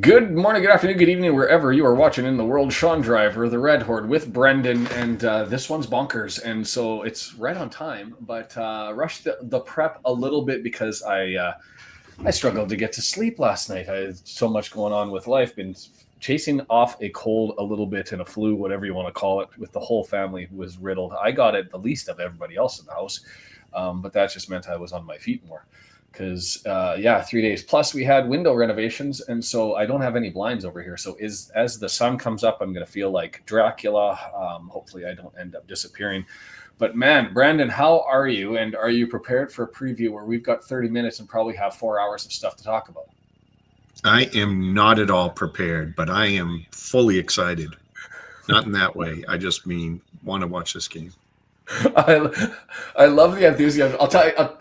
Good morning, good afternoon, good evening, wherever you are watching in the world. Sean Driver, the Red Horde with Brendan, and this one's bonkers, and so it's right on time. But rushed the prep a little bit because I struggled to get to sleep last night. I had so much going on with life, been chasing off a cold a little bit and a flu, whatever you want to call it, with the whole family was riddled. I got it the least of everybody else in the house, but that just meant I was on my feet more because 3 days plus we had window renovations, and so I don't have any blinds over here. So as the sun comes up, I'm going to feel like Dracula. Hopefully I don't end up disappearing. But man, Brandon, how are you? And are you prepared for a preview where we've got 30 minutes and probably have 4 hours of stuff to talk about? I am not at all prepared, but I am fully excited. Not in that way. I just mean want to watch this game. I love the enthusiasm. I'll tell you, a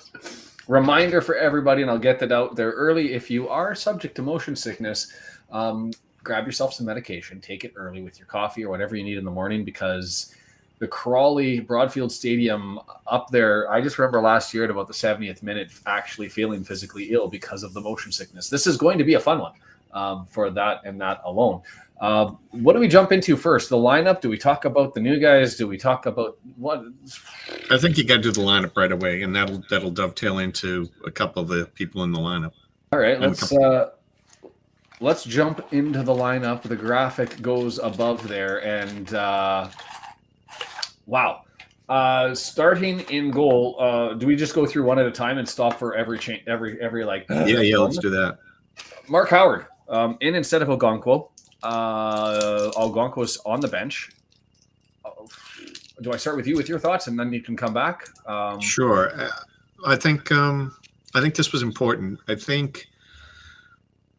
reminder for everybody, and I'll get that out there early. If you are subject to motion sickness, grab yourself some medication. Take it early with your coffee or whatever you need in the morning, because the Crawley Broadfield Stadium up there, I just remember last year at about the 70th minute actually feeling physically ill because of the motion sickness. This is going to be a fun one for that and that alone. What do we jump into first? The lineup? Do we talk about the new guys? Do we talk about what? I think you got to do the lineup right away, and that'll dovetail into a couple of the people in the lineup. All right, let's jump into the lineup. The graphic goes above there, and wow. Starting in goal, do we just go through one at a time and stop for every like? Yeah, let's do that. Mark Howard in instead of Okonkwo. Okonkwo's on the bench. Do I start with you with your thoughts, and then you can come back? Sure. I think this was important. I think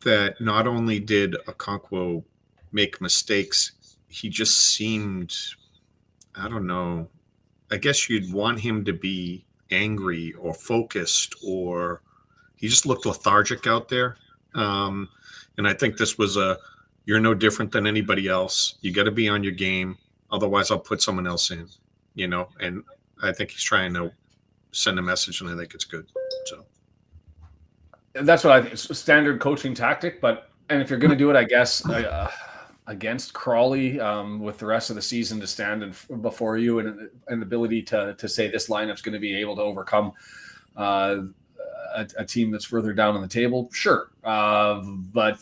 that not only did Okonkwo make mistakes, he just seemed, I don't know, I guess you'd want him to be angry or focused, or he just looked lethargic out there. And I think this was you're no different than anybody else. You got to be on your game. Otherwise, I'll put someone else in, and I think he's trying to send a message, and I think it's good. So that's what I think. It's a standard coaching tactic, and if you're going to do it, I guess, against Crawley with the rest of the season to stand before you and an ability to say this lineup's going to be able to overcome a team that's further down on the table, sure. But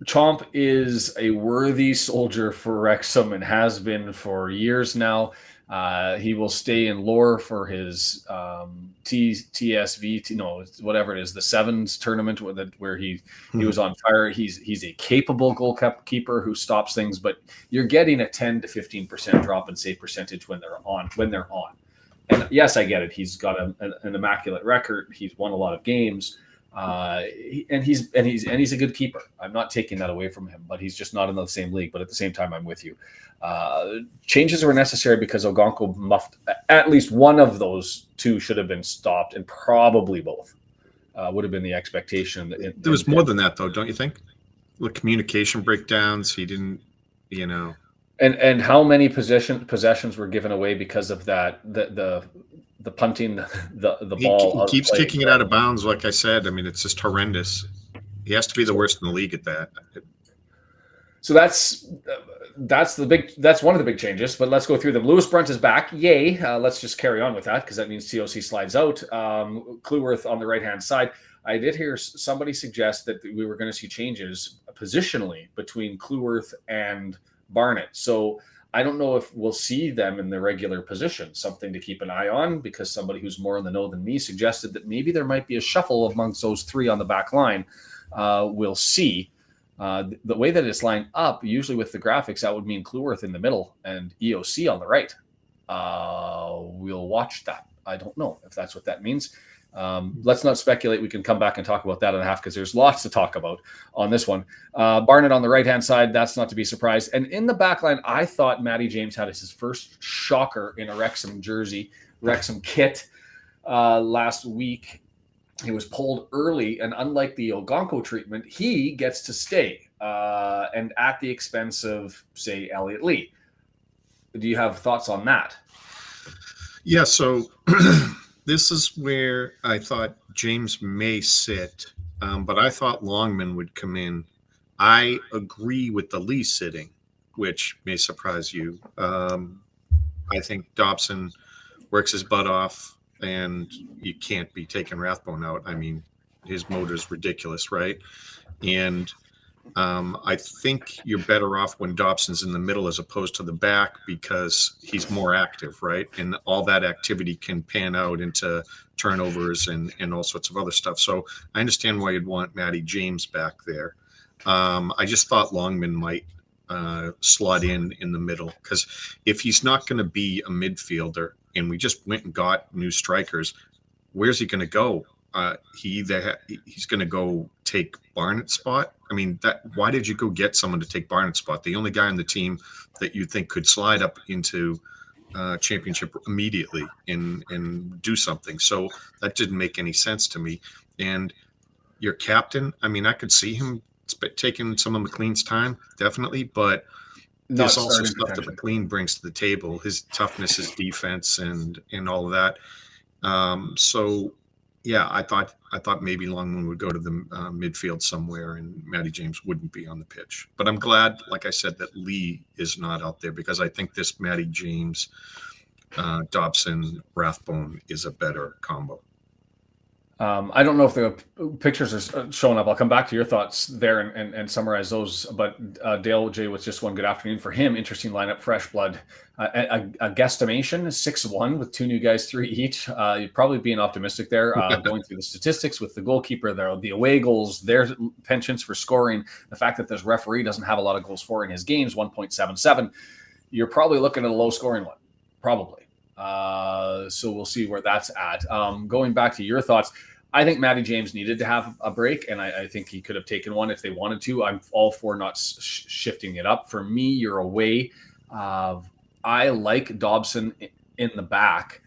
Chomp is a worthy soldier for Wrexham and has been for years now. He will stay in lore for his TSV, whatever it is, the Sevens tournament where he was on fire. He's a capable goalkeeper who stops things, but you're getting a 10 to 15% drop in save percentage when they're on. And yes, I get it. He's got an immaculate record. He's won a lot of games. And he's a good keeper. I'm not taking that away from him, but he's just not in the same league. But at the same time, I'm with you. Changes were necessary because Okonkwo muffed. At least one of those two should have been stopped, and probably both would have been the expectation. There was more than that, though, don't you think? The communication breakdowns. He didn't, And how many possessions were given away because of that? The punting, the ball. He keeps kicking it out of bounds. Like I said, I mean, it's just horrendous. He has to be the worst in the league at that. So that's one of the big changes. But let's go through them. Lewis Brunt is back. Yay! Let's just carry on with that because that means COC slides out. Cleworth on the right hand side. I did hear somebody suggest that we were going to see changes positionally between Cleworth and Barnett. So I don't know if we'll see them in the regular position. Something to keep an eye on, because somebody who's more in the know than me suggested that maybe there might be a shuffle amongst those three on the back line. We'll see. The way that it's lined up, usually with the graphics, that would mean Cleworth in the middle and EOC on the right. We'll watch that. I don't know if that's what that means. Let's not speculate. We can come back and talk about that in a half, because there's lots to talk about on this one. Barnett on the right-hand side, that's not to be surprised. And in the back line, I thought Matty James had his first shocker in a Wrexham jersey, Wrexham kit last week. He was pulled early, and unlike the Okonkwo treatment, he gets to stay and at the expense of, say, Elliot Lee. Do you have thoughts on that? Yeah, so this is where I thought James may sit but I thought Longman would come in. I agree with the Lee sitting, which may surprise you. I think Dobson works his butt off, and you can't be taking Rathbone out. I mean, his motor's ridiculous, right? And I think you're better off when Dobson's in the middle as opposed to the back because he's more active, right? And all that activity can pan out into turnovers and all sorts of other stuff. So I understand why you'd want Matty James back there. I just thought Longman might slot in the middle because if he's not going to be a midfielder and we just went and got new strikers, where's he going to go? He's going to go take Barnett's spot. I mean, why did you go get someone to take Barnett's spot? The only guy on the team that you think could slide up into championship immediately and do something. So that didn't make any sense to me. And your captain, I mean, I could see him taking some of McClean's time, definitely, but there's also stuff that McClean brings to the table, his toughness, his defense, and all of that. So yeah, I thought maybe Longman would go to the midfield somewhere and Matty James wouldn't be on the pitch. But I'm glad, like I said, that Lee is not out there because I think this Matty James, Dobson, Rathbone is a better combo. I don't know if the pictures are showing up. I'll come back to your thoughts there and summarize those. But Dale J was just one good afternoon for him. Interesting lineup, fresh blood. A guesstimation, 6-1 with two new guys, 3 each. You're probably being optimistic there. Going through the statistics with the goalkeeper, the away goals, their penchants for scoring, the fact that this referee doesn't have a lot of goals for in his games, 1.77. You're probably looking at a low scoring one, probably. So we'll see where that's at. Going back to your thoughts, I think Matty James needed to have a break, and I think he could have taken one if they wanted to. I'm all for not shifting it up. For me, you're away. I like Dobson in the back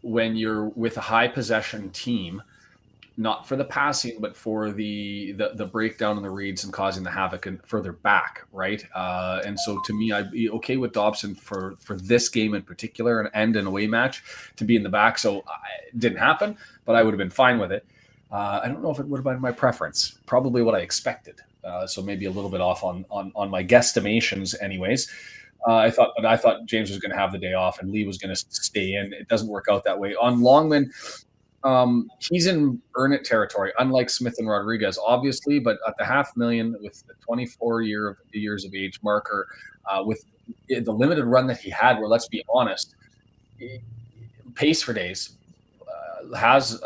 when you're with a high possession team, not for the passing, but for the breakdown and the reads and causing the havoc and further back, right? And so to me, I'd be okay with Dobson for this game in particular and an away match to be in the back. So it didn't happen, but I would have been fine with it. I don't know if it would have been my preference. Probably what I expected. So maybe a little bit off on my guesstimations anyways. I thought James was going to have the day off and Lee was going to stay in. It doesn't work out that way. On Longman, he's in earn it territory, unlike Smith and Rodriguez, obviously, but at the $500,000 with the 24 years of age marker, with the limited run that he had, where let's be honest, pace for days, has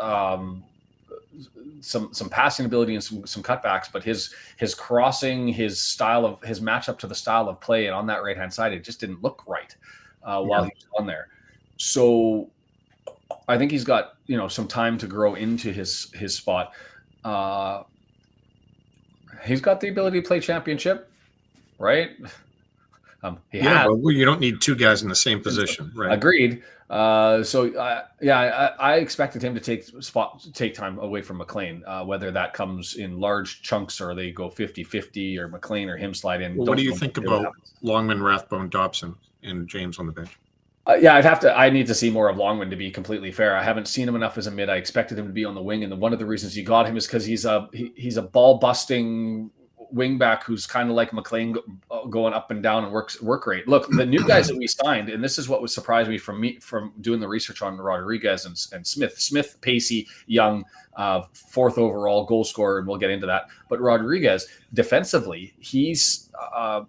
some passing ability and some cutbacks, but his crossing, his matchup to the style of play, and on that right hand side, it just didn't look right while he was on there. So I think he's got some time to grow into his spot. He's got the ability to play championship, right? Well, you don't need two guys in the same position, right? Agreed. I expected him to take time away from McClean, whether that comes in large chunks or they go 50-50 or McClean or him slide in. Well, what do you think about Longman, Rathbone, Dobson, and James on the bench? I need to see more of Longman, to be completely fair. I haven't seen him enough as a mid. I expected him to be on the wing, and one of the reasons you got him is because he's a ball busting wingback who's kind of like McClean, going up and down and work rate. Look, the new guys that we signed, and this is what would surprise me from doing the research on Rodriguez and Smith. Smith, pacey, young, 4th overall goal scorer, and we'll get into that. But Rodriguez, defensively,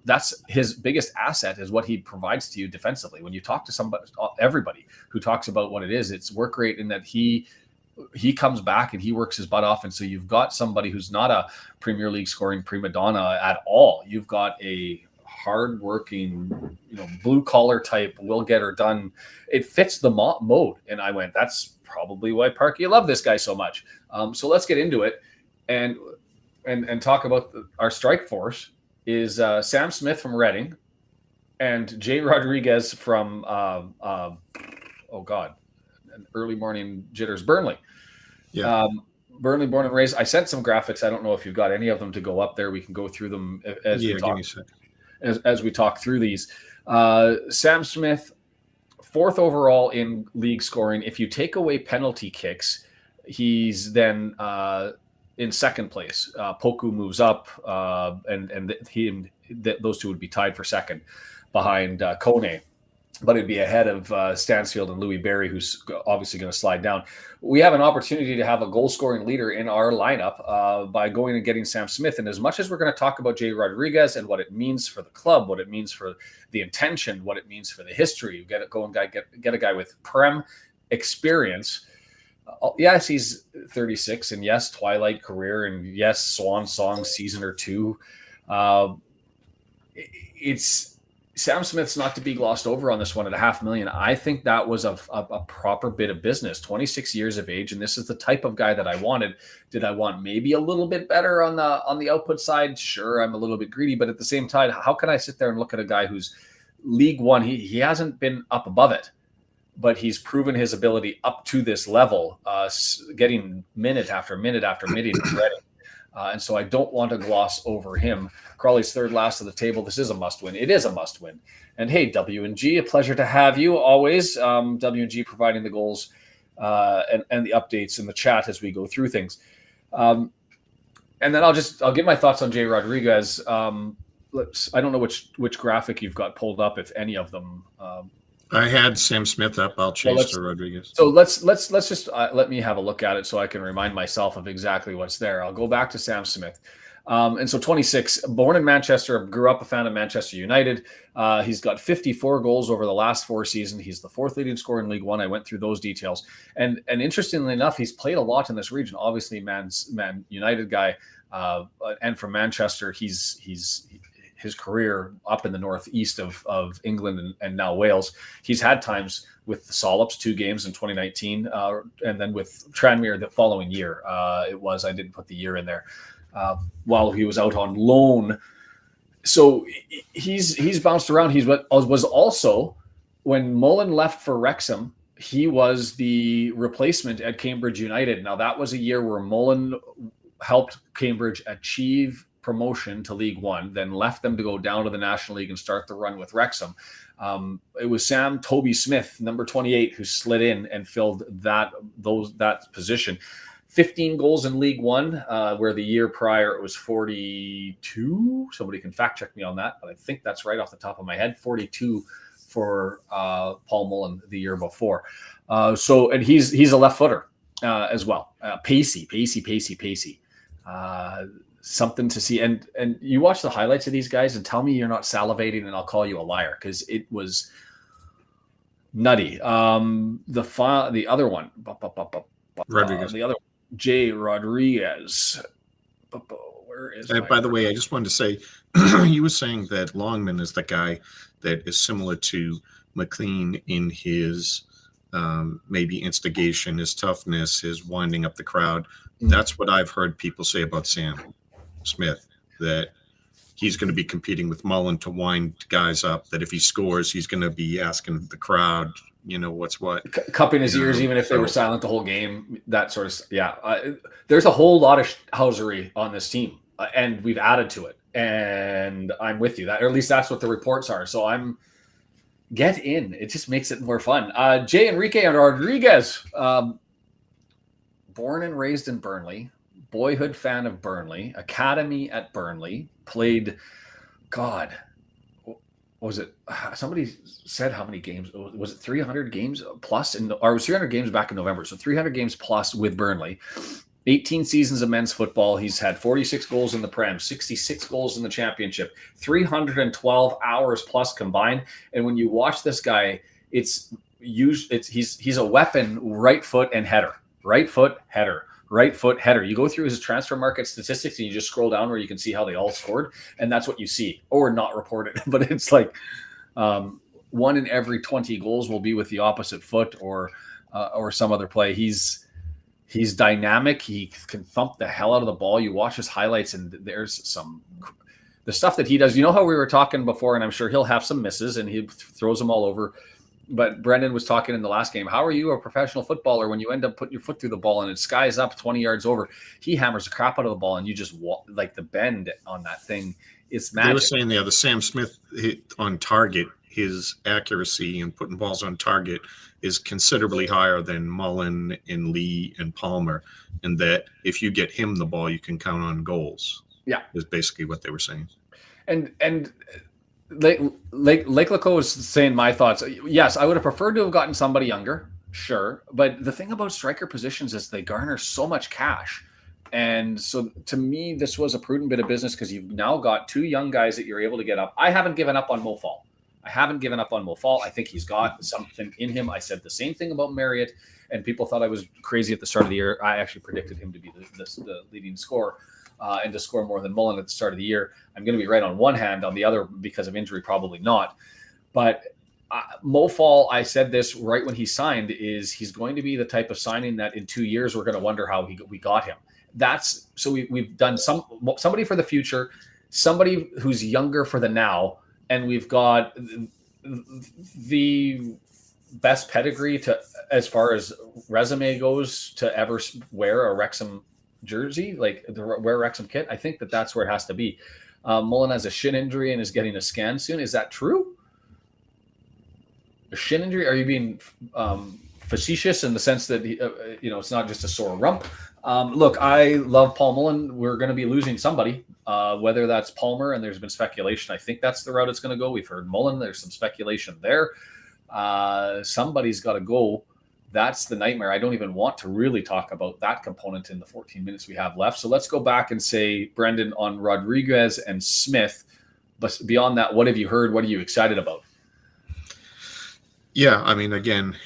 that's his biggest asset, is what he provides to you defensively. When you talk to everybody who talks about what it is, it's work rate, in that he comes back and he works his butt off. And so you've got somebody who's not a Premier League scoring prima donna at all. You've got a hardworking, blue collar type, will get her done. It fits the mode. And I went, that's probably why Parky loved this guy so much. So let's get into it and talk about our strike force. Is Sam Smith from Reading and Jay Rodriguez from early morning jitters, Burnley. Yeah. Burnley, born and raised. I sent some graphics. I don't know if you've got any of them to go up there. We can go through them as we talk through these. Sam Smith, 4th overall in league scoring. If you take away penalty kicks, he's then in second place. Poku moves up, and those two would be tied for second behind Kone. But it'd be ahead of Stansfield and Louis Barry, who's obviously going to slide down. We have an opportunity to have a goal-scoring leader in our lineup by going and getting Sam Smith. And as much as we're going to talk about Jay Rodriguez and what it means for the club, what it means for the intention, what it means for the history, get a guy with Prem experience. Yes, he's 36, and yes, twilight career, and yes, swan song season or two. It's Sam Smith's not to be glossed over on this one at $500,000. I think that was a proper bit of business. 26 years of age, and this is the type of guy that I wanted. Did I want maybe a little bit better on the output side? Sure, I'm a little bit greedy, but at the same time, how can I sit there and look at a guy who's League One? He hasn't been up above it, but he's proven his ability up to this level, getting minute after minute after minute already. And so I don't want to gloss over him. Crawley's third last of the table. This is a must-win. It is a must-win. And hey, W&G, a pleasure to have you always. W&G providing the goals and the updates in the chat as we go through things. And then I'll give my thoughts on Jay Rodriguez. I don't know which graphic you've got pulled up, if any of them. I had Sam Smith up. I'll change to Rodriguez. So let's just let me have a look at it so I can remind myself of exactly what's there. I'll go back to Sam Smith. And so 26, born in Manchester, grew up a fan of Manchester United. He's got 54 goals over the last 4 seasons. He's the 4th leading scorer in League One. I went through those details. And interestingly enough, he's played a lot in this region. Obviously, Man United guy, and from Manchester, he's his career up in the northeast of England and now Wales. He's had times with the Solips, 2 games in 2019, and then with Tranmere the following year. I didn't put the year in there, while he was out on loan. So he's bounced around. He was also, when Mullin left for Wrexham, he was the replacement at Cambridge United. Now that was a year where Mullin helped Cambridge achieve promotion to League One, then left them to go down to the National League and start the run with Wrexham. It was Sam Toby Smith, number 28, who slid in and filled that position. 15 goals in League One, where the year prior it was 42. Somebody can fact check me on that, but I think that's right off the top of my head. 42 for Paul Mullin the year before. And he's a left footer as well. Pacey. Something to see. And you watch the highlights of these guys and tell me you're not salivating, and I'll call you a liar, because it was nutty. The other one, Rodriguez. The other Jay Rodriguez. Where is? By the way, I just wanted to say, you were saying that Longman is the guy that is similar to McClean in his maybe instigation, his toughness, his winding up the crowd. That's what I've heard people say about Sam Smith, that he's going to be competing with Mullin to wind guys up, that if he scores, he's going to be asking the crowd, what's what. Cupping his ears, even if they were silent the whole game, that sort of, yeah. There's a whole lot of housery on this team, and we've added to it, and I'm with you, or at least that's what the reports are. So get in. It just makes it more fun. Jay Enrique Rodriguez, born and raised in Burnley, boyhood fan of Burnley, academy at Burnley, played, God, was it, somebody said how many games, was it 300 games plus, or it was 300 games back in November, so 300 games plus with Burnley, 18 seasons of men's football. He's had 46 goals in the Prem, 66 goals in the Championship, 312 hours plus combined. And when you watch this guy, he's a weapon, right foot and header. Right foot, header. Right foot, header. You go through his transfer market statistics and you just scroll down where you can see how they all scored, and that's what you see, or not reported. But it's like 1 in every 20 goals will be with the opposite foot or some other play. He's dynamic. He can thump the hell out of the ball. You watch his highlights, and there's the stuff that he does. You know how we were talking before, and I'm sure he'll have some misses, and he throws them all over. But Brendan was talking in the last game, how are you a professional footballer when you end up putting your foot through the ball and it skies up 20 yards over? He hammers the crap out of the ball, and you just walk, like the bend on that thing. It's magic. They were saying the Sam Smith hit on target, his accuracy and putting balls on target is considerably higher than Mullin and Lee and Palmer, and that if you get him the ball, you can count on goals. Yeah, is basically what they were saying. And Lake Laco was saying my thoughts. Yes, I would have preferred to have gotten somebody younger, sure. But the thing about striker positions is they garner so much cash. And so to me, this was a prudent bit of business because you've now got two young guys that you're able to get up. I haven't given up on Mo Fall. I think he's got something in him. I said the same thing about Marriott, and people thought I was crazy at the start of the year. I actually predicted him to be the leading scorer. And to score more than Mullin at the start of the year. I'm going to be right on one hand, on the other, because of injury, probably not. But Mo Fall, I said this right when he signed, he's going to be the type of signing that in 2 years we're going to wonder how we got him. So we've done somebody for the future, somebody who's younger for the now, and we've got the best pedigree to, as far as resume goes, to ever wear a Wrexham jersey, like the wear Wrexham kit. I think that's where it has to be. Mullin has a shin injury and is getting a scan soon. Is that true? A shin injury? Are you being facetious in the sense that it's not just a sore rump? Look, I love Paul Mullin. We're going to be losing somebody, whether that's Palmer, and there's been speculation. I think that's the route it's going to go. We've heard Mullin. There's some speculation there. Somebody's got to go. That's the nightmare. I don't even want to really talk about that component in the 14 minutes we have left. So let's go back and say, Brendan, on Rodriguez and Smith. But beyond that, what have you heard? What are you excited about? Yeah, I mean, again,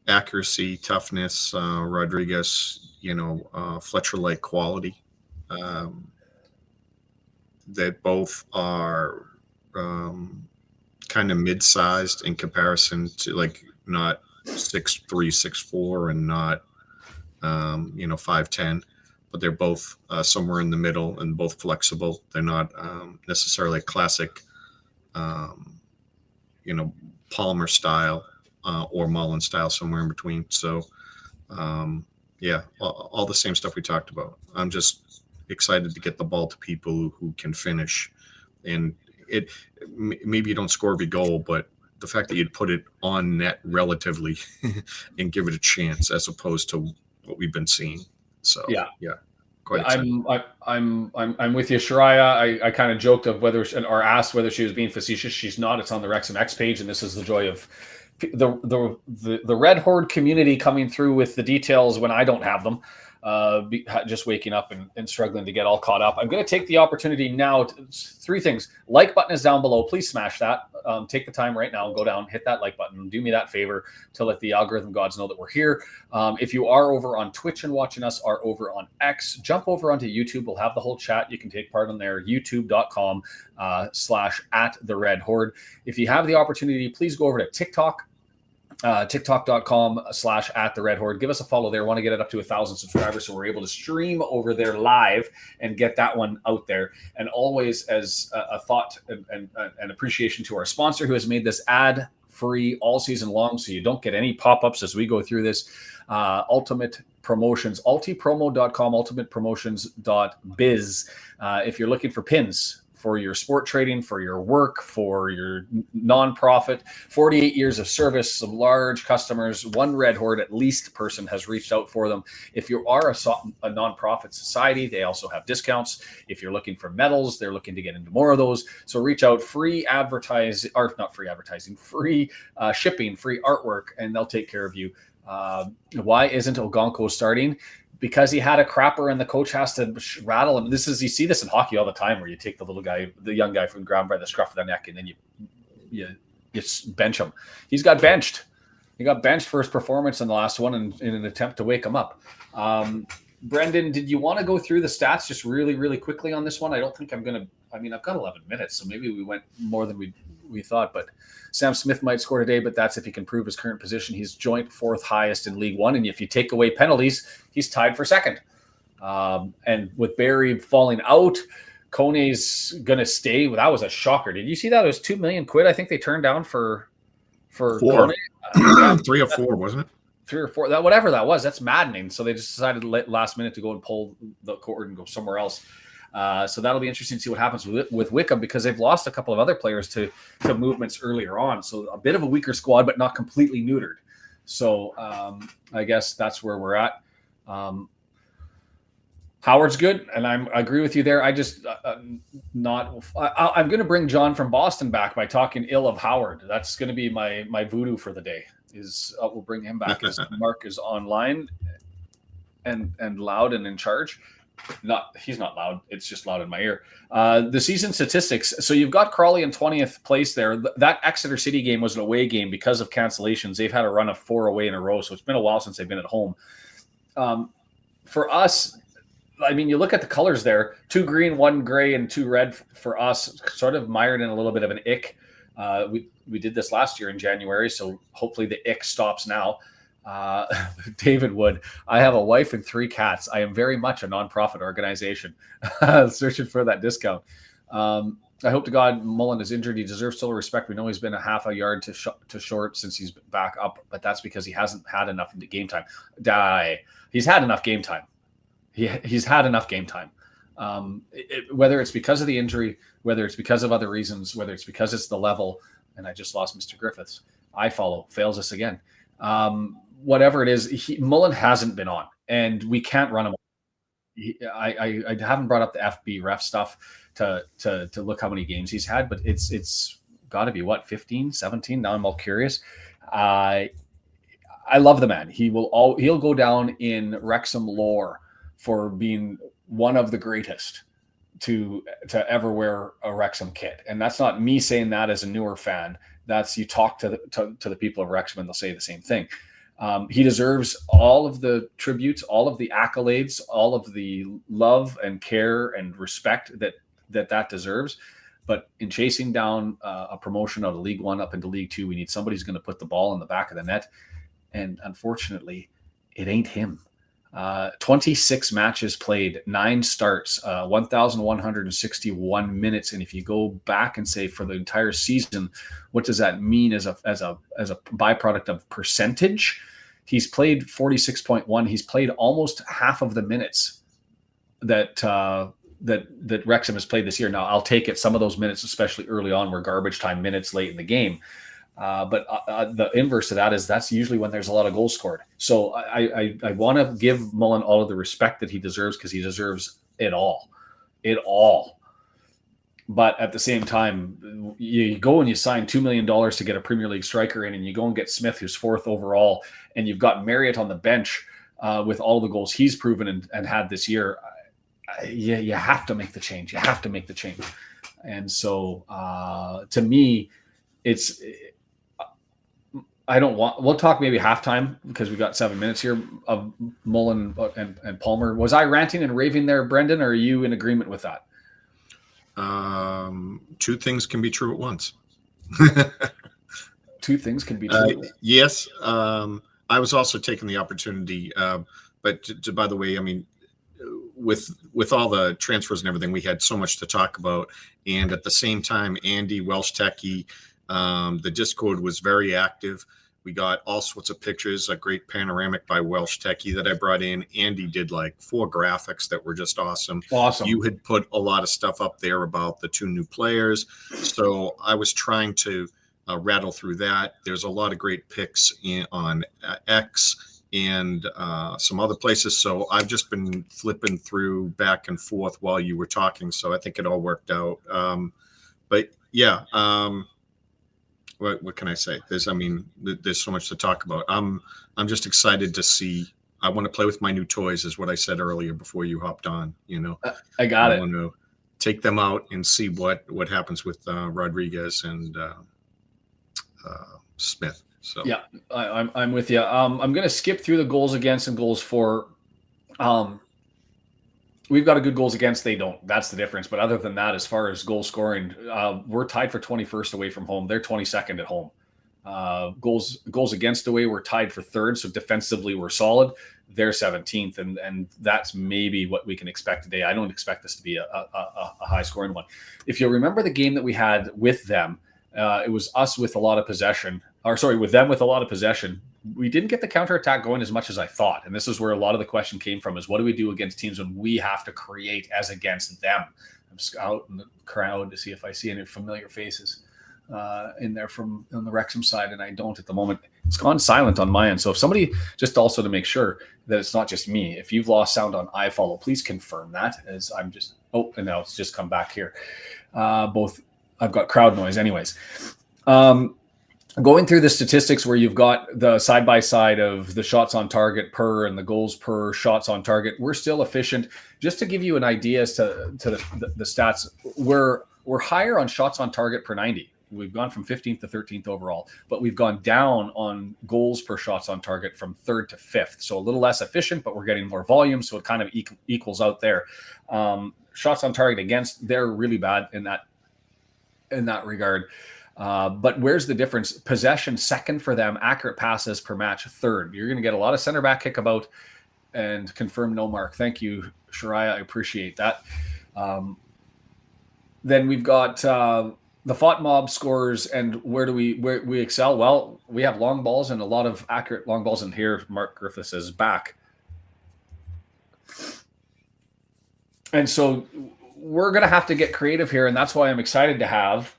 accuracy, toughness, Rodriguez, Fletcher-like quality. That both are kind of mid-sized in comparison to, like, not 6'3", 6'4", and not 5'10", but they're both somewhere in the middle and both flexible. They're not necessarily classic Palmer style or Mullin style, somewhere in between. So all the same stuff we talked about. I'm just excited to get the ball to people who can finish, and maybe you don't score every goal, but the fact that you'd put it on net relatively and give it a chance, as opposed to what we've been seeing. So quite excited. I'm with you, Shariah. I kind of joked of or asked whether she was being facetious. She's not. It's on the Wrexham X page, and this is the joy of the Red Horde community coming through with the details when I don't have them. Just waking up and struggling to get all caught up. I'm going to take the opportunity now. Three things. Like button is down below. Please smash that. Take the time right now and go down, hit that like button. Do me that favor to let the algorithm gods know that we're here. If you are over on Twitch and watching us, are over on X, jump over onto YouTube. We'll have the whole chat. You can take part on there. YouTube.com /@TheRedHorde. If you have the opportunity, please go over to TikTok. TikTok.com /@TheRedHorde. Give us a follow there. Want to get it up to 1,000 subscribers so we're able to stream over there live and get that one out there. And always, as a thought and appreciation to our sponsor who has made this ad free all season long, so you don't get any pop-ups as we go through this. Ultimate Promotions, ultipromo.com, ultimatepromotions.biz. If you're looking for pins for your sport trading, for your work, for your nonprofit, 48 years of service, some large customers, one Red Horde at least person has reached out for them. If you are a nonprofit society, they also have discounts. If you're looking for medals, they're looking to get into more of those. So reach out, free shipping, free artwork, and they'll take care of you. Why isn't Okonkwo starting? Because he had a crapper and the coach has to rattle him. You see this in hockey all the time, where you take the young guy from the ground by the scruff of the neck, and then you bench him. He got benched for his performance in the last one in an attempt to wake him up. Brendan, did you want to go through the stats just really, really quickly on this one? I don't think I'm going to. I mean, I've got 11 minutes, so maybe we went more than we thought, but Sam Smith might score today, but that's if he can prove his current position. He's joint fourth highest in League One, and if you take away penalties, he's tied for second. And with Barry falling out, Kone's going to stay. That was a shocker. Did you see that? It was $2 million. I think they turned down for Kone. 3 or 4, wasn't it? 3 or 4, whatever that was. That's maddening. So they just decided last minute to go and pull the cord and go somewhere else. So that'll be interesting to see what happens with Wickham, because they've lost a couple of other players to movements earlier on. So a bit of a weaker squad, but not completely neutered. So I guess that's where we're at. Howard's good, and I agree with you there. I just I'm going to bring John from Boston back by talking ill of Howard. That's going to be my voodoo for the day. We'll bring him back as Mark is online and loud and in charge. He's not loud. It's just loud in my ear. The season statistics. So you've got Crawley in 20th place there. That Exeter City game was an away game because of cancellations. They've had a run of 4 away in a row, so it's been a while since they've been at home. For us, I mean, you look at the colors there, 2 green, 1 gray, and 2 red for us, sort of mired in a little bit of an ick. We did this last year in January, so hopefully the ick stops now. David Wood, I have a wife and 3 cats. I am very much a nonprofit organization. Searching for that discount. I hope to God Mullin is injured. He deserves still respect. We know he's been a half a yard to short since he's back up, but that's because he hasn't had enough game time. He's had enough game time. He's had enough game time. Whether it's because of the injury, whether it's because of other reasons, whether it's because it's the level, and I just lost Mr. Griffiths. Fails us again. Whatever it is, Mullin hasn't been on, and we can't run him. I haven't brought up the FB ref stuff to look how many games he's had, but it's got to be 15, 17. Now I'm all curious. I love the man. He'll go down in Wrexham lore for being one of the greatest to ever wear a Wrexham kit. And that's not me saying that as a newer fan. That's, you talk to the people of Wrexham and they'll say the same thing. He deserves all of the tributes, all of the accolades, all of the love and care and respect that deserves. But in chasing down a promotion out of League One up into League Two, we need somebody who's going to put the ball in the back of the net. And unfortunately, it ain't him. 26 matches played, 9 starts, 1,161 minutes. And if you go back and say for the entire season, what does that mean as a byproduct of percentage? He's played 46.1. He's played almost half of the minutes that Wrexham has played this year. Now, I'll take it. Some of those minutes, especially early on, were garbage time minutes late in the game. But the inverse of that is that's usually when there's a lot of goals scored. So I want to give Mullin all of the respect that he deserves, because he deserves it all. But at the same time, you go and you sign $2 million to get a Premier League striker in, and you go and get Smith, who's 4th overall, and you've got Marriott on the bench with all the goals he's proven and had this year. You have to make the change. And so to me, we'll talk maybe halftime, because we've got 7 minutes here of Mullin and Palmer. Was I ranting and raving there, Brendan, or are you in agreement with that? 2 things can be true at once. 2 things can be true. Yes. I was also taking the opportunity, but by the way, I mean, with all the transfers and everything, we had so much to talk about. And at the same time, Andy, Welsh Techie, the Discord was very active. We got all sorts of pictures, a great panoramic by Welsh Techie that I brought in. Andy did like 4 graphics that were just awesome. You had put a lot of stuff up there about the 2 new players. So I was trying to rattle through that. There's a lot of great pics on X and some other places. So I've just been flipping through back and forth while you were talking. So I think it all worked out. But yeah, what can I say? There's so much to talk about. I'm just excited to see. I want to play with my new toys, is what I said earlier before you hopped on. I got it. I want to take them out and see what happens with Rodriguez and Smith. So yeah, I'm with you. I'm going to skip through the goals against and goals for. We've got a good goals against. They don't. That's the difference. But other than that, as far as goal scoring, we're tied for 21st away from home. They're 22nd at home. Goals against away, we're tied for 3rd. So defensively, we're solid. They're 17th, and that's maybe what we can expect today. I don't expect this to be a high scoring one. If you'll remember the game that we had with them, it was us with a lot of possession. With them with a lot of possession. we didn't get the counterattack going as much as I thought. And this is where a lot of the question came from, is what do we do against teams when we have to create as against them? I'm just out in the crowd to see if I see any familiar faces in there from on the Wrexham side, and I don't at the moment. It's gone silent on my end. So if somebody, just also to make sure that it's not just me, if you've lost sound on iFollow, please confirm that, as I'm just, and now it's just come back here. Both, I've got crowd noise anyways. Going through the statistics where you've got the side-by-side of the shots on target per and the goals per shots on target, we're still efficient. Just to give you an idea as to the stats, we're higher on shots on target per 90. We've gone from 15th to 13th overall, but we've gone down on goals per shots on target from 3rd to 5th. So a little less efficient, but we're getting more volume, so it kind of equals out there. Shots on target against, they're really bad in that regard. But where's the difference? Possession, second for them. Accurate passes per match, third. You're going to get a lot of center back kickabout and confirm no mark. Thank you, Shariah. I appreciate that. Then we've got the FOT mob scores, and where we excel? Well, we have long balls and a lot of accurate long balls. And here, Mark Griffiths is back. And so we're going to have to get creative here, and that's why I'm excited to have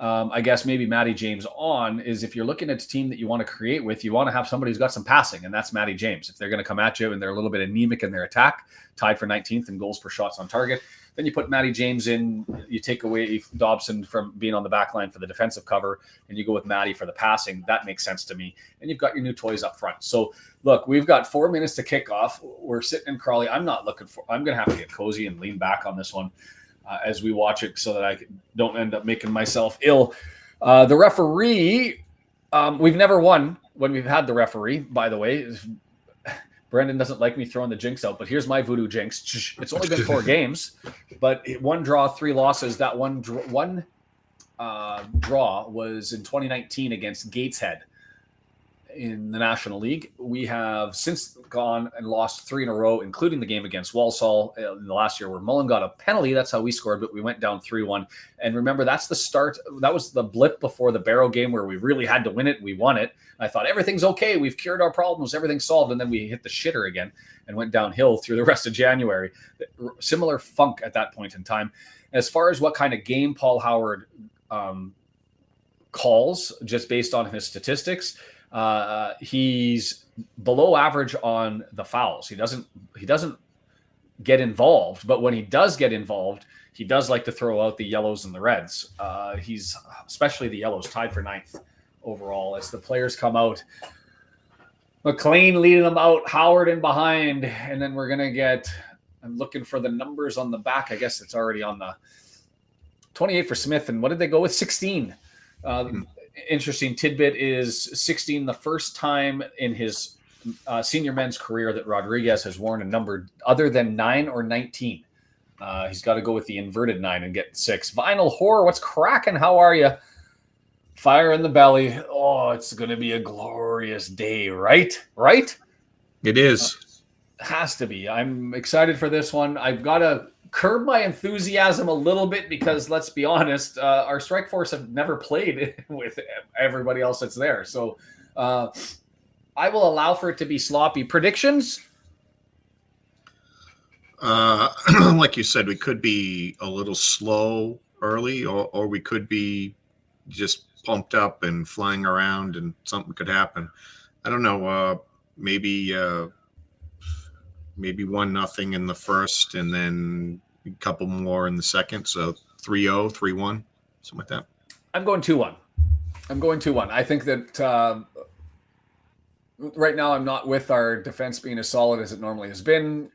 I guess maybe Matty James on. Is if you're looking at a team that you want to create with, you want to have somebody who's got some passing, and that's Matty James. If they're going to come at you and they're a little bit anemic in their attack, tied for 19th in goals per shots on target, then you put Matty James in, you take away Dobson from being on the back line for the defensive cover, and you go with Matty for the passing. That makes sense to me. And you've got your new toys up front. So look, we've got 4 minutes to kick off. We're sitting in Crawley. I'm going to have to get cozy and lean back on this one as we watch it so that I don't end up making myself ill. The referee, we've never won when we've had the referee, by the way. Brendan doesn't like me throwing the jinx out, but here's my voodoo jinx. It's only been 4 games, but 1 draw, 3 losses. That one draw was in 2019 against Gateshead in the National League. We have since gone and lost 3 in a row, including the game against Walsall in the last year where Mullin got a penalty. That's how we scored, but we went down 3-1. And remember, that's the start. That was the blip before the Barrow game where we really had to win it. We won it. I thought everything's okay. We've cured our problems. Everything's solved. And then we hit the shitter again and went downhill through the rest of January. Similar funk at that point in time. As far as what kind of game Paul Howard calls, just based on his statistics, he's below average on the fouls. He doesn't get involved, but when he does get involved, he does like to throw out the yellows and the reds. He's especially the yellows, tied for 9th overall as the players come out. McClean leading them out, Howard in behind, and then we're gonna get. I'm looking for the numbers on the back. I guess it's already on the 28 for Smith. And what did they go with? 16. Interesting tidbit is 16, the first time in his senior men's career that Rodriguez has worn a number other than 9 or 19. He's got to go with the inverted 9 and get 6. Vinyl Horror, what's cracking? How are you? Fire in the belly. Oh, it's going to be a glorious day, right? Right? It is. Has to be. I'm excited for this one. I've got to curb my enthusiasm a little bit because, let's be honest, our strike force have never played with everybody else that's there. So I will allow for it to be sloppy. Predictions? Like you said, we could be a little slow early, or we could be just pumped up and flying around and something could happen. I don't know. Maybe 1-0 in the first and then a couple more in the second. So 3-0, 3-1, something like that. I'm going 2-1. I think that right now I'm not with our defense being as solid as it normally has been.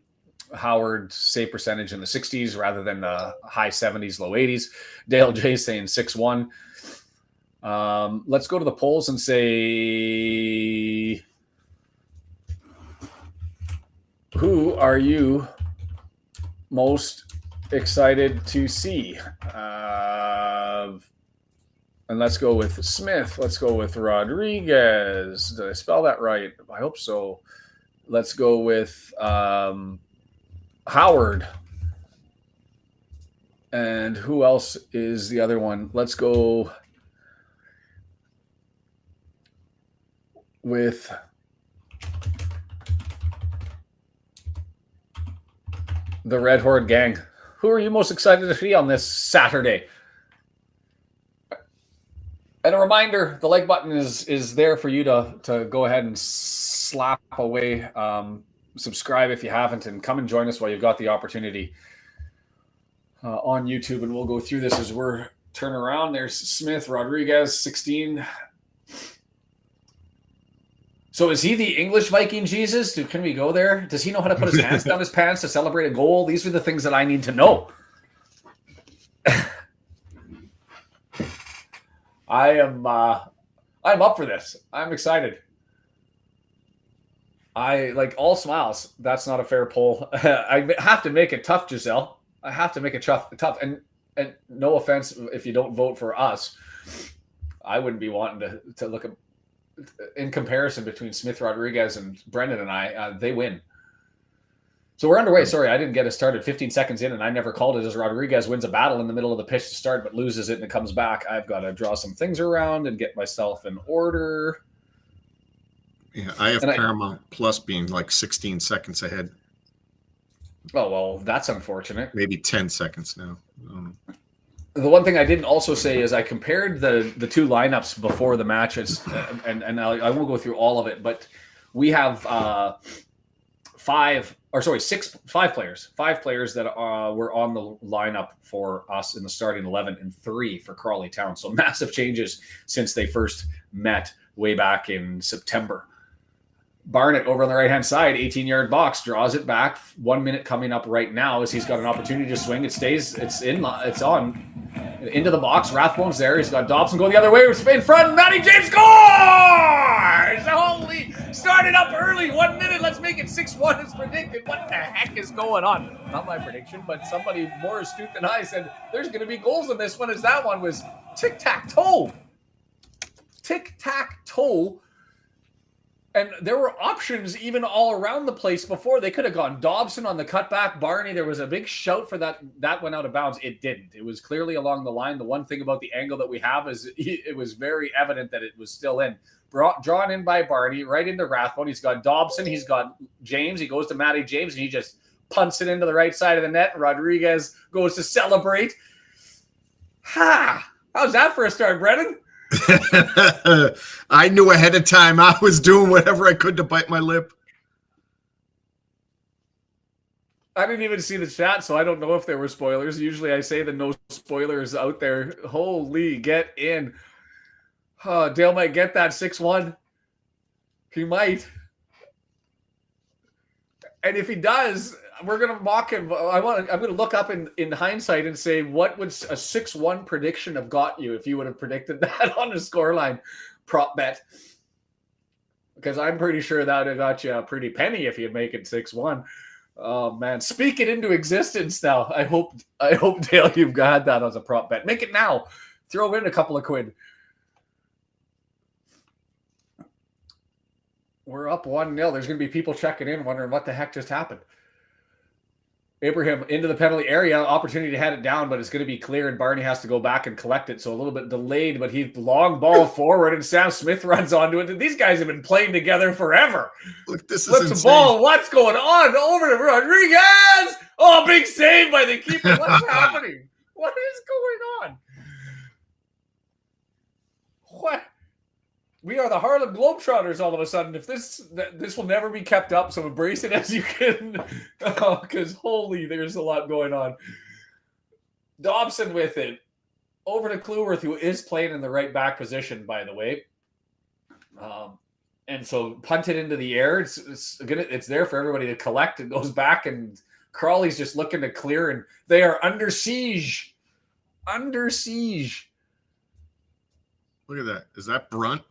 Howard save percentage in the 60s rather than the high 70s, low 80s. Dale J saying 6-1. Let's go to the polls and say, who are you most excited to see? And let's go with Smith. Let's go with Rodriguez. Did I spell that right? I hope so. Let's go with Howard. And who else is the other one? Let's go with The Red Horde gang. Who are you most excited to see on this Saturday? And a reminder, the like button is there for you to go ahead and slap away. Subscribe if you haven't, and come and join us while you've got the opportunity on YouTube. And we'll go through this as we're turning around. There's Smith, Rodriguez, 16. So is he the English Viking Jesus? Can we go there? Does he know how to put his hands down his pants to celebrate a goal? These are the things that I need to know. I'm up for this. I'm excited. I like all smiles. That's not a fair poll. I have to make it tough, Giselle. I have to make it tough. And no offense if you don't vote for us. I wouldn't be wanting to look at in comparison between Smith, Rodriguez, and Brendan and I. They win. So we're underway. Sorry, I didn't get it started 15 seconds in, and I never called it as Rodriguez wins a battle in the middle of the pitch to start, but loses it and it comes back. I've got to draw some things around and get myself in order. Yeah, I have Paramount Plus being like 16 seconds ahead. Oh, well, that's unfortunate. Maybe 10 seconds now. The one thing I didn't also say is I compared the two lineups before the matches, and I won't go through all of it, but we have five players that were on the lineup for us in the starting 11 and 3 for Crawley Town. So massive changes since they first met way back in September. Barnett over on the right-hand side, 18-yard box, draws it back. 1 minute coming up right now as he's got an opportunity to swing. It's on into the box. Rathbone's there. He's got Dobson going the other way. In front. Matty James scores! Holy! Started up early. 1 minute. Let's make it 6-1 as predicted. What the heck is going on? Not my prediction, but somebody more astute than I said there's going to be goals in this one, as that one was tic-tac-toe. Tic-tac-toe. And there were options even all around the place before. They could have gone Dobson on the cutback. Barney, there was a big shout for that. That went out of bounds. It didn't. It was clearly along the line. The one thing about the angle that we have is it was very evident that it was still in. Drawn in by Barney, right into Rathbone. He's got Dobson. He's got James. He goes to Matty James, and he just punts it into the right side of the net. Rodriguez goes to celebrate. Ha! How's that for a start, Brennan? I knew ahead of time I was doing whatever I could to bite my lip. I didn't even see the chat, so I don't know if there were spoilers. Usually I say the no spoilers out there. Holy, get in. Dale might get that 6-1. He might. And if he does, we're going to mock him. I'm going to look up in hindsight and say, what would a 6-1 prediction have got you if you would have predicted that on a scoreline prop bet? Because I'm pretty sure that would have got you a pretty penny if you'd make it 6-1. Oh, man. Speak it into existence now. I hope, Dale, you've got that as a prop bet. Make it now. Throw in a couple of quid. We're up 1-0. There's going to be people checking in wondering what the heck just happened. Abraham into the penalty area, opportunity to head it down, but it's going to be clear, and Barney has to go back and collect it. So a little bit delayed, but he's long ball forward, and Sam Smith runs onto it. These guys have been playing together forever. Look, this is Look, the ball. What's going on? Over to Rodriguez. Oh, big save by the keeper. What's happening? What is going on? What? We are the Harlem Globetrotters all of a sudden. If this will never be kept up, so embrace it as you can. Because holy, there's a lot going on. Dobson with it. Over to Cleworth, who is playing in the right back position, by the way. And so punted into the air. It's there for everybody to collect. It goes back, and Crawley's just looking to clear, and they are under siege. Under siege. Look at that. Is that Brunt?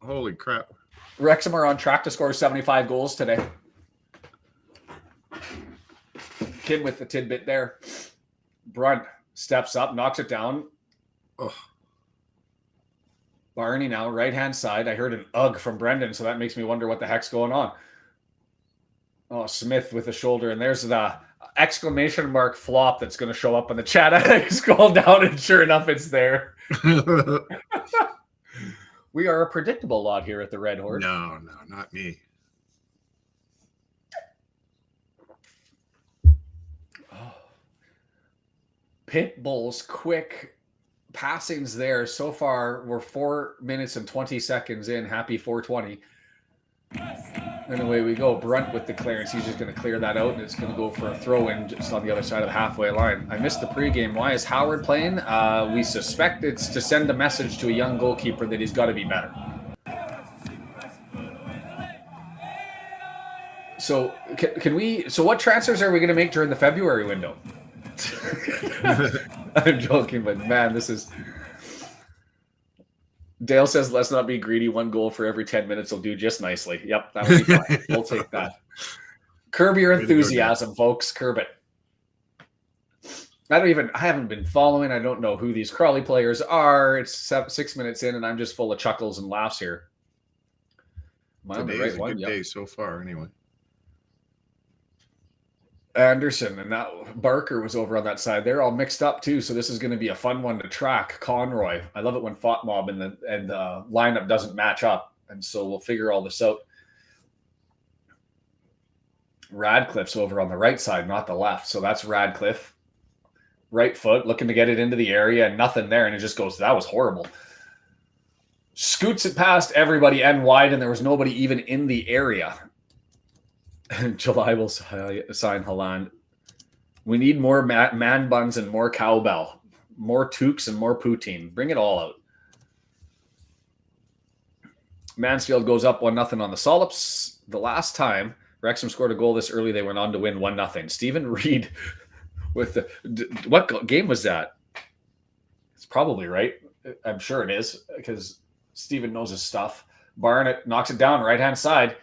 Holy crap. Wrexham are on track to score 75 goals today. Kid with the tidbit there. Brunt steps up, knocks it down. Oh. Barney now, right-hand side. I heard an ugh from Brendan, so that makes me wonder what the heck's going on. Oh, Smith with the shoulder, and there's the exclamation mark flop that's going to show up in the chat. I scroll down, and sure enough, it's there. We are a predictable lot here at the Red Horde. No, not me. Pitbull's quick passings there. So far, we're 4 minutes and 20 seconds in. Happy 420. And away we go. Brunt with the clearance. He's just going to clear that out, and it's going to go for a throw-in just on the other side of the halfway line. I missed the pregame. Why is Howard playing? We suspect it's to send a message to a young goalkeeper that he's got to be better. So can we? So what transfers are we going to make during the February window? I'm joking, but man, this is. Dale says, let's not be greedy. 1 goal for every 10 minutes will do just nicely. Yep, that'll be fine. We'll take that. Curb your enthusiasm, folks. Curb it. I haven't been following. I don't know who these Crawley players are. It's 6 minutes in, and I'm just full of chuckles and laughs here. Am I on the right one? Good day so far, anyway. Anderson and that Barker was over on that side. They're all mixed up too, so this is going to be a fun one to track. Conroy, I love it when Fotmob and the lineup doesn't match up, and so we'll figure all this out. Radcliffe's over on the right side, not the left, so that's Radcliffe. Right foot, looking to get it into the area, and nothing there, and it just goes. That was horrible. Scoots it past everybody and wide, and there was nobody even in the area. July will sign Holland. We need more man buns and more cowbell, more toques and more poutine. Bring it all out. Mansfield goes up 1-0 on the Sollops. The last time Wrexham scored a goal this early, they went on to win 1-0. Stephen Reed with the what game was that? It's probably right. I'm sure it is because Stephen knows his stuff. Barnett knocks it down right hand side.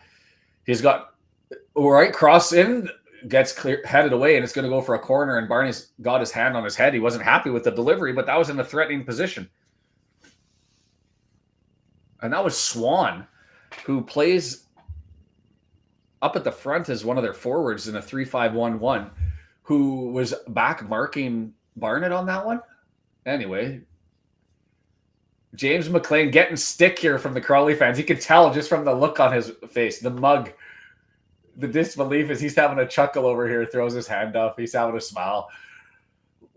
He's got. Right, cross in, gets clear, headed away, and it's going to go for a corner, and Barney's got his hand on his head. He wasn't happy with the delivery, but that was in a threatening position. And that was Swan, who plays up at the front as one of their forwards in a 3-5-1-1, who was back marking Barnett on that one. Anyway, James McClean getting stick here from the Crawley fans. You can tell just from the look on his face, the mug. The disbelief is he's having a chuckle over here, throws his hand up. He's having a smile.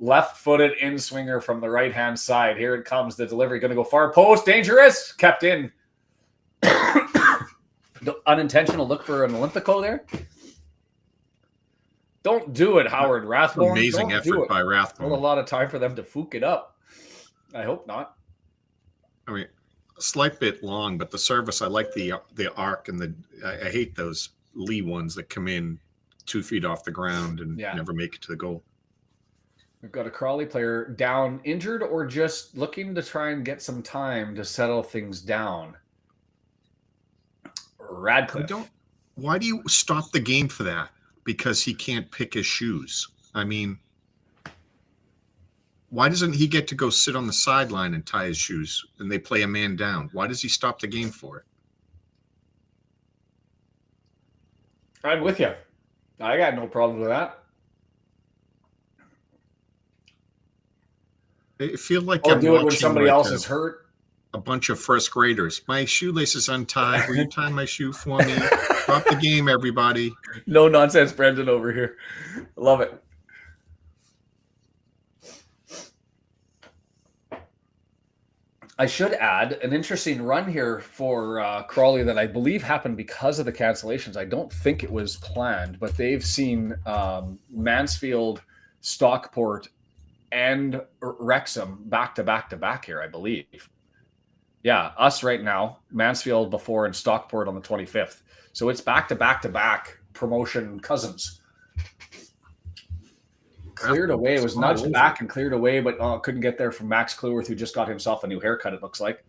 Left-footed in-swinger from the right-hand side. Here it comes. The delivery going to go far post. Dangerous. Kept in. Unintentional look for an Olympico there. Don't do it, Howard Rathbone. Amazing effort by Rathbone. A lot of time for them to fook it up. I hope not. I mean, a slight bit long, but the service, I like the arc and I hate those Lee ones that come in 2 feet off the ground and never make it to the goal. We've got a Crawley player down, injured, or just looking to try and get some time to settle things down. Radcliffe. Why do you stop the game for that? Because he can't pick his shoes. I mean, why doesn't he get to go sit on the sideline and tie his shoes and they play a man down? Why does he stop the game for it? I'm with you. I got no problem with that. I feel like I'll do it when somebody else is hurt. A bunch of first graders. My shoelace is untied. Will you tie my shoe for me? Stop the game, everybody. No nonsense, Brendan over here. Love it. I should add an interesting run here for Crawley that I believe happened because of the cancellations. I don't think it was planned, but they've seen Mansfield, Stockport, and Wrexham back to back here, I believe. Yeah, us right now, Mansfield before and Stockport on the 25th. So it's back to back promotion cousins. Cleared away. It was nudged back and cleared away, but couldn't get there from Max Cleworth, who just got himself a new haircut, it looks like.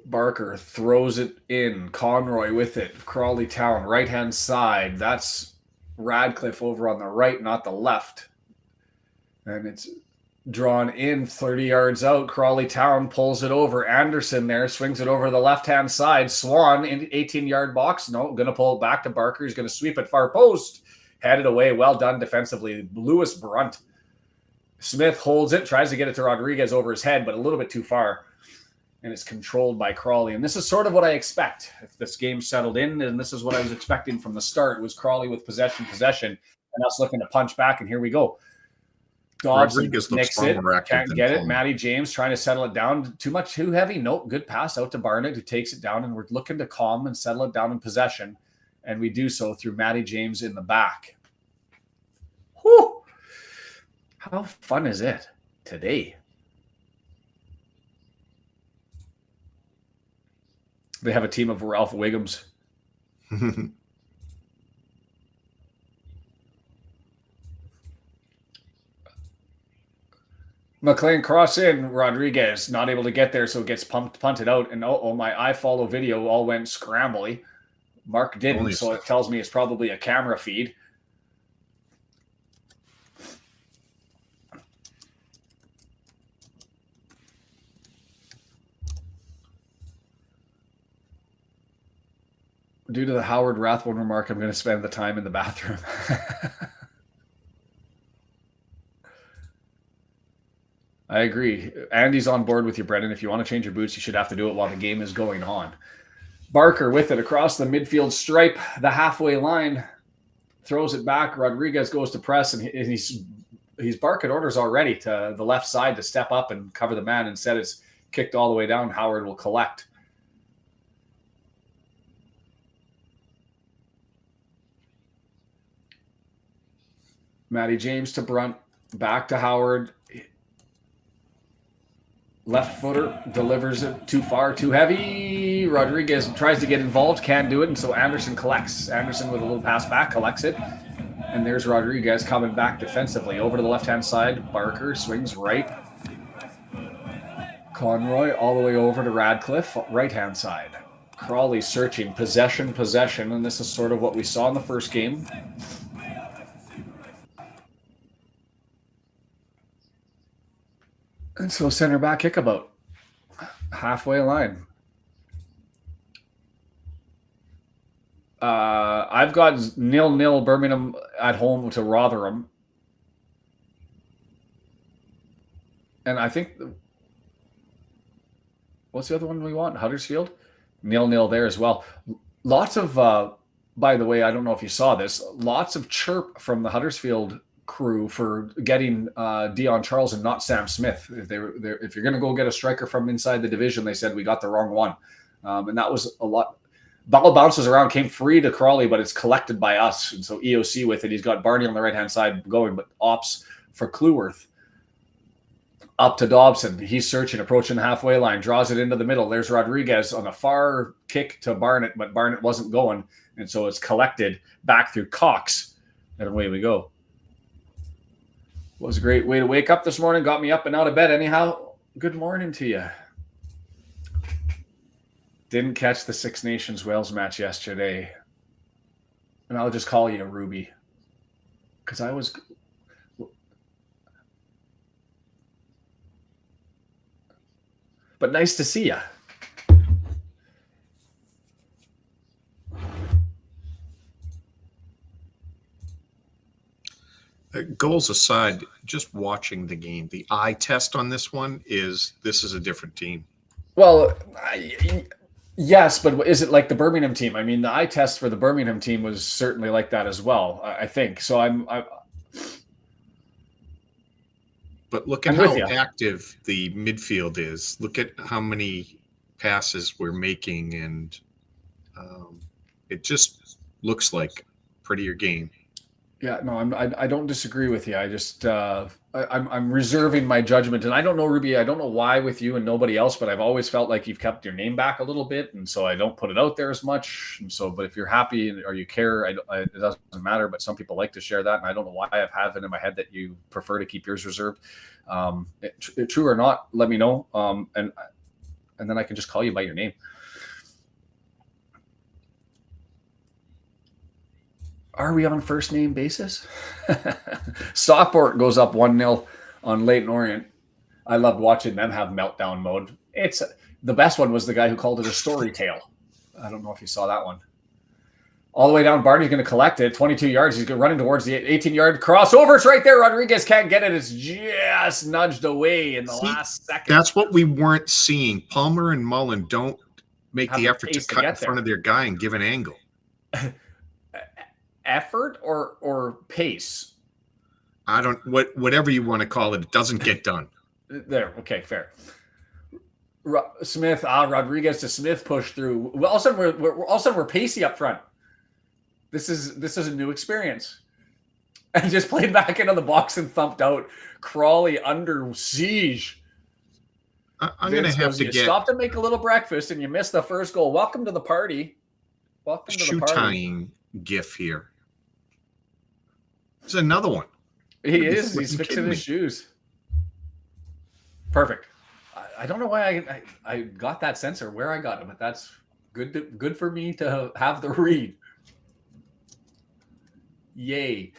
Barker throws it in. Conroy with it. Crawley Town, right-hand side. That's Radcliffe over on the right, not the left. And it's drawn in 30 yards out. Crawley Town pulls it over. Anderson there swings it over the left-hand side. Swan in 18-yard box. No, going to pull it back to Barker. He's going to sweep it far post. Headed away. Well done defensively. Lewis Brunt. Smith holds it. Tries to get it to Rodriguez over his head, but a little bit too far. and it's controlled by Crawley. And this is sort of what I expect. If this game settled in, and this is what I was expecting from the start, was Crawley with possession, and us looking to punch back, and here we go. Dobson nicks it, can't get it. Matty James trying to settle it down. Too heavy? Nope. Good pass out to Barnett, who takes it down, and we're looking to calm and settle it down in possession, and we do so through Matty James in the back. Whew! How fun is it today? They have a team of Ralph Wiggums. McClean cross in. Rodriguez not able to get there, so it gets punted out. And my iFollow video all went scrambly. Mark didn't, so it tells me it's probably a camera feed. Due to the Howard Rathbone remark, I'm going to spend the time in the bathroom. I agree. Andy's on board with you, Brendan. If you want to change your boots, you should have to do it while the game is going on. Barker with it across the midfield stripe, the halfway line, throws it back. Rodriguez goes to press, and he's barking orders already to the left side to step up and cover the man. Instead, it's kicked all the way down. Howard will collect. Matty James to Brunt, back to Howard. Left footer delivers it too far, too heavy. Rodriguez tries to get involved, can't do it, and so Anderson collects. Anderson with a little pass back, collects it. And there's Rodriguez coming back defensively. Over to the left-hand side. Barker swings right. Conroy all the way over to Radcliffe, right-hand side. Crawley searching, possession, and this is sort of what we saw in the first game. And so center back kickabout. Halfway line. I've got 0-0 Birmingham at home to Rotherham. And I think... What's the other one we want? Huddersfield? 0-0 there as well. Lots of... by the way, I don't know if you saw this. Lots of chirp from the Huddersfield crew for getting Dion Charles and not Sam Smith. If you're going to go get a striker from inside the division, they said we got the wrong one. And that was a lot. Ball bounces around, came free to Crawley, but it's collected by us. And so EOC with it. He's got Barney on the right-hand side going, but opts for Cleworth. Up to Dobson. He's searching, approaching the halfway line, draws it into the middle. There's Rodriguez on a far kick to Barnett, but Barnett wasn't going. And so it's collected back through Cox. And away we go. Was a great way to wake up this morning. Got me up and out of bed anyhow. Good morning to you. Didn't catch the Six Nations Wales match yesterday. And I'll just call you a Ruby. Because I was... But nice to see you. Goals aside, just watching the game, the eye test on this one is a different team. Well, yes, but is it like the Birmingham team? I mean, the eye test for the Birmingham team was certainly like that as well, I think. So But look at how active the midfield is. Look at how many passes we're making, and it just looks like a prettier game. Yeah, no, I don't disagree with you. I just I'm reserving my judgment, and I don't know, Ruby. I don't know why with you and nobody else, but I've always felt like you've kept your name back a little bit, and so I don't put it out there as much. And so, but if you're happy or you care, it doesn't matter. But some people like to share that, and I don't know why I have it in my head that you prefer to keep yours reserved. True or not, let me know, and then I can just call you by your name. Are we on first name basis? Stockport goes up 1-0 on Leyton Orient. I loved watching them have meltdown mode. The best one was the guy who called it a story tale. I don't know if you saw that one. All the way down. Barney's going to collect it. 22 yards. He's running towards the 18-yard crossover. It's right there. Rodriguez can't get it. It's just nudged away in the last second. That's what we weren't seeing. Palmer and Mullin don't make the effort to cut in front of their guy and give an angle. Effort or pace? I don't, whatever you want to call it, it doesn't get done. There. Okay, fair. Smith, Rodriguez to Smith push through. Well, all of a sudden we're pacey up front. This is a new experience. And just played back into the box and thumped out. Crawley under siege. I'm going to have to get... Stop to make a little breakfast and you missed the first goal. Welcome to the party. Welcome to the party. Shoe tying gif here. There's another one. He is. He's fixing his shoes. Perfect. I don't know why I got that sense or where I got it, but that's good for me to have the read. Yay.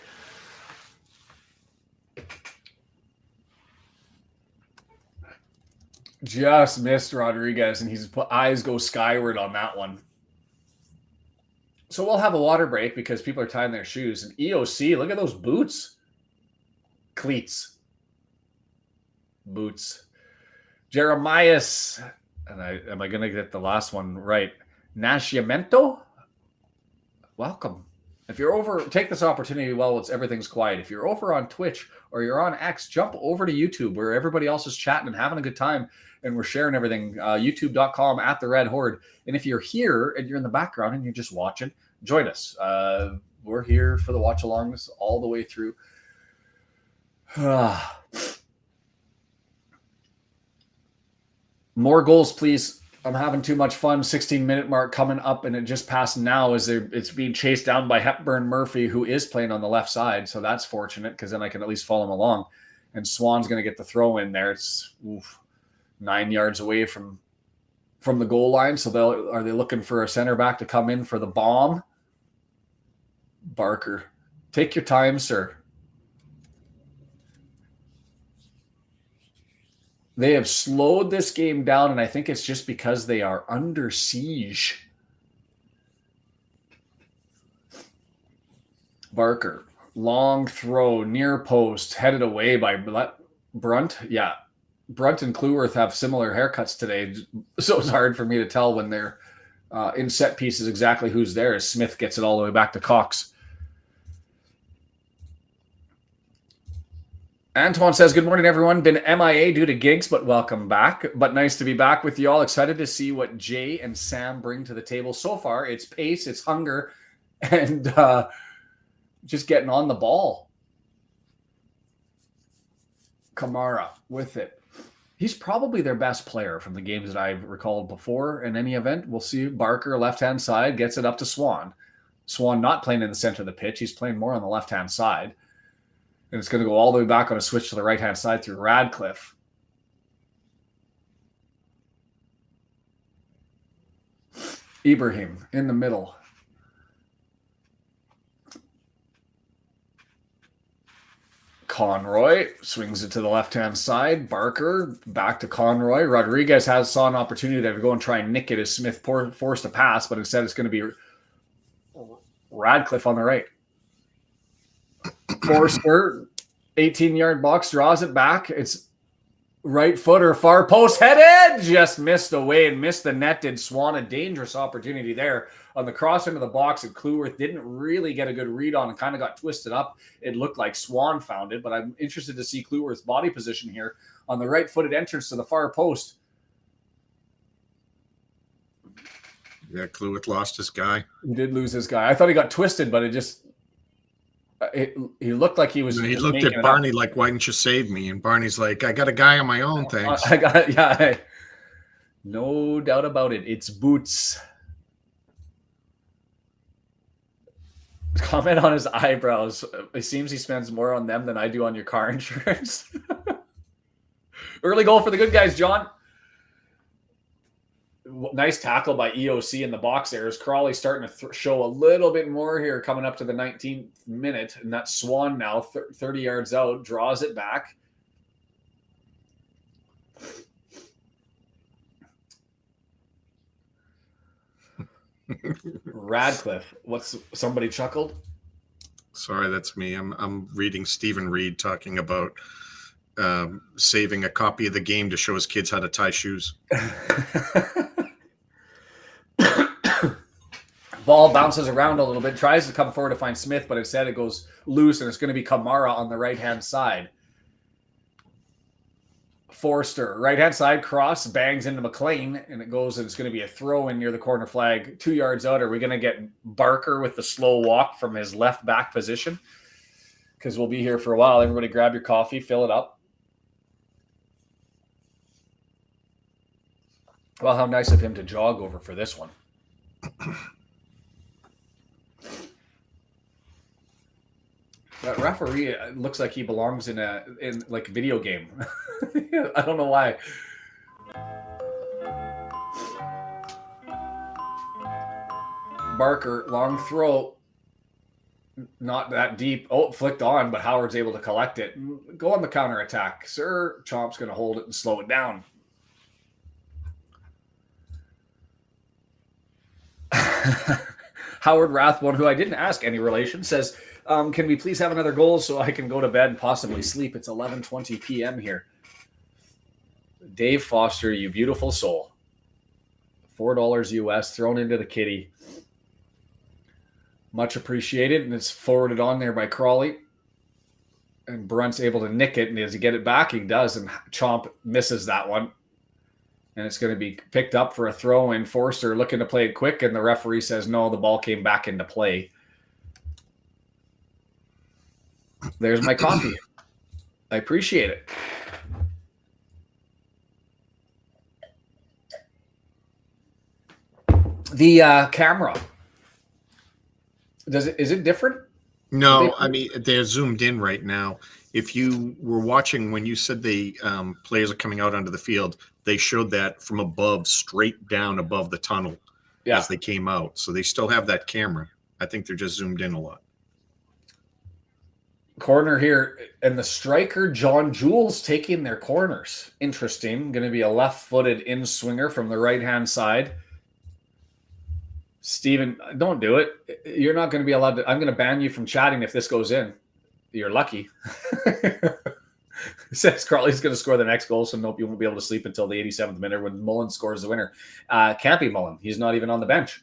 Just missed Rodriguez, and his eyes go skyward on that one. So we'll have a water break because people are tying their shoes. And EOC, look at those boots. Cleats. Boots. Jeremias, and am I going to get the last one right? Nascimento? Welcome. If you're over, take this opportunity while everything's quiet. If you're over on Twitch or you're on X, jump over to YouTube where everybody else is chatting and having a good time and we're sharing everything. YouTube.com/@the-Red-Horde. And if you're here and you're in the background and you're just watching, join us. We're here for the watch alongs all the way through. More goals, please. I'm having too much fun. 16-minute mark coming up, and it just passed now as it's being chased down by Hepburn Murphy, who is playing on the left side. So that's fortunate because then I can at least follow him along. And Swan's going to get the throw in there. It's 9 yards away from the goal line. So are they looking for a center back to come in for the bomb? Barker, take your time, sir. They have slowed this game down, and I think it's just because they are under siege. Barker, long throw, near post, headed away by Brunt. Yeah, Brunt and Cleworth have similar haircuts today, so it's hard for me to tell when they're in set pieces exactly who's there as Smith gets it all the way back to Cox. Antoine says, good morning, everyone. Been MIA due to gigs, but welcome back. But nice to be back with you all. Excited to see what Jay and Sam bring to the table. So far, it's pace, it's hunger, and just getting on the ball. Kamara with it. He's probably their best player from the games that I've recalled before in any event. We'll see. Barker, left-hand side, gets it up to Swan. Swan not playing in the center of the pitch. He's playing more on the left-hand side. And it's going to go all the way back on a switch to the right-hand side through Radcliffe. Ibrahim in the middle. Conroy swings it to the left-hand side. Barker back to Conroy. Rodriguez saw an opportunity to go and try and nick it as Smith forced a pass, but instead it's going to be Radcliffe on the right. Forster, 18-yard box, draws it back. It's right footer, far post, headed. Just missed away and missed the net. Did Swan a dangerous opportunity there on the cross into the box, and Cleworth didn't really get a good read on and kind of got twisted up. It looked like Swan found it, but I'm interested to see Cleworth's body position here on the right-footed entrance to the far post. Yeah, Cleworth lost his guy. He did lose his guy. I thought he got twisted, but it just... he looked like he was. He looked at Barney like, "Why didn't you save me?" And Barney's like, "I got a guy on my own, thanks." No doubt about it. It's boots. Comment on his eyebrows. It seems he spends more on them than I do on your car insurance. Early goal for the good guys, John. Nice tackle by EOC in the box there. Is Crawley starting to show a little bit more here coming up to the 19th minute. And that's Swan now, 30 yards out, draws it back. Radcliffe. Somebody chuckled? Sorry, that's me. I'm reading Stephen Reed talking about saving a copy of the game to show his kids how to tie shoes. Ball bounces around a little bit, tries to come forward to find Smith, but instead it goes loose, and it's going to be Kamara on the right-hand side. Forster, right-hand side, cross, bangs into McClean, and it's going to be a throw in near the corner flag, 2 yards out. Are we going to get Barker with the slow walk from his left back position? Because we'll be here for a while. Everybody grab your coffee, fill it up. Well, how nice of him to jog over for this one. That referee looks like he belongs in like a video game. I don't know why. Barker, long throw. Not that deep. Oh, flicked on, but Howard's able to collect it. Go on the counterattack. Sir, Chomp's going to hold it and slow it down. Howard Rathbone, who I didn't ask any relation, says, can we please have another goal so I can go to bed and possibly sleep? It's 11:20 p.m. here. Dave Foster, you beautiful soul. $4 US thrown into the kitty. Much appreciated, and it's forwarded on there by Crawley. And Brunt's able to nick it, and as he get it back, he does, and Chomp misses that one. And it's going to be picked up for a throw in. Forster looking to play it quick, and the referee says no, the ball came back into play. There's my coffee. I appreciate it. The camera. Is it different? No, I mean, they're zoomed in right now. If you were watching when you said the players are coming out onto the field, they showed that from above, straight down above the tunnel as they came out. So they still have that camera. I think they're just zoomed in a lot. Corner here, and the striker, John Jules, taking their corners. Interesting. Going to be a left-footed in-swinger from the right-hand side. Steven, don't do it. You're not going to be allowed to. I'm going to ban you from chatting if this goes in. You're lucky. Says Crawley's going to score the next goal, so nope, you won't be able to sleep until the 87th minute when Mullin scores the winner. Can't be Mullin. He's not even on the bench.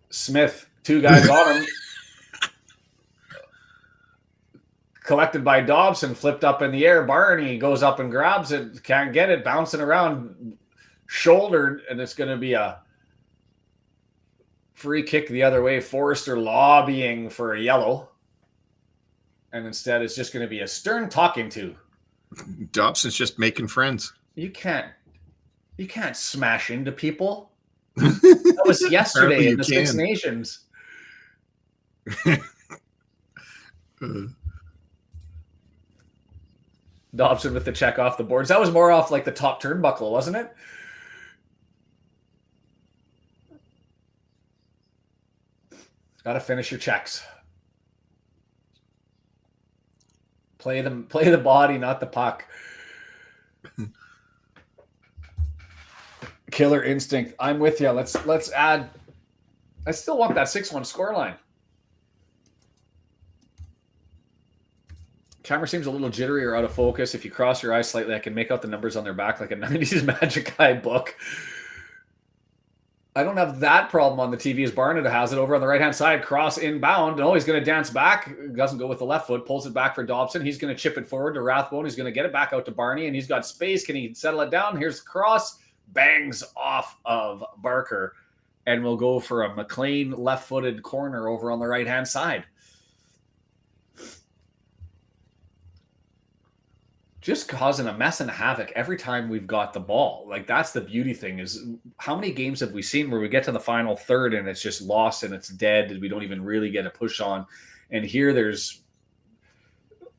Smith, two guys on him. Collected by Dobson, flipped up in the air. Barney goes up and grabs it. Can't get it. Bouncing around. Shouldered, and it's going to be a free kick the other way. Forrester lobbying for a yellow. And instead it's just going to be a stern talking to. Dobson's just making friends. You can't smash into people. That was yesterday in the Six Nations. Dobson with the check off the boards. That was more off like the top turnbuckle, wasn't it? Got to finish your checks. Play the body, not the puck. Killer instinct. I'm with you. Let's add. I still want that 6-1 scoreline. Camera seems a little jittery or out of focus. If you cross your eyes slightly, I can make out the numbers on their back like a 90s Magic Eye book. I don't have that problem on the TV as Barnett has it over on the right-hand side. Cross inbound. No, he's going to dance back. Doesn't go with the left foot. Pulls it back for Dobson. He's going to chip it forward to Rathbone. He's going to get it back out to Barney, and he's got space. Can he settle it down? Here's the cross. Bangs off of Barker, and we'll go for a McClean left-footed corner over on the right-hand side. Just causing a mess and havoc every time we've got the ball. Like, that's the beauty thing is how many games have we seen where we get to the final third and it's just lost and it's dead and we don't even really get a push on. And here there's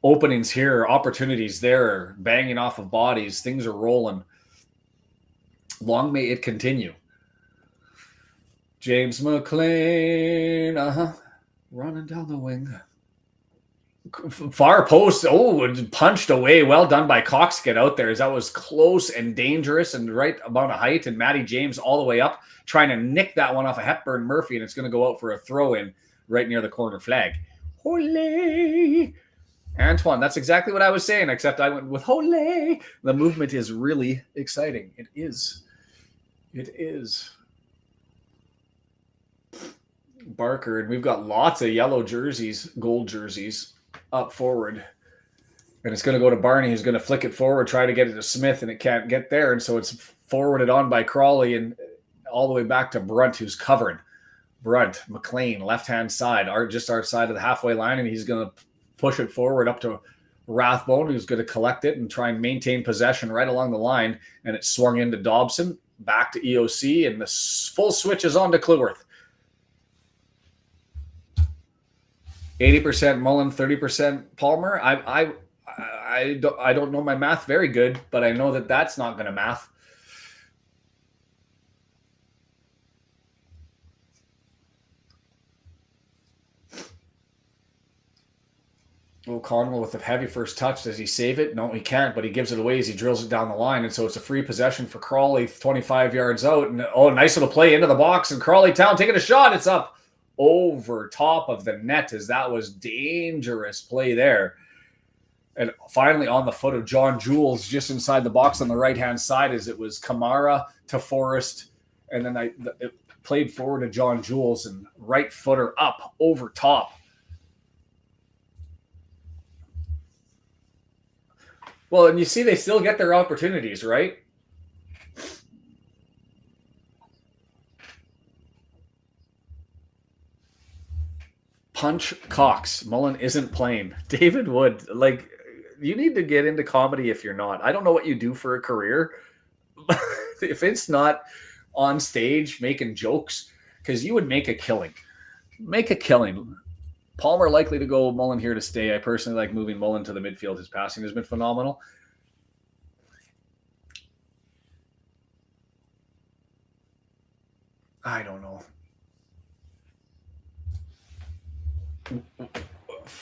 openings here, opportunities there, banging off of bodies. Things are rolling. Long may it continue. James McClean, running down the wing. Far post. Oh, punched away. Well done by Cox to get out there, as that was close and dangerous and right amount of height. And Matty James all the way up, trying to nick that one off of Hepburn Murphy, and it's going to go out for a throw in right near the corner flag. Ole! Antoine, that's exactly what I was saying, except I went with Ole. The movement is really exciting. It is. It is. Barker, and we've got lots of yellow jerseys, gold jerseys up forward. And it's going to go to Barney, who's going to flick it forward, try to get it to Smith, and it can't get there. And so it's forwarded on by Crawley and all the way back to Brunt, who's covered. Brunt, McClean, left-hand side, just outside of the halfway line, and he's going to push it forward up to Rathbone, who's going to collect it and try and maintain possession right along the line. And it swung into Dobson, back to EOC, and the full switch is on to Cleworth. 80% Mullin, 30% Palmer. I don't know my math very good, but I know that that's not going to math. Okonkwo with a heavy first touch. Does he save it? No, he can't, but he gives it away as he drills it down the line. And so it's a free possession for Crawley, 25 yards out. And nice little play into the box. And Crawley Town taking a shot. It's up over top of the net, as that was dangerous play there. And finally on the foot of John Jules, just inside the box on the right-hand side, as it was Kamara to Forrest. And then it played forward to John Jules, and right footer up over top. Well, and you see they still get their opportunities, right? Punch Cox. Mullin isn't playing. David Wood, like, you need to get into comedy if you're not. I don't know what you do for a career. If it's not on stage making jokes, because you would make a killing. Make a killing. Palmer likely to go, Mullin here to stay. I personally like moving Mullin to the midfield. His passing has been phenomenal. I don't know.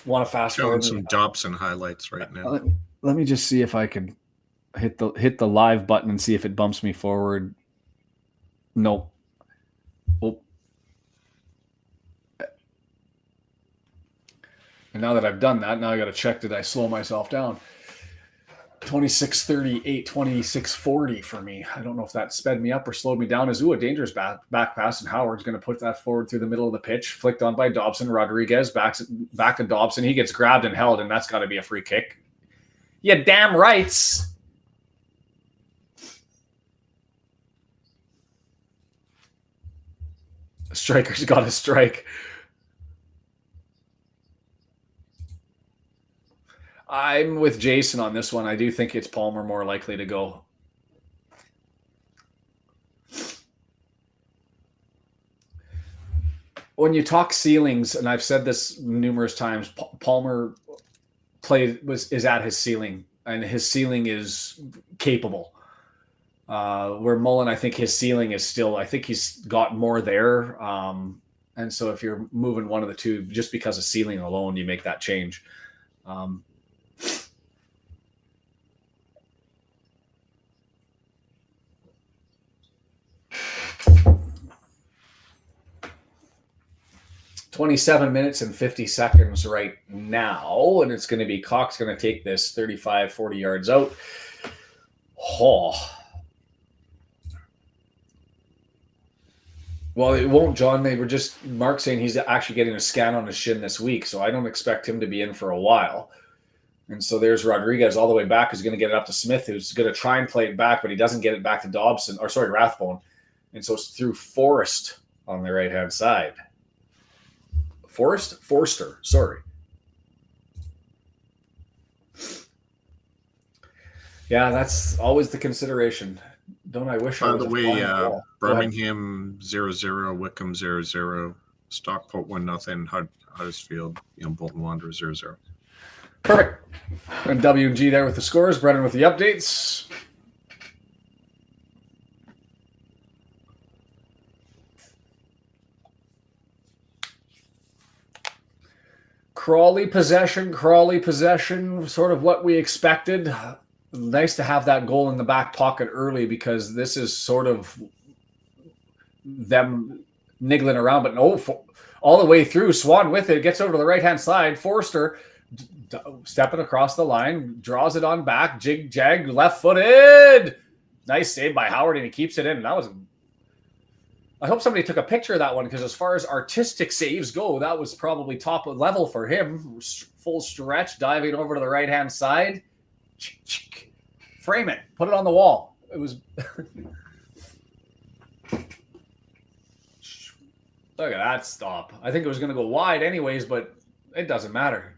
Want to fast forward some Dobson highlights right now. Let me just see if I can hit the live button and see if it bumps me forward. Nope. Oh. And now that I've done that, now I got to check, did I slow myself down? 26:38, 26:40 for me. I don't know if that sped me up or slowed me down. A dangerous back pass, and Howard's going to put that forward through the middle of the pitch, flicked on by Dobson. Rodriguez back to Dobson. He gets grabbed and held, and that's got to be a free kick. Yeah, damn rights. Striker's got to strike. I'm with Jason on this one. I do think it's Palmer more likely to go. When you talk ceilings, and I've said this numerous times, Palmer is at his ceiling, and his ceiling is capable. Where Mullin, I think his ceiling is still, I think he's got more there. And so if you're moving one of the two, just because of ceiling alone, you make that change. 27 minutes and 50 seconds right now, and it's going to be Cox going to take this 35, 40 yards out. Oh. Well, it won't, John. They were just, Mark saying he's actually getting a scan on his shin this week, so I don't expect him to be in for a while. And so there's Rodriguez all the way back, who's going to get it up to Smith, who's going to try and play it back, but he doesn't get it back to Dobson, or sorry, Rathbone. And so it's through Forrest on the right-hand side. Forster, sorry. Yeah, that's always the consideration. Don't I wish I was. By the way, Birmingham 0-0, Wickham 0-0, Stockport 1-0, Huddersfield, Bolton Wanderers 0-0. Perfect. And W&G there with the scores. Brennan with the updates. Crawley possession, sort of what we expected. Nice to have that goal in the back pocket early because this is sort of them niggling around, but no, all the way through. Swan with it, gets over to the right-hand side. Forster stepping across the line, draws it on back, jig-jag, left-footed. Nice save by Howard, and he keeps it in. That was... I hope somebody took a picture of that one because as far as artistic saves go, that was probably top level for him. Full stretch, diving over to the right-hand side. Frame it. Put it on the wall. It was... Look at that stop. I think it was going to go wide anyways, but it doesn't matter.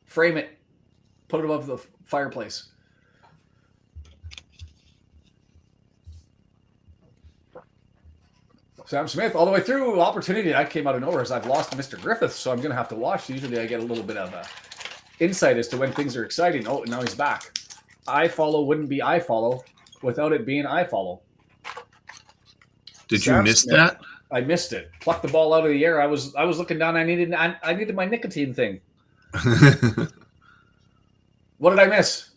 Frame it. Put it above the fireplace. Sam Smith all the way through. Opportunity that came out of nowhere as I've lost Mr. Griffiths, so I'm going to have to watch. Usually I get a little bit of insight as to when things are exciting. Oh, now he's back. I follow wouldn't be I follow without it being I follow. Did you miss that? I missed it. Plucked the ball out of the air. I was looking down. I needed my nicotine thing. What did I miss?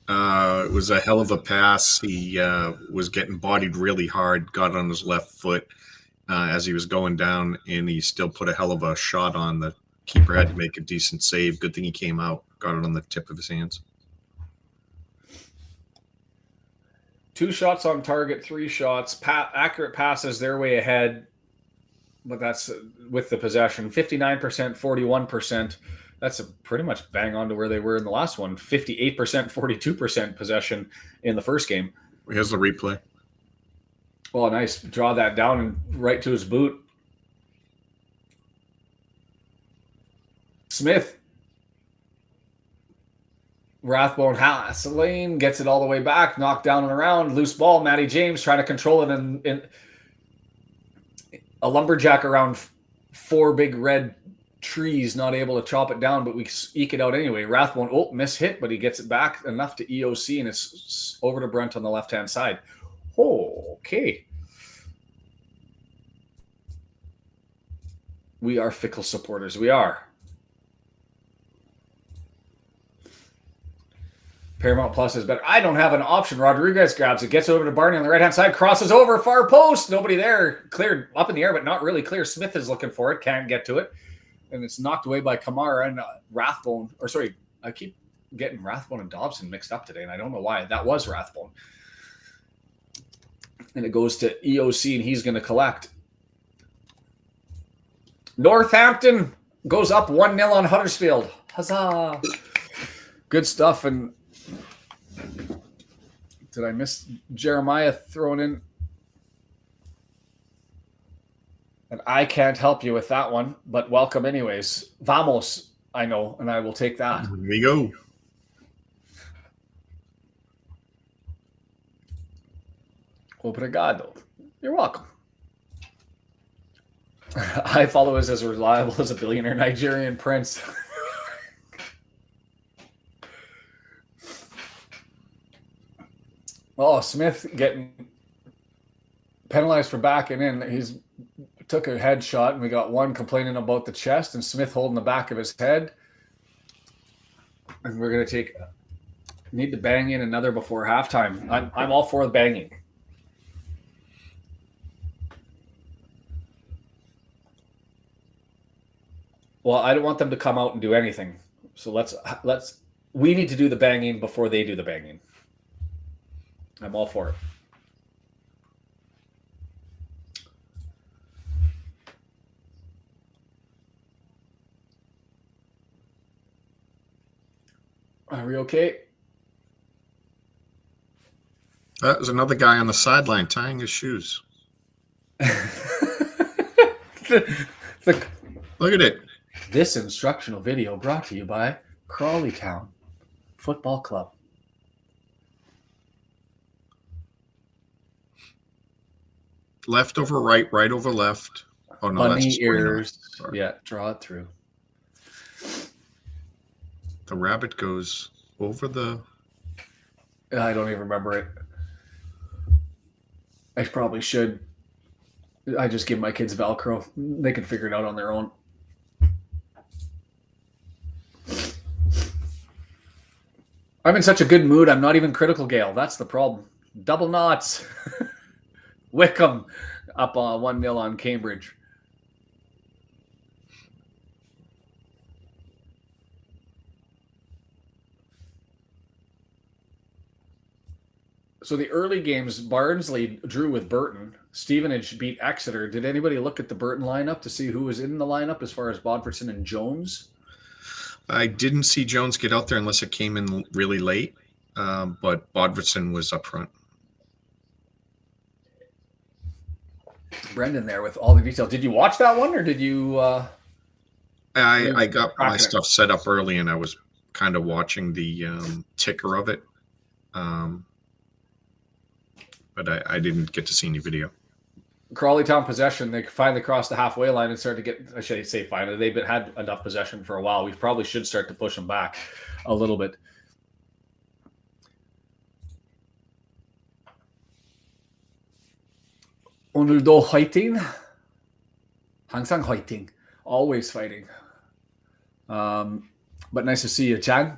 It was a hell of a pass. He was getting bodied really hard, got on his left foot as he was going down, and he still put a hell of a shot on. The keeper had to make a decent save. Good thing he came out, got it on the tip of his hands. 2 shots on target, 3 shots. Accurate passes their way ahead, but that's with the possession. 59%, 41%. That's pretty much bang on to where they were in the last one. 58%, 42% possession in the first game. Here's the replay. Oh, nice. Draw that down and right to his boot. Smith. Rathbone Hasselaine gets it all the way back, knocked down and around, loose ball. Matty James trying to control it in a lumberjack around 4 big red trees, not able to chop it down, but we eke it out anyway. Rathbone, miss hit, but he gets it back enough to EOC, and it's over to Brunt on the left-hand side. Oh, okay. We are fickle supporters. We are. Paramount Plus is better. I don't have an option. Rodriguez grabs it, gets over to Barney on the right-hand side, crosses over, far post. Nobody there. Cleared up in the air, but not really clear. Smith is looking for it, can't get to it. And it's knocked away by Kamara and Rathbone. Or sorry, I keep getting Rathbone and Dobson mixed up today, and I don't know why. That was Rathbone. And it goes to EOC, and he's going to collect. Northampton goes up 1-0 on Huddersfield. Huzzah! Good stuff. And did I miss Jeremiah throwing in? And I can't help you with that one, but welcome anyways. Vamos, I know, and I will take that. Here we go. Obrigado. You're welcome. I follow as reliable as a billionaire Nigerian prince. Oh, Smith getting penalized for backing in. He's took a headshot, and we got one complaining about the chest, and Smith holding the back of his head. And we're going to need to bang in another before halftime. I'm all for the banging. Well, I don't want them to come out and do anything. So we need to do the banging before they do the banging. I'm all for it. Are we okay? There's another guy on the sideline tying his shoes. Look at it. This instructional video brought to you by Crawley Town Football Club. Left over right, right over left. Oh no, Bunny that's ears. Yeah, draw it through. The rabbit goes over the... I don't even remember it. I probably should. I just give my kids Velcro. They can figure it out on their own. I'm in such a good mood. I'm not even critical, Gale. That's the problem. Double knots. Wickham up 1-0 on Cambridge. So the early games, Barnsley drew with Burton. Stevenage beat Exeter. Did anybody look at the Burton lineup to see who was in the lineup as far as Bodfordson and Jones? I didn't see Jones get out there unless it came in really late, but Bodfordson was up front. Brendan there with all the details. Did you watch that one, or did you? I got my stuff set up early, and I was kind of watching the ticker of it, but I didn't get to see any video. Crawley Town possession. They finally crossed the halfway line and started to get. I should say finally. They've had enough possession for a while. We probably should start to push them back a little bit. Onuldo fighting. Hangsang fighting. Always fighting. But nice to see you, Chan.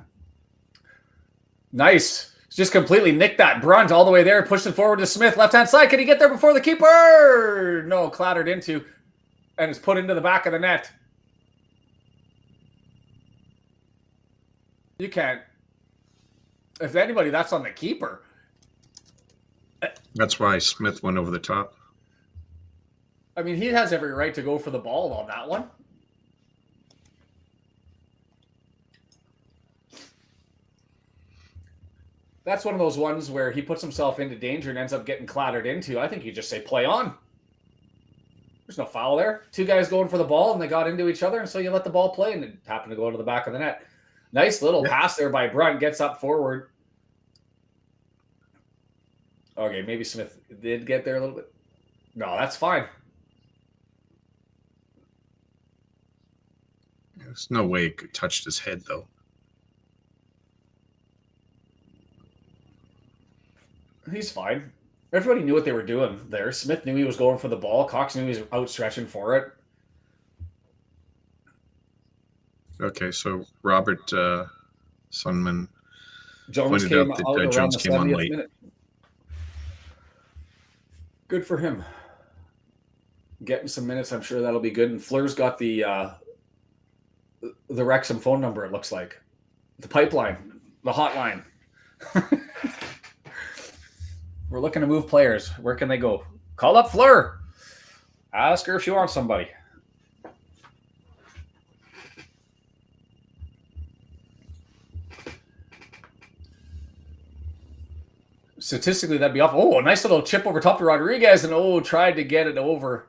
Nice. Just completely nicked that Brunt all the way there. Pushed it forward to Smith. Left-hand side. Can he get there before the keeper? No, clattered into. And it's put into the back of the net. You can't. If anybody, that's on the keeper. That's why Smith went over the top. I mean, he has every right to go for the ball on that one. That's one of those ones where he puts himself into danger and ends up getting clattered into. I think you just say play on. There's no foul there. Two guys going for the ball and they got into each other, and so you let the ball play, and it happened to go to the back of the net. Nice little pass there by Brunt. Gets up forward. Okay, maybe Smith did get there a little bit. No, that's fine. There's no way it touched his head, though. He's fine. Everybody knew what they were doing there. Smith knew he was going for the ball. Cox knew he was outstretching for it. Okay, so Robert Sunman Jones came out around the 70th minute. Good for him. Getting some minutes, I'm sure that'll be good. And Fleur's got the Wrexham phone number, it looks like. The pipeline, the hotline. We're looking to move players. Where can they go? Call up Fleur. Ask her if she wants somebody. Statistically, that'd be off. Oh, a nice little chip over top to Rodriguez, and tried to get it over.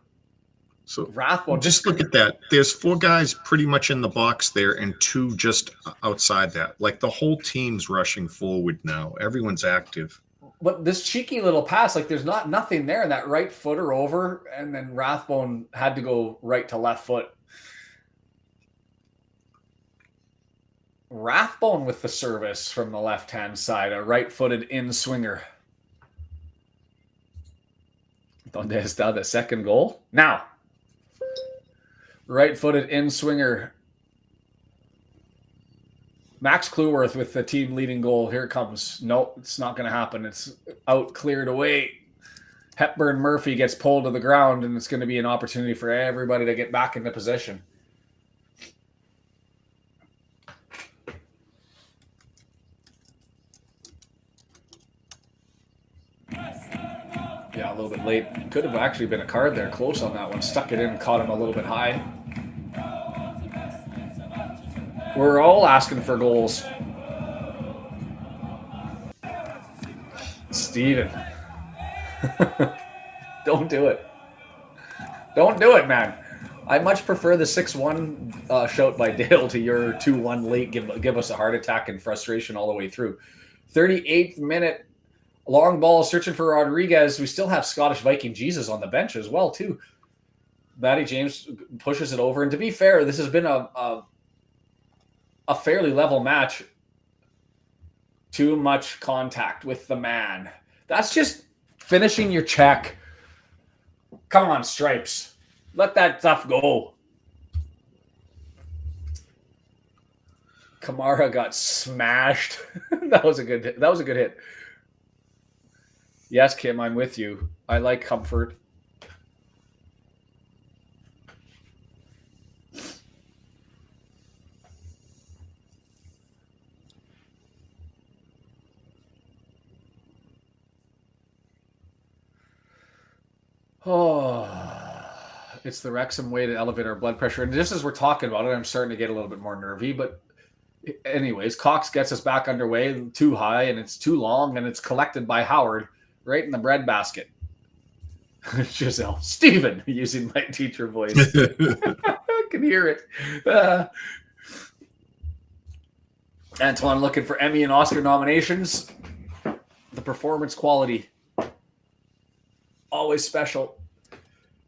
So Rathbone. Just look at that. There's 4 guys pretty much in the box there and 2 just outside that. Like the whole team's rushing forward now. Everyone's active. But this cheeky little pass, like there's nothing there. That right footer over, and then Rathbone had to go right to left foot. Rathbone with the service from the left-hand side, a right-footed in-swinger. Donde está the second goal? Now. Right-footed in-swinger. Max Cleworth with the team-leading goal. Here it comes. Nope, it's not going to happen. It's out, cleared away. Hepburn Murphy gets pulled to the ground, and it's going to be an opportunity for everybody to get back into position. Yeah, a little bit late. Could have actually been a card there. Close on that one. Stuck it in, caught him a little bit high. We're all asking for goals. Steven. Don't do it. Don't do it, man. I much prefer the 6-1 shout by Dale to your 2-1 late. Give us a heart attack and frustration all the way through. 38th minute. Long ball searching for Rodriguez. We still have Scottish Viking Jesus on the bench as well, too. Matty James pushes it over. And to be fair, this has been a fairly level match. Too much contact with the man. That's just finishing your check. Come on, Stripes. Let that stuff go. Kamara got smashed. That was a good hit. Yes, Kim, I'm with you. I like comfort. Oh, it's the Wrexham way to elevate our blood pressure. And just as we're talking about it, I'm starting to get a little bit more nervy. But anyways, Cox gets us back underway too high, and it's too long, and it's collected by Howard right in the breadbasket. Giselle, Stephen, using my teacher voice. I can hear it. Antoine looking for Emmy and Oscar nominations. The performance quality. Always special.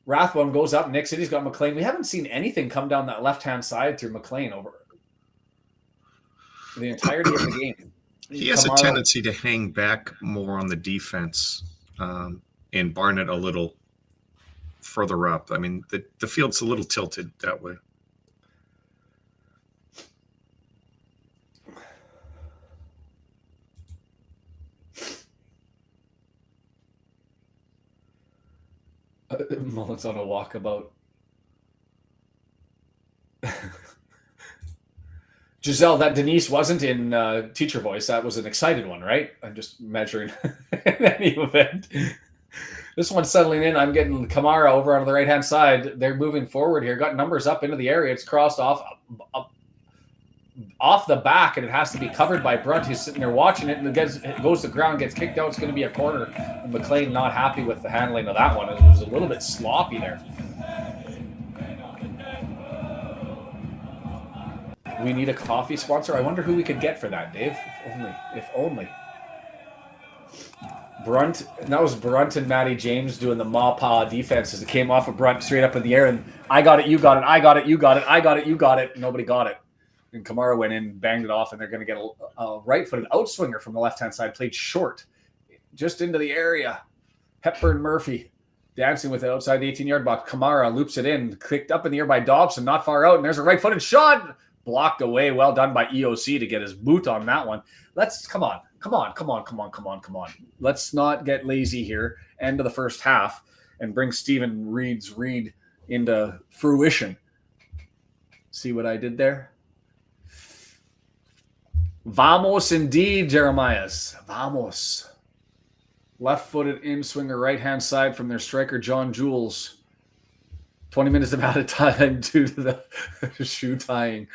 Rathbone goes up. Nick City's got McClean. We haven't seen anything come down that left-hand side through McClean over the entirety of the game. He has a tendency to hang back more on the defense, and Barnett a little further up. I mean, the field's a little tilted that way. Mullin's on a walkabout. Giselle, that Denise wasn't in teacher voice. That was an excited one, right? I'm just measuring in any event. This one's settling in. I'm getting Kamara over on the right-hand side. They're moving forward here. Got numbers up into the area. It's crossed off the back, and it has to be covered by Brunt, who's sitting there watching it, and it goes to the ground, gets kicked out. It's going to be a corner. And McClean not happy with the handling of that one. It was a little bit sloppy there. We need a coffee sponsor. I wonder who we could get for that, Dave. If only. Brunt, and that was Brunt and Matty James doing the Maupaw defenses. It came off of Brunt straight up in the air, and I got it, you got it, I got it, you got it, I got it, you got it. Nobody got it. And Kamara went in, banged it off, and they're going to get a right-footed outswinger from the left-hand side, played short, just into the area. Hepburn Murphy dancing with it outside the 18-yard box. Kamara loops it in, kicked up in the air by Dobson, not far out, and there's a right-footed shot. Blocked away. Well done by EOC to get his boot on that one. Come on. Let's not get lazy here. End of the first half and bring Stephen Reed's read into fruition. See what I did there? Vamos indeed, Jeremias. Vamos. Left-footed in-swinger right-hand side from their striker, John Jules. 20 minutes of added time due to the shoe tying.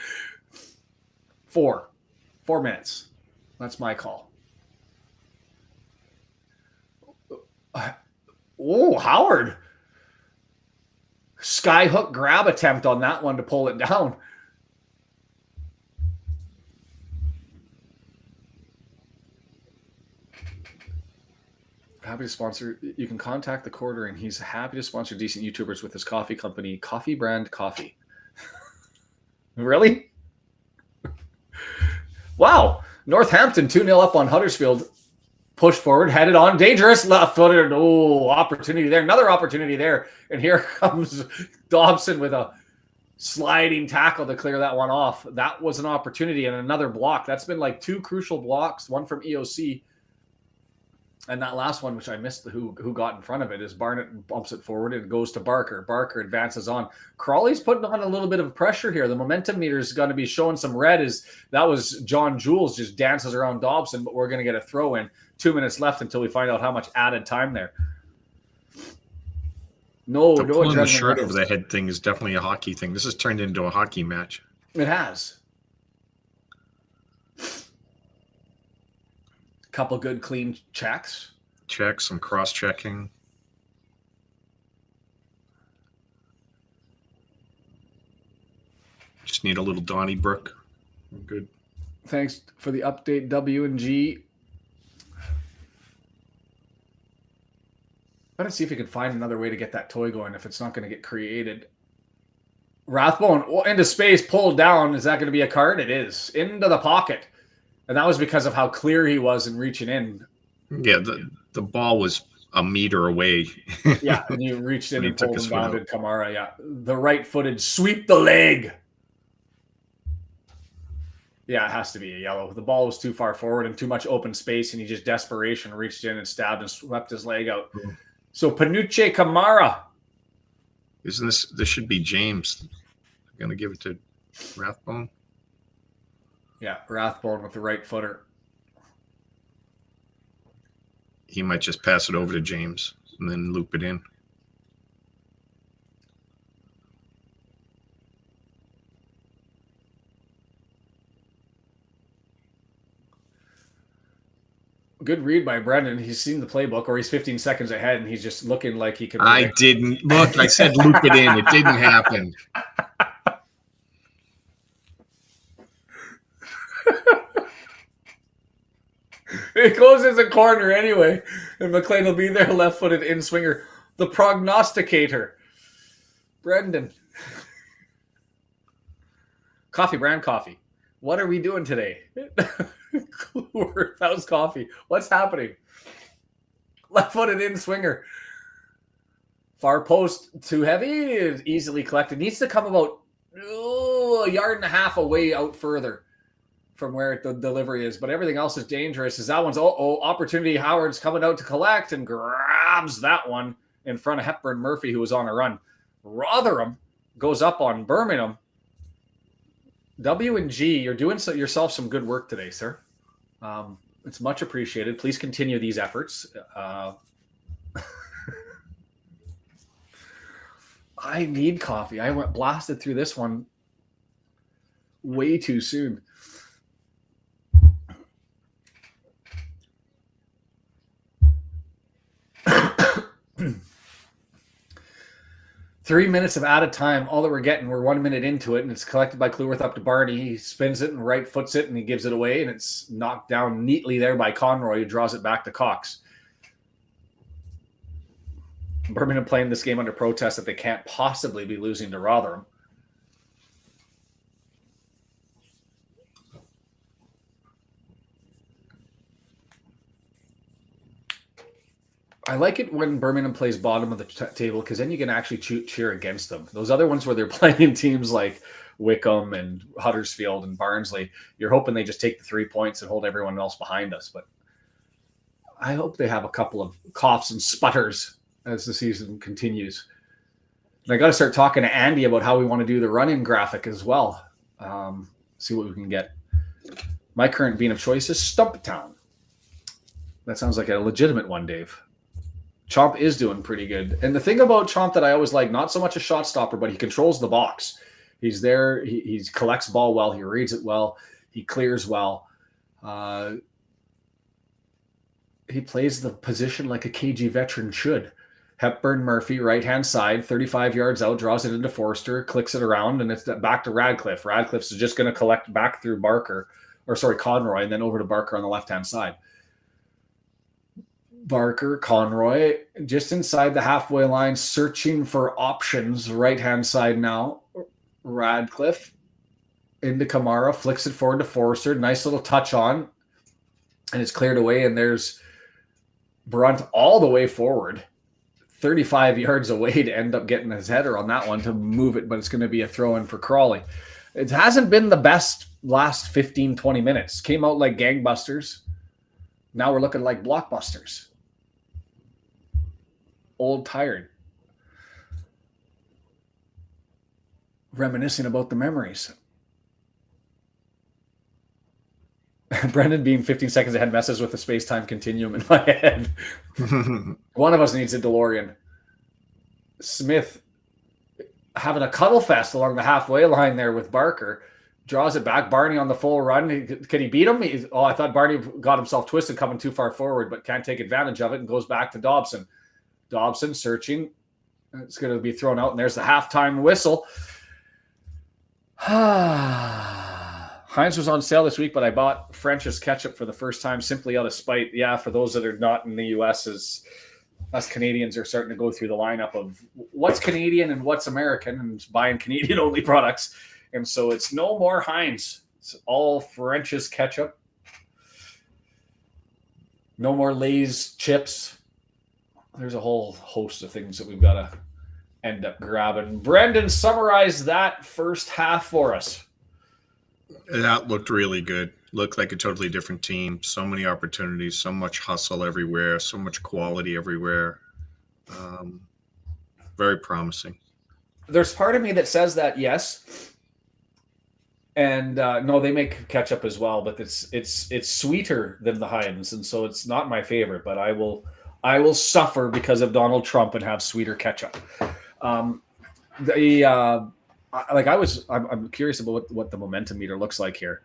4 minutes. That's my call. Oh, Howard. Skyhook grab attempt on that one to pull it down. Happy to sponsor. You can contact the quarter, and he's happy to sponsor decent YouTubers with his coffee company, Coffee Brand Coffee. Really? Wow. Northampton 2-0 up on Huddersfield. Pushed forward, headed on, dangerous left-footed. Oh, opportunity there. Another opportunity there. And here comes Dobson with a sliding tackle to clear that one off. That was an opportunity and another block. That's been like 2 crucial blocks, one from EOC. And that last one, which I missed who got in front of it, is Barnett bumps it forward and it goes to Barker. Barker advances on. Crawley's putting on a little bit of pressure here. The momentum meter is going to be showing some red. That was John Jules just dances around Dobson, but we're going to get a throw in. 2 minutes left until we find out how much added time there. No pulling the shirt over the head thing is definitely a hockey thing. This has turned into a hockey match. It has. Couple good clean checks. Some cross-checking. Just need a little Donnybrook. We're good. Thanks for the update, W&G. Let's see if we can find another way to get that toy going if it's not going to get created. Rathbone into space, pulled down. Is that going to be a card? It is. Into the pocket. And that was because of how clear he was in reaching in. Yeah, the ball was a meter away. Yeah, and you reached in and pulled and bounded Kamara. Yeah, the right-footed sweep the leg. Yeah, it has to be a yellow. The ball was too far forward and too much open space, and he just desperation reached in and stabbed and swept his leg out. Cool. So Panuche Kamara. Isn't this should be James? I'm going to give it to Rathbone. Yeah, Rathbone with the right footer. He might just pass it over to James and then loop it in. Good read by Brendan. He's seen the playbook, or he's 15 seconds ahead, and he's just looking like he can. I didn't look. I said loop it in. It didn't happen. It goes as a corner anyway, and McClean will be there, left-footed in swinger. The prognosticator, Brendan. Coffee, brand coffee. What are we doing today? Cleworth House Coffee. What's happening? Left-footed in swinger. Far post too heavy. Easily collected. Needs to come about a yard and a half away out further from where the delivery is. But everything else is dangerous. As that one's opportunity. Howard's coming out to collect and grabs that one in front of Hepburn Murphy, who was on a run. Rotherham goes up on Birmingham. W&G, you're doing yourself some good work today, sir. It's much appreciated. Please continue these efforts. I need coffee. I went blasted through this one way too soon. Three minutes of added time. All that we're getting, we're 1 minute into it, and it's collected by Cleworth up to Barney. He spins it and right foots it, and he gives it away, and it's knocked down neatly there by Conroy, who draws it back to Cox. Birmingham playing this game under protest that they can't possibly be losing to Rotherham. I like it when Birmingham plays bottom of the table, because then you can actually cheer against them. Those other ones where they're playing teams like Wickham and Huddersfield and Barnsley, you're hoping they just take the 3 points and hold everyone else behind us. But I hope they have a couple of coughs and sputters as the season continues. And I got to start talking to Andy about how we want to do the run-in graphic as well. See what we can get. My current bean of choice is Stump Town. That sounds like a legitimate one, Dave. Chomp is doing pretty good. And the thing about Chomp that I always like, not so much a shot stopper, but he controls the box. He's there. He collects ball well. He reads it well. He clears well. He plays the position like a KG veteran should. Hepburn Murphy, right-hand side, 35 yards out, draws it into Forster, clicks it around, and it's back to Radcliffe. Radcliffe's just going to collect back through Conroy, and then over to Barker on the left-hand side. Barker, Conroy, just inside the halfway line, searching for options. Right-hand side now. Radcliffe into Kamara, flicks it forward to Forster. Nice little touch on. And it's cleared away, and there's Brunt all the way forward. 35 yards away to end up getting his header on that one to move it, but it's going to be a throw-in for Crawley. It hasn't been the best last 15, 20 minutes. Came out like gangbusters. Now we're looking like blockbusters. Old, tired. Reminiscing about the memories. Brendan being 15 seconds ahead messes with the space-time continuum in my head. One of us needs a DeLorean. Smith having a cuddle fest along the halfway line there with Barker. Draws it back. Barney on the full run. Can he beat him? I thought Barney got himself twisted coming too far forward, but can't take advantage of it and goes back to Dobson. Dobson searching. It's going to be thrown out, and there's the halftime whistle. Heinz was on sale this week, but I bought French's ketchup for the first time simply out of spite. Yeah, for those that are not in the U.S., as us Canadians are starting to go through the lineup of what's Canadian and what's American and buying Canadian-only products. And so it's no more Heinz. It's all French's ketchup. No more Lay's chips. There's a whole host of things that we've got to end up grabbing. Brendan, summarize that first half for us. That looked really good. Looked like a totally different team. So many opportunities, so much hustle everywhere, so much quality everywhere. Um, Very promising. There's part of me that says that, yes. And no, they make ketchup as well, but it's sweeter than the Heinz, and so it's not my favorite. But I will suffer because of Donald Trump and have sweeter ketchup. Um, the I'm curious about what the momentum meter looks like here.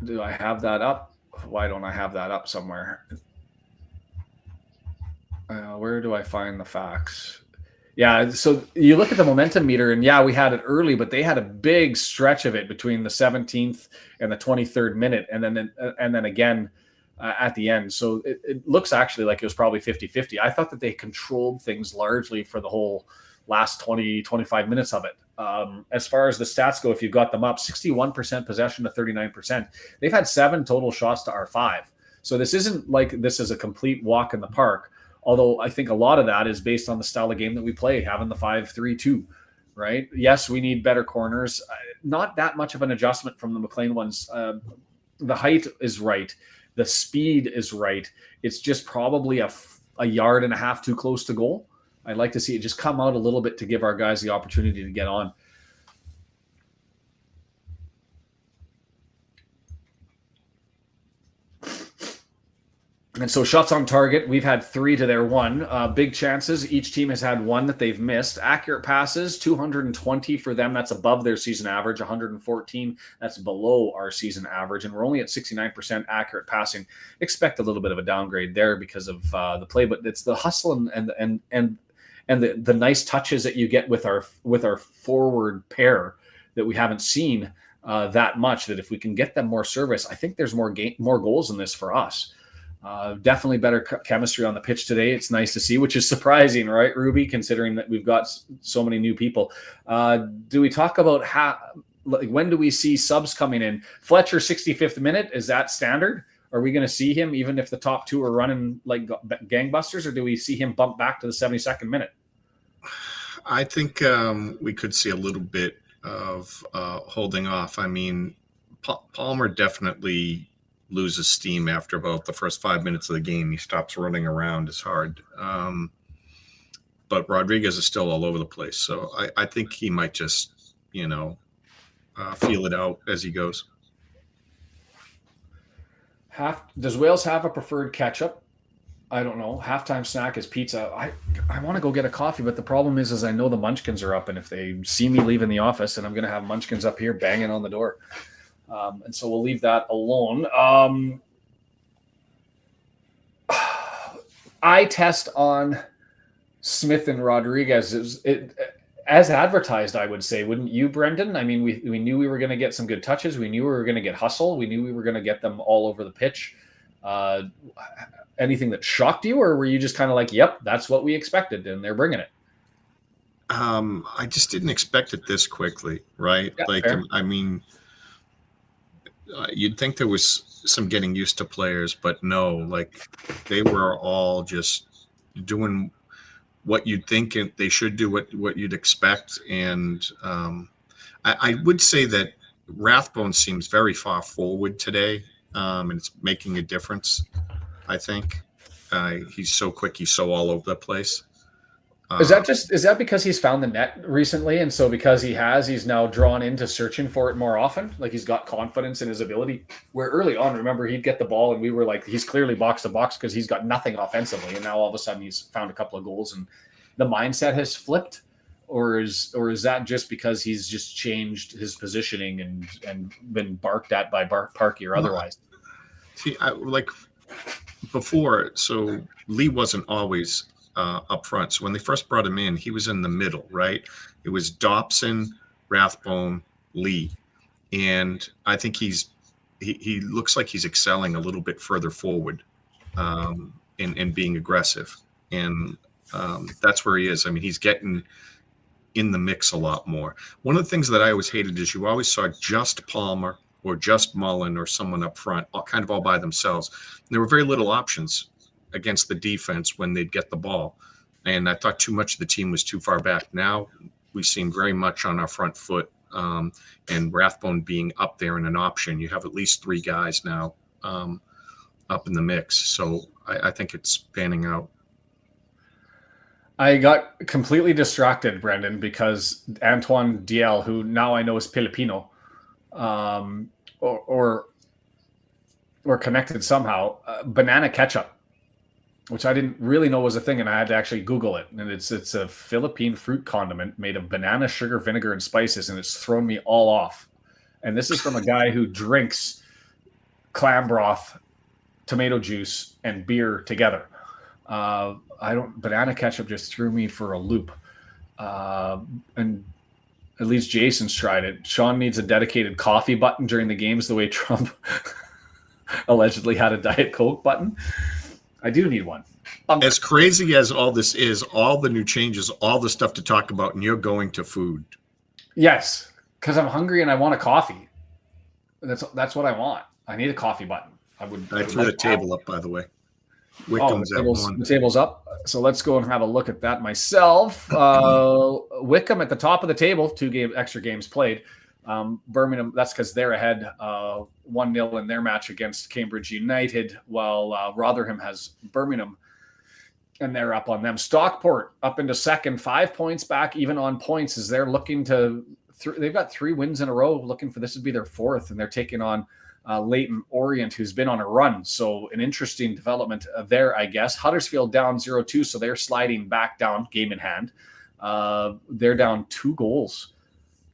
Do I have that up? Why don't I have that up somewhere? Where do I find the facts? Yeah, so you look at the momentum meter, and yeah, we had it early, but they had a big stretch of it between the 17th and the 23rd minute, and then again at the end. So it looks actually like it was probably 50-50. I thought that they controlled things largely for the whole last 20-25 minutes of it. As far as the stats go, if you've got them up, 61% possession to 39%. They've had 7 total shots to our 5. So this isn't like this is a complete walk in the park. Although I think a lot of that is based on the style of game that we play, having the 5-3-2, right? Yes, we need better corners. Not that much of an adjustment from the McClean ones. The height is right. The speed is right. It's just probably a yard and a half too close to goal. I'd like to see it just come out a little bit to give our guys the opportunity to get on. And so shots on target, we've had 3 to their 1. Big chances, each team has had 1 that they've missed. Accurate passes, 220 for them. That's above their season average. 114, that's below our season average. And we're only at 69% accurate passing. Expect a little bit of a downgrade there because of the play, but it's the hustle and the nice touches that you get with our forward pair that we haven't seen that much. That if we can get them more service, I think there's more goals in this for us. Definitely better chemistry on the pitch today. It's nice to see, which is surprising, right, Ruby, considering that we've got so many new people. Do we talk about when do we see subs coming in? Fletcher, 65th minute, is that standard? Are we going to see him even if the top 2 are running like gangbusters, or do we see him bump back to the 72nd minute? I think we could see a little bit of holding off. I mean, Palmer definitely loses steam after about the first 5 minutes of the game. He stops running around as hard. But Rodriguez is still all over the place. So I think he might just, feel it out as he goes. Does Wales have a preferred ketchup? I don't know. Halftime snack is pizza. I want to go get a coffee, but the problem is I know the munchkins are up, and if they see me leaving the office, and I'm going to have munchkins up here banging on the door. And so we'll leave that alone. Eye test on Smith and Rodriguez as advertised, I would say, wouldn't you, Brendan? I mean, we knew we were going to get some good touches. We knew we were going to get hustle. We knew we were going to get them all over the pitch. Anything that shocked you, or were you just kind of like, yep, that's what we expected, and they're bringing it? I just didn't expect it this quickly, right? Yeah, fair. I mean, you'd think there was some getting used to players, but no, like they were all just doing what you'd think they should do, what you'd expect. And I would say that Rathbone seems very far forward today, and it's making a difference, I think. He's so quick. He's so all over the place. Is that because he's found the net recently, and so because he's now drawn into searching for it more often? Like he's got confidence in his ability. Where early on, remember, he'd get the ball and we were like, he's clearly box to box because he's got nothing offensively, and now all of a sudden he's found a couple of goals and the mindset has flipped, or is that just because he's just changed his positioning and been barked at by Parky or otherwise? See, like before, so Lee wasn't always up front. So when they first brought him in, he was in the middle, right? It was Dobson, Rathbone, Lee. And I think he looks like he's excelling a little bit further forward in being aggressive. And that's where he is. I mean, he's getting in the mix a lot more. One of the things that I always hated is you always saw just Palmer or just Mullin or someone up front, kind of all by themselves. And there were very little options against the defense when they'd get the ball. And I thought too much of the team was too far back. Now we seem very much on our front foot and Rathbone being up there in an option, you have at least 3 guys now up in the mix. So I think it's panning out. I got completely distracted, Brendan, because Antoine Diel, who now I know is Filipino, or connected somehow, banana ketchup, which I didn't really know was a thing, and I had to actually Google it. And it's a Philippine fruit condiment made of banana, sugar, vinegar, and spices, and it's thrown me all off. And this is from a guy who drinks clam broth, tomato juice, and beer together. Banana ketchup just threw me for a loop. And at least Jason's tried it. Sean needs a dedicated coffee button during the games, the way Trump allegedly had a Diet Coke button. I do need one. As crazy as all this is, all the new changes, all the stuff to talk about, and you're going to food. Yes, because I'm hungry and I want a coffee. That's what I want. I need a coffee button. I threw the table up, by the way. Wickham's at 1. The table's up. So let's go and have a look at that myself. Wickham at the top of the table, 2 extra games played. Birmingham, that's because they're ahead 1-0 in their match against Cambridge United, while Rotherham has Birmingham, and they're up on them. Stockport up into second, 5 points back, even on points, as they're looking to they've got 3 wins in a row, looking for this would be their 4th, and they're taking on Leyton Orient, who's been on a run. So an interesting development there, I guess. Huddersfield down 0-2, so they're sliding back down, game in hand. They're down 2 goals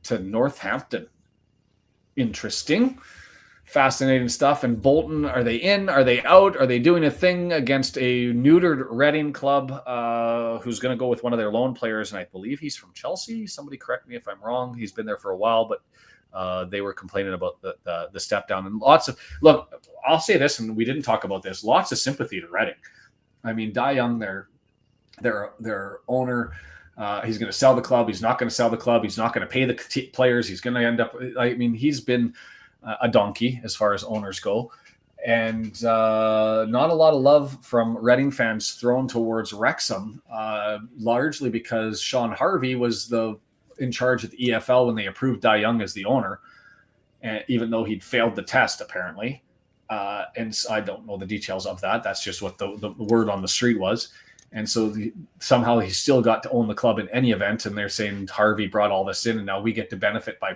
to Northampton. Interesting. Fascinating stuff. And Bolton, are they in? Are they out? Are they doing a thing against a neutered Reading club who's going to go with one of their loan players? And I believe he's from Chelsea. Somebody correct me if I'm wrong. He's been there for a while, but they were complaining about the step down. And look, I'll say this, and we didn't talk about this, lots of sympathy to Reading. I mean, Dai Young, their owner, he's going to sell the club. He's not going to sell the club. He's not going to pay the players. He's going to end up, he's been a donkey as far as owners go. And not a lot of love from Reading fans thrown towards Wrexham, largely because Sean Harvey was in charge at the EFL when they approved Dai Young as the owner, and even though he'd failed the test, apparently. And I don't know the details of that. That's just what the word on the street was. And so somehow he still got to own the club in any event. And they're saying Harvey brought all this in, and now we get to benefit by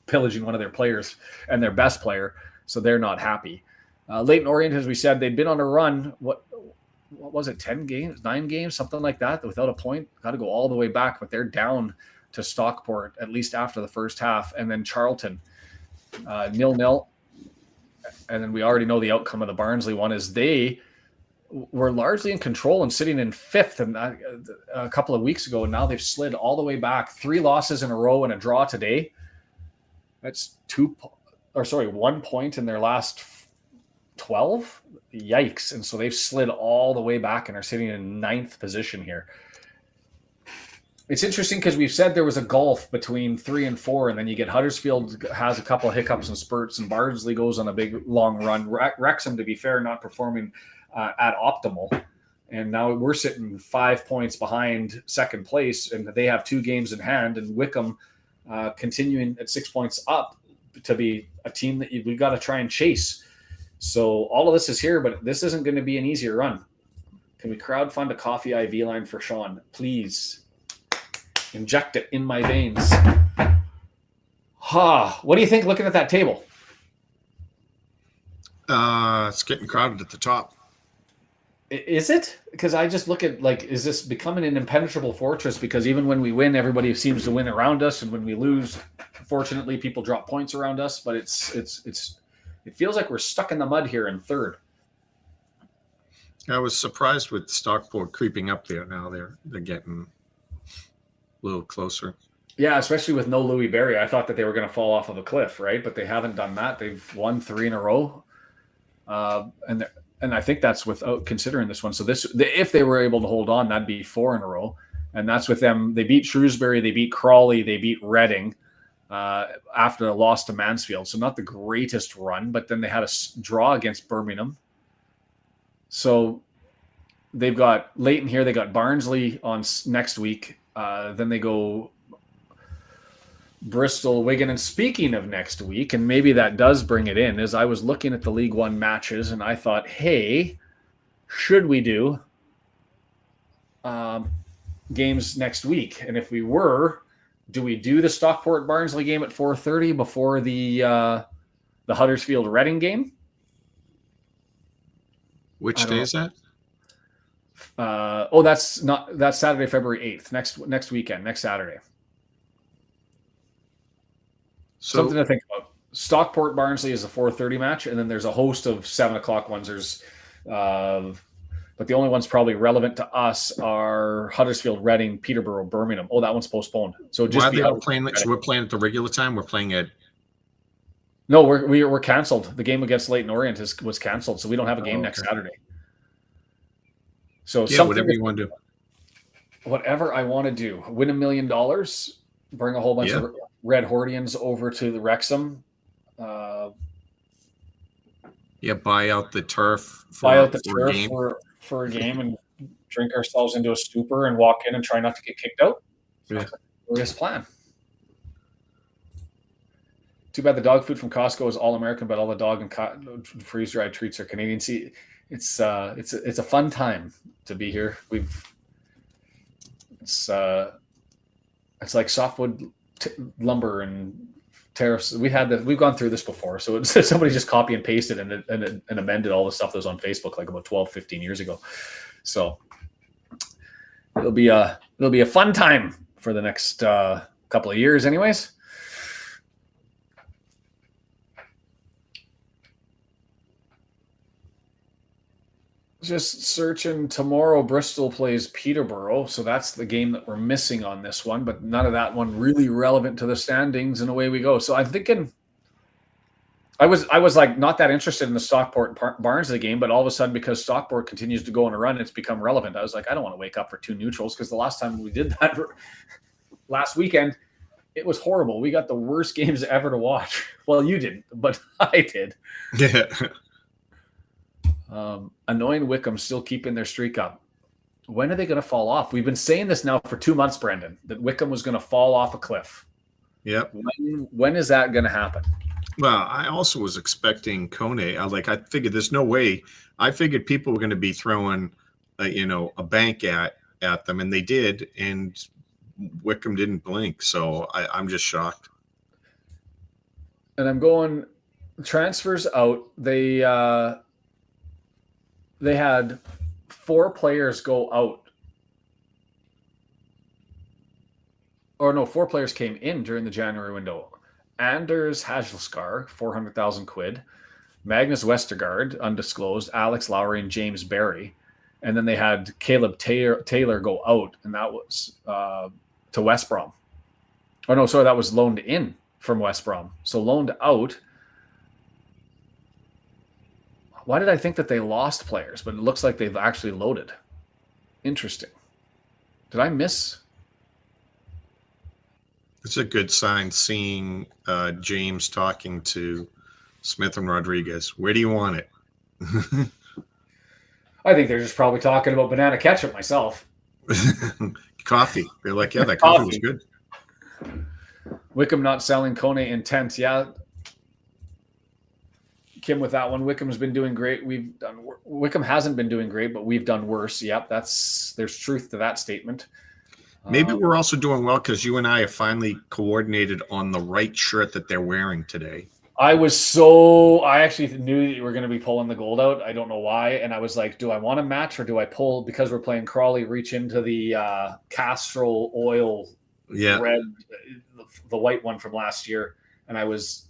pillaging one of their players and their best player. So they're not happy. Leyton Orient, as we said, they'd been on a run. What was it? 10 games, 9 games, something like that, without a point. Got to go all the way back, but they're down to Stockport, at least after the first half. And then Charlton, 0-0. And then we already know the outcome of the Barnsley one is they were largely in control and sitting in 5th and a couple of weeks ago. And now they've slid all the way back. 3 losses in a row and a draw today. That's 1 point in their last 12. Yikes. And so they've slid all the way back and are sitting in 9th position here. It's interesting because we've said there was a gulf between 3 and 4, and then you get Huddersfield has a couple of hiccups and spurts, and Barnsley goes on a big long run. Wrexham, to be fair, not performing at optimal, and now we're sitting 5 points behind second place, and they have 2 games in hand. And Wickham continuing at 6 points up to be a team that we've got to try and chase. So all of this is here, but this isn't going to be an easier run. Can we crowdfund a coffee IV line for Sean, please? Inject it in my veins. What do you think looking at that table? It's getting crowded at the top. Is it? Because I just look at, is this becoming an impenetrable fortress? Because even when we win, everybody seems to win around us. And when we lose, fortunately, people drop points around us. But it feels like we're stuck in the mud here in 3rd. I was surprised with Stockport creeping up there. Now they're getting a little closer. Yeah, especially with no Louis Berry. I thought that they were going to fall off of a cliff, right? But they haven't done that. They've won 3 in a row. And I think that's without considering this one. So if they were able to hold on, that'd be 4 in a row. And that's with them. They beat Shrewsbury, they beat Crawley, they beat Reading after a loss to Mansfield. So not the greatest run, but then they had a draw against Birmingham. So they've got Leyton here. They got Barnsley on next week. Then they go Bristol, Wigan. And speaking of next week, and maybe that does bring it in, is I was looking at the League One matches and I thought, hey, should we do games next week? And if we were, do we do the Stockport Barnsley game at 4:30 before the Huddersfield Reading game? Which day is that? That's Saturday, February 8th, next weekend, next Saturday. So, something to think about. Stockport Barnsley is a 4:30 match, and then there's a host of 7:00 ones. There's, but the only ones probably relevant to us are Huddersfield, Reading, Peterborough, Birmingham. Oh, that one's postponed. So just why are they all playing? So we're playing at the regular time. We're playing at. No, we're canceled. The game against Leyton Orient was canceled, so we don't have a game next Saturday. So whatever you want to do. Whatever I want to do. Win $1 million. Bring a whole bunch of Red Hordians over to the Wrexham. Buy out the turf. For a game and drink ourselves into a stupor and walk in and try not to get kicked out. Yeah. Glorious plan. Too bad the dog food from Costco is all American, but all the dog and freeze-dried treats are Canadian. See, it's a fun time to be here. It's like softwood lumber and tariffs. We've gone through this before. So somebody just copy and pasted and amended all the stuff that was on Facebook like about 12, 15 years ago. So it'll be a fun time for the next couple of years anyways. Just searching tomorrow, Bristol plays Peterborough. So that's the game that we're missing on this one, but none of that one really relevant to the standings, and away we go. So I'm thinking I was like not that interested in the Stockport Barnsley game, but all of a sudden because Stockport continues to go on a run, it's become relevant. I was like, I don't want to wake up for two neutrals because the last time we did that last weekend, it was horrible. We got the worst games ever to watch. Well, you didn't, but I did. Yeah. Annoying Wickham still keeping their streak up. When are they going to fall off? We've been saying this now for 2 months, Brendan, that Wickham was going to fall off a cliff. Yep. When is that going to happen? Well, I also was expecting Kone. I figured there's no way. I figured people were going to be throwing, a bank at them, and they did, and Wickham didn't blink. So I'm just shocked. And I'm going transfers out. They had 4 players go out. Or no, 4 players came in during the January window. Anders Hajelscar, 400,000 quid. Magnus Westergaard, undisclosed. Alex Lowry and James Barry. And then they had Caleb Taylor go out, and that was to West Brom. Oh, no, sorry, that was loaned in from West Brom. So loaned out. Why did I think that they lost players? But it looks like they've actually loaded. Interesting. Did I miss? It's a good sign seeing James talking to Smith and Rodriguez. Where do you want it? I think they're just probably talking about banana ketchup myself. Coffee. They're like, yeah, that coffee was good. Wickham not selling Kone intent. Yeah. Kim with that one. Wickham's been doing great. Wickham hasn't been doing great, but we've done worse. Yep, there's truth to that statement. Maybe we're also doing well because you and I have finally coordinated on the right shirt that they're wearing today. I actually knew that you were going to be pulling the gold out. I don't know why. And I was like, do I want to match or do I pull, because we're playing Crawley, reach into the Castrol oil red, the white one from last year. And I was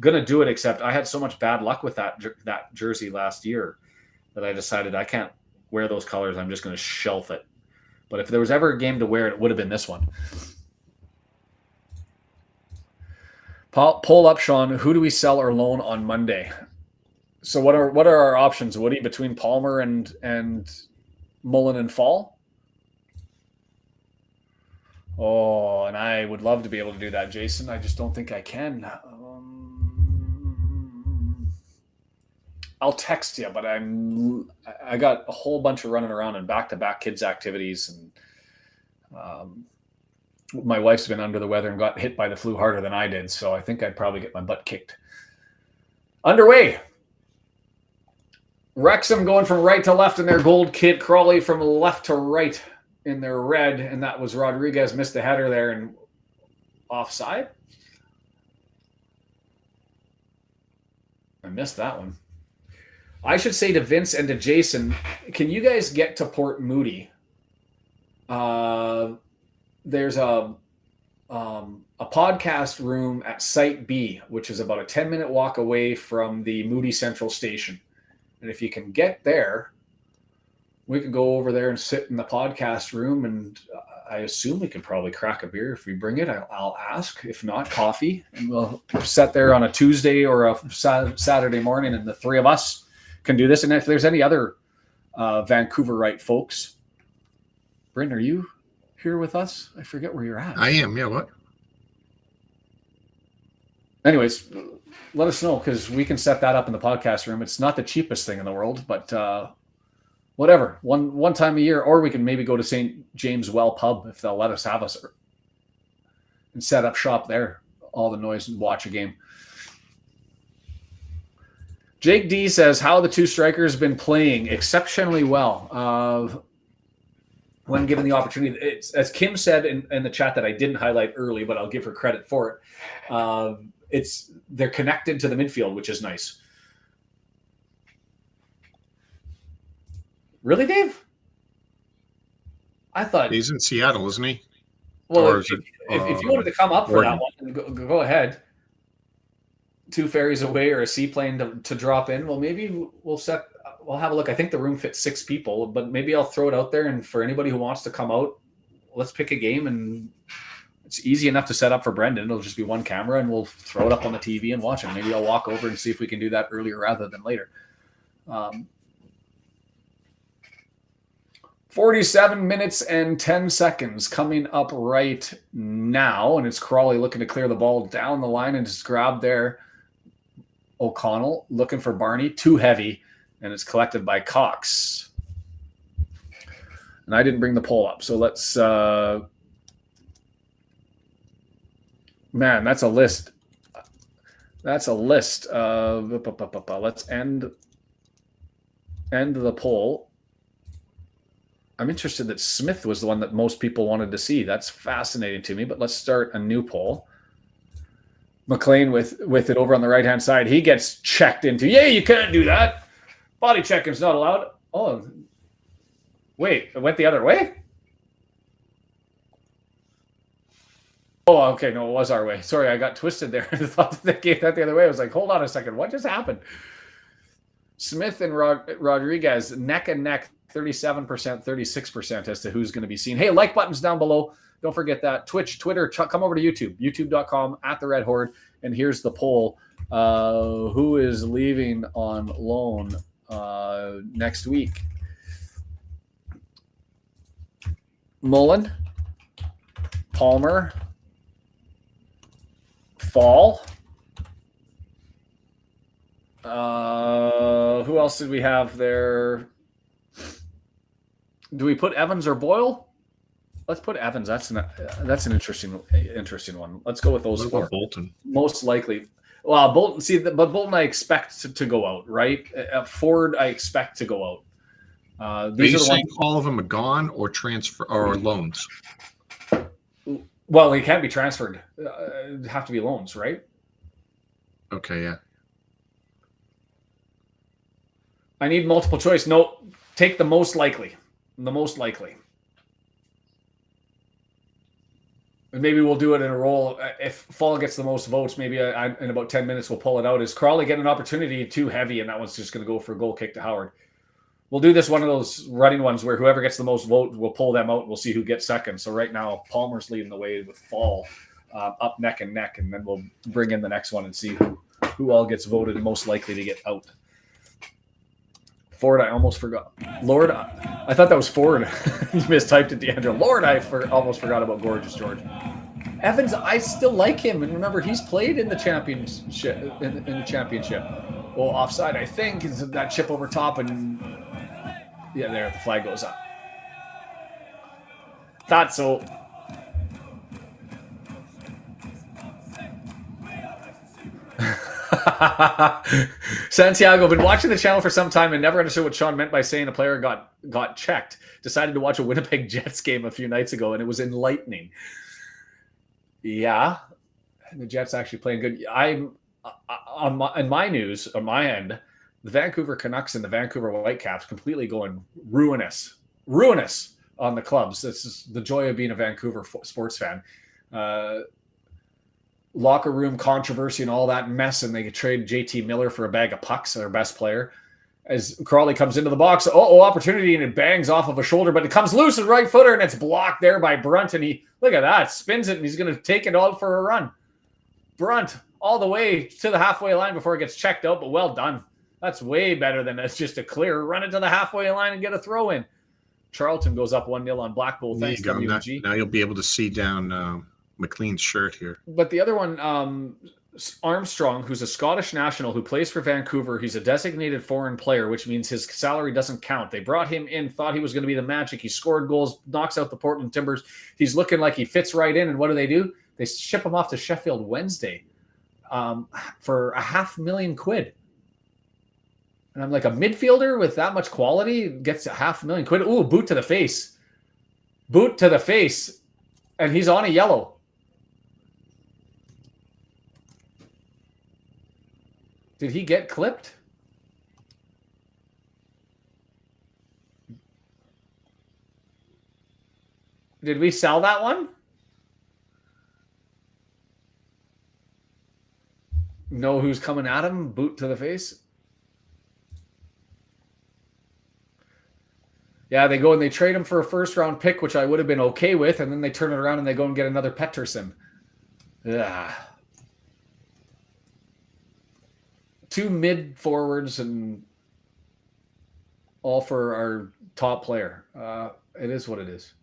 gonna do it, except I had so much bad luck with that jersey last year that I decided I can't wear those colors. I'm just gonna shelf it. But if there was ever a game to wear it would have been this one. Pull up, Sean. Who do we sell or loan on Monday? So what are our options, Woody, between Palmer and Mullin and Fall? Oh, and I would love to be able to do that, Jason. I just don't think I can. I'll text you, but I got a whole bunch of running around and back-to-back kids activities, and My wife's been under the weather and got hit by the flu harder than I did, so I think I'd probably get my butt kicked. Underway. Wrexham going from right to left in their gold kit. Crawley from left to right in their red, and that was Rodriguez missed the header there and offside. I missed that one. I should say to Vince and to Jason, can you guys get to Port Moody? There's a podcast room at Site B, which is about a 10-minute walk away from the Moody Central Station. And if you can get there, we could go over there and sit in the podcast room, and I assume we could probably crack a beer if we bring it. I'll ask. If not, coffee. And we'll sit there on a Tuesday or a Saturday morning, and the three of us can do this. And if there's any other Vancouverite folks, Bryn, are you here with us? I forget where you're at. I am. Yeah, what? Anyways, let us know, because we can set that up in the podcast room. It's not the cheapest thing in the world, but whatever. One time a year, or we can maybe go to St. James Well Pub if they'll let us have us, and set up shop there. All the noise and watch a game. Jake D says, how the two strikers been playing exceptionally well. When given the opportunity, it's, as Kim said in the chat that I didn't highlight early, but I'll give her credit for it. They're connected to the midfield, which is nice. Really, Dave? I thought he's in Seattle, isn't he? Well, if you wanted to come up for that one, go ahead. 2 ferries away or a seaplane to drop in. Well, maybe we'll have a look. I think the room fits 6 people, but maybe I'll throw it out there. And for anybody who wants to come out, let's pick a game, and it's easy enough to set up for Brendan. It'll just be one camera, and we'll throw it up on the TV and watch it. Maybe I'll walk over and see if we can do that earlier rather than later. 47 minutes and 10 seconds coming up right now, and it's Crawley looking to clear the ball down the line, and it's grabbed there. O'Connell looking for Barney, too heavy, and it's collected by Cox. And I didn't bring the poll up, so let's man, that's a list. That's a list of let's end the poll. I'm interested that Smith was the one that most people wanted to see. That's fascinating to me, but let's start a new poll. McClean with it over on the right-hand side. He gets checked into. Yeah, you can't do that. Body checking's not allowed. Oh, wait, it went the other way? Oh, okay, no, it was our way. Sorry, I got twisted there. I thought that they gave that the other way. I was like, hold on a second. What just happened? Smith and Rodriguez, neck and neck, 37%, 36% as to who's going to be seen. Hey, like buttons down below. Don't forget that. Twitch, Twitter, come over to YouTube, youtube.com/@the-red-horde. And here's the poll. Who is leaving on loan next week? Mullin, Palmer, Fall. Who else did we have there? Do we put Evans or Boyle? Let's put Evans. That's an interesting one. Let's go with those four. Bolton. Most likely. Well, Bolton. See, but Bolton I expect to go out, right? Ford I expect to go out. These are the ones. All of them are gone or transfer or loans. Well, he can't be transferred. It'd have to be loans, right? Okay, yeah. I need multiple choice. No, take the most likely. The most likely. Maybe we'll do it in a roll. If Fall gets the most votes, maybe in about 10 minutes we'll pull it out. Is Crawley getting an opportunity too heavy, and that one's just going to go for a goal kick to Howard? We'll do this one of those running ones where whoever gets the most vote, we'll pull them out. We'll see who gets second. So right now, Palmer's leading the way with Fall up neck and neck, and then we'll bring in the next one and see who all gets voted most likely to get out. Ford, I almost forgot. Lord, I thought that was Ford. You mistyped it, DeAndre. Lord, I almost forgot about Gorgeous George. Evans, I still like him, and remember, he's played in the championship. In the championship. Well, offside, I think, is that chip over top, and yeah, there the flag goes up. Thought so. Santiago, been watching the channel for some time and never understood what Sean meant by saying a player got checked. Decided to watch a Winnipeg Jets game a few nights ago, and it was enlightening. Yeah, the Jets actually playing good. In my news, on my end, the Vancouver Canucks and the Vancouver Whitecaps completely going ruinous on the clubs. This is the joy of being a Vancouver sports fan. Locker room controversy and all that mess, and they trade JT Miller for a bag of pucks, their best player. As Crawley comes into the box, opportunity, and it bangs off of a shoulder, but it comes loose with right footer, and it's blocked there by Brunt, and he, look at that, spins it, and he's going to take it all for a run. Brunt all the way to the halfway line before it gets checked out, but well done. That's way better than it's just a clear. Run it to the halfway line and get a throw in. Charlton goes up 1-0 on Blackpool. Thanks, WG. Now you'll be able to see down McClean's shirt here. But the other one, Armstrong, who's a Scottish national who plays for Vancouver, he's a designated foreign player, which means his salary doesn't count. They brought him in, thought he was going to be the Magic. He scored goals, knocks out the Portland Timbers. He's looking like he fits right in. And what do? They ship him off to Sheffield Wednesday for $500,000. And I'm like, a midfielder with that much quality gets $500,000. Ooh, boot to the face. Boot to the face. And he's on a yellow. Did he get clipped? Did we sell that one? Know who's coming at him? Boot to the face. Yeah, they go and they trade him for a first-round pick, which I would have been okay with, and then they turn it around and they go and get another Pettersson. Ugh. 2 mid forwards and all for our top player. It is what it is.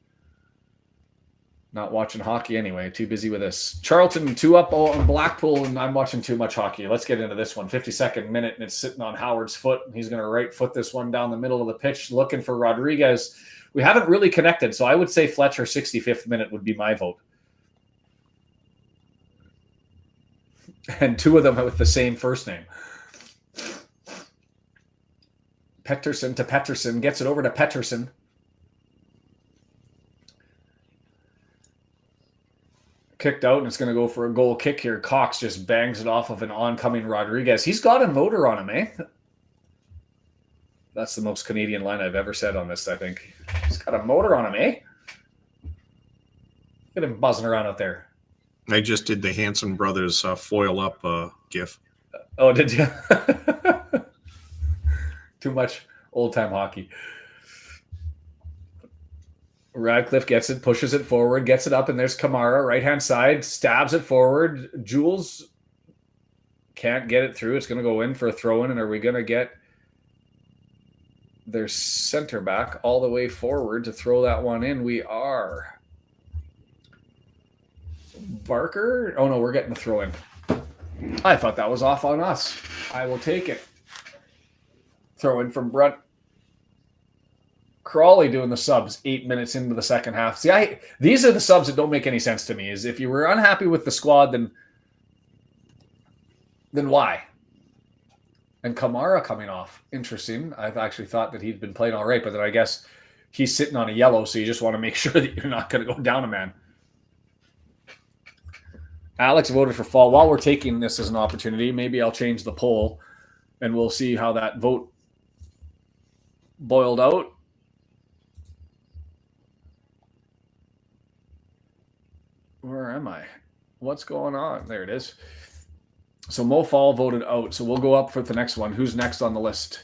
Not watching hockey anyway. Too busy with this. Charlton 2 up on Blackpool, and I'm watching too much hockey. Let's get into this one. 52nd minute, and it's sitting on Howard's foot. He's going to right foot this one down the middle of the pitch, looking for Rodriguez. We haven't really connected, so I would say Fletcher 65th minute would be my vote. And 2 of them with the same first name. Pettersson to Pettersson, gets it over to Pettersson. Kicked out, and it's going to go for a goal kick here. Cox just bangs it off of an oncoming Rodriguez. He's got a motor on him, eh? That's the most Canadian line I've ever said on this, I think. He's got a motor on him, eh? Look at him buzzing around out there. I just did the Hanson brothers foil up gif. Oh, did you? Too much old-time hockey. Radcliffe gets it, pushes it forward, gets it up, and there's Kamara, right-hand side, stabs it forward. Jules can't get it through. It's going to go in for a throw-in, and are we going to get their center back all the way forward to throw that one in? We are. Barker? Oh, no, we're getting the throw-in. I thought that was off on us. I will take it. Throw-in from Brunt. Crawley doing the subs 8 minutes into the second half. See, these are the subs that don't make any sense to me. Is if you were unhappy with the squad, then why? And Kamara coming off. Interesting. I've actually thought that he'd been playing all right, but then I guess he's sitting on a yellow, so you just want to make sure that you're not going to go down a man. Alex voted for Fall. While we're taking this as an opportunity, maybe I'll change the poll, and we'll see how that vote boiled out. Where am I? What's going on? There it is. So Mo Fall voted out. So we'll go up for the next one. Who's next on the list?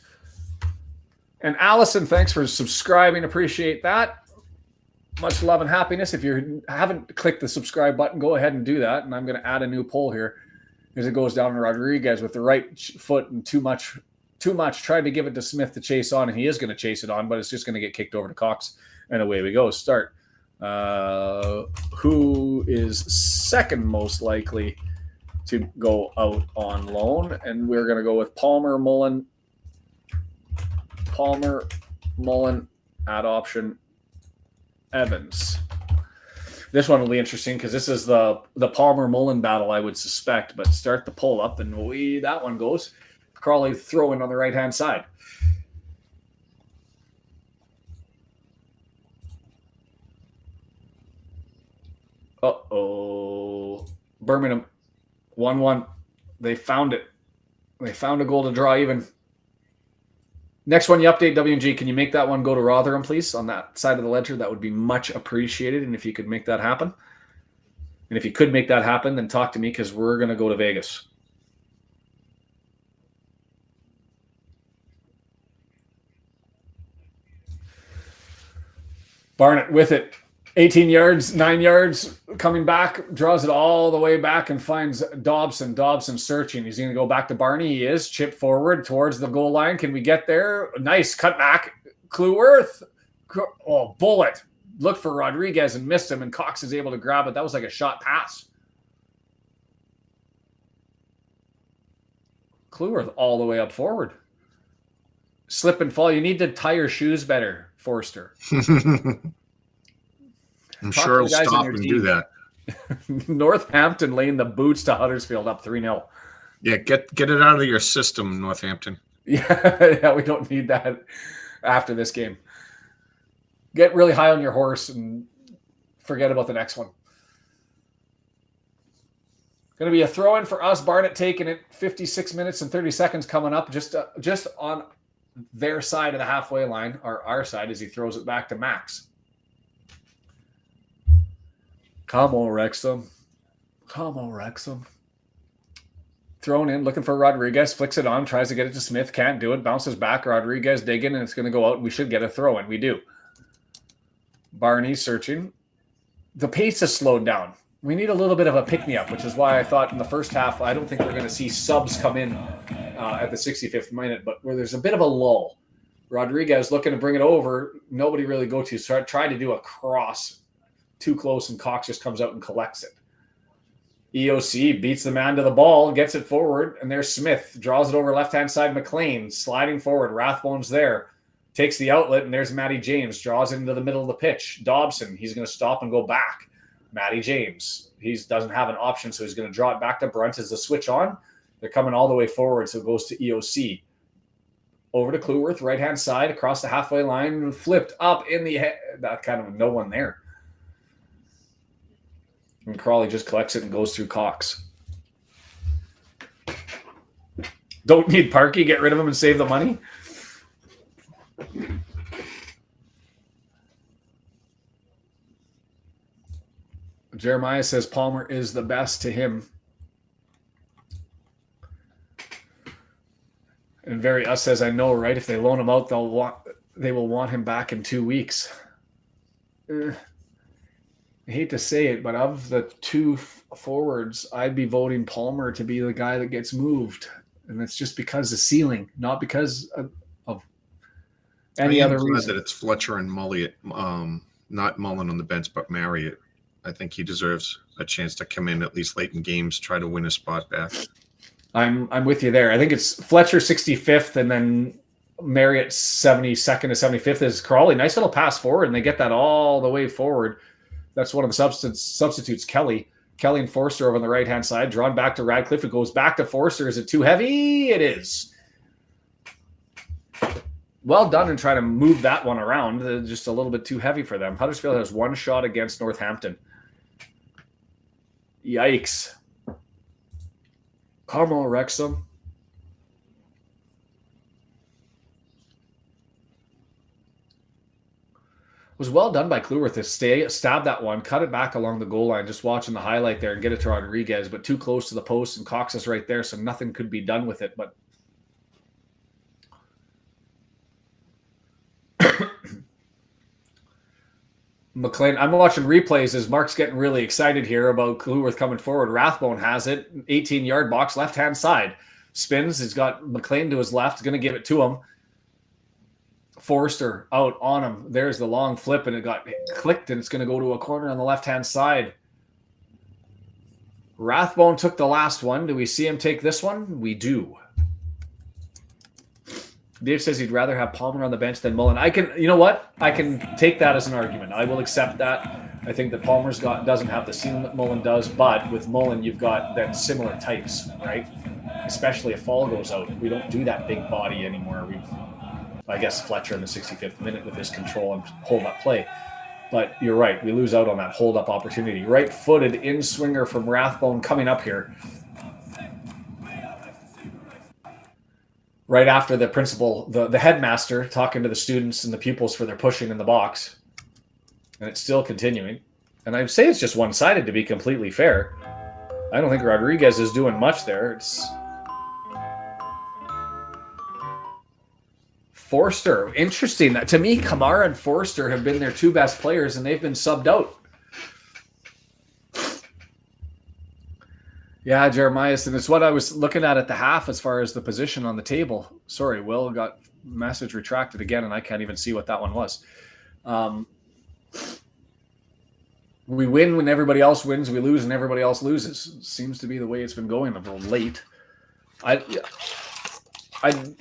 And Allison, thanks for subscribing. Appreciate that. Much love and happiness. If you haven't clicked the subscribe button, go ahead and do that. And I'm going to add a new poll here as it goes down to Rodriguez with the right foot and too much. Tried to give it to Smith to chase on, and he is going to chase it on, but it's just going to get kicked over to Cox. And away we go. Start. Who is second most likely to go out on loan? And we're going to go with Palmer, Mullin, add option, Evans. This one will be interesting because this is the Palmer Mullin battle, I would suspect. But start the pull up, and that one goes. Crawley throwing on the right hand side. Uh-oh. Birmingham 1-1. They found it. They found a goal to draw even. Next one, you update W&G. Can you make that one go to Rotherham, please, on that side of the ledger? That would be much appreciated, and if you could make that happen. And if you could make that happen, then talk to me because we're going to go to Vegas. Barnett with it. 18 yards, 9 yards, coming back, draws it all the way back and finds Dobson. Dobson searching. He's going to go back to Barney. He is. Chip forward towards the goal line. Can we get there? Nice cut back. Cleworth. Oh, bullet. Looked for Rodriguez and missed him, and Cox is able to grab it. That was like a shot pass. Cleworth all the way up forward. Slip and fall. You need to tie your shoes better, Forster. I'm sure he'll stop and do that. Northampton laying the boots to Huddersfield up 3-0. Yeah, get it out of your system, Northampton. Yeah, we don't need that after this game. Get really high on your horse and forget about the next one. Going to be a throw-in for us. Barnett taking it. 56 minutes and 30 seconds coming up. Just on their side of the halfway line, or our side, as he throws it back to Max. Come on, Wrexham. Come on, Wrexham. Thrown in, looking for Rodriguez. Flicks it on, tries to get it to Smith. Can't do it. Bounces back. Rodriguez digging, and it's going to go out. We should get a throw in. We do. Barney searching. The pace has slowed down. We need a little bit of a pick-me-up, which is why I thought in the first half, I don't think we're going to see subs come in at the 65th minute, but where there's a bit of a lull. Rodriguez looking to bring it over. Nobody really go to. So I tried to do a cross too close, and Cox just comes out and collects it. EOC beats the man to the ball, gets it forward, and there's Smith. Draws it over left-hand side, McClean. Sliding forward, Rathbone's there. Takes the outlet, and there's Matty James. Draws it into the middle of the pitch. Dobson, he's going to stop and go back. Matty James, he doesn't have an option, so he's going to draw it back to Brunt as the switch on. They're coming all the way forward, so it goes to EOC. Over to Cleworth, right-hand side, across the halfway line, flipped up in the head. That kind of no one there. And Crawley just collects it and goes through Cox. Don't need Parkey, get rid of him and save the money. Jeremiah says Palmer is the best to him. And Very Us says, I know, right? If they loan him out, they will want him back in 2 weeks. I hate to say it, but of the two forwards, I'd be voting Palmer to be the guy that gets moved. And it's just because of ceiling, not because of any other reason. That it's Fletcher and Marriott, not Mullin on the bench, but Marriott. I think he deserves a chance to come in at least late in games, try to win a spot back. I'm with you there. I think it's Fletcher 65th and then Marriott 72nd to 75th is Crawley. Nice little pass forward, and they get that all the way forward. That's one of the substitutes, Kelly. Kelly and Forster over on the right-hand side. Drawn back to Radcliffe. It goes back to Forster. Is it too heavy? It is. Well done in trying to move that one around. Just a little bit too heavy for them. Huddersfield has one shot against Northampton. Yikes. Come on, Wrexham. Was well done by Cleworth to stab that one, cut it back along the goal line, just watching the highlight there and get it to Rodriguez, but too close to the post, and Cox is right there, so nothing could be done with it. But McClean, I'm watching replays as Mark's getting really excited here about Cleworth coming forward. Rathbone has it, 18-yard box, left-hand side. Spins, he's got McClean to his left, going to give it to him. Forster out on him. There's the long flip, and it got clicked, and it's going to go to a corner on the left-hand side. Rathbone took the last one. Do we see him take this one? We do. Dave says he'd rather have Palmer on the bench than Mullin. You know what? I can take that as an argument. I will accept that. I think that doesn't have the ceiling that Mullin does, but with Mullin, you've got then similar types, right? Especially if Fall goes out. We don't do that big body anymore. I guess Fletcher in the 65th minute with his control and hold-up play. But you're right. We lose out on that hold-up opportunity. Right-footed in-swinger from Rathbone coming up here. Right after the principal, the headmaster, talking to the students and the pupils for their pushing in the box. And it's still continuing. And I'd say it's just one-sided, to be completely fair. I don't think Rodriguez is doing much there. It's Forster. Interesting. To me, Kamara and Forster have been their two best players, and they've been subbed out. Yeah, Jeremias, and it's what I was looking at the half as far as the position on the table. Sorry, Will got message retracted again, and I can't even see what that one was. We win when everybody else wins. We lose when everybody else loses. Seems to be the way it's been going of late.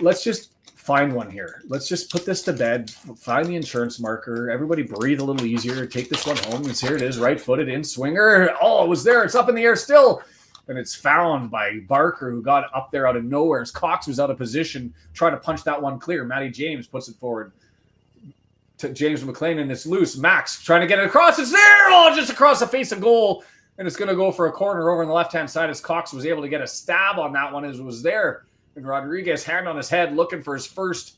Let's just find one here. Let's just put this to bed. Find the insurance marker. Everybody breathe a little easier. Take this one home. And here it is, right-footed in swinger. Oh, it was there. It's up in the air still. And it's found by Barker, who got up there out of nowhere. As Cox was out of position, trying to punch that one clear. Matty James puts it forward to James McClean, and it's loose. Max trying to get it across. It's there! Oh, just across the face of goal. And it's going to go for a corner over on the left-hand side as Cox was able to get a stab on that one as it was there. And Rodriguez, hand on his head, looking for his first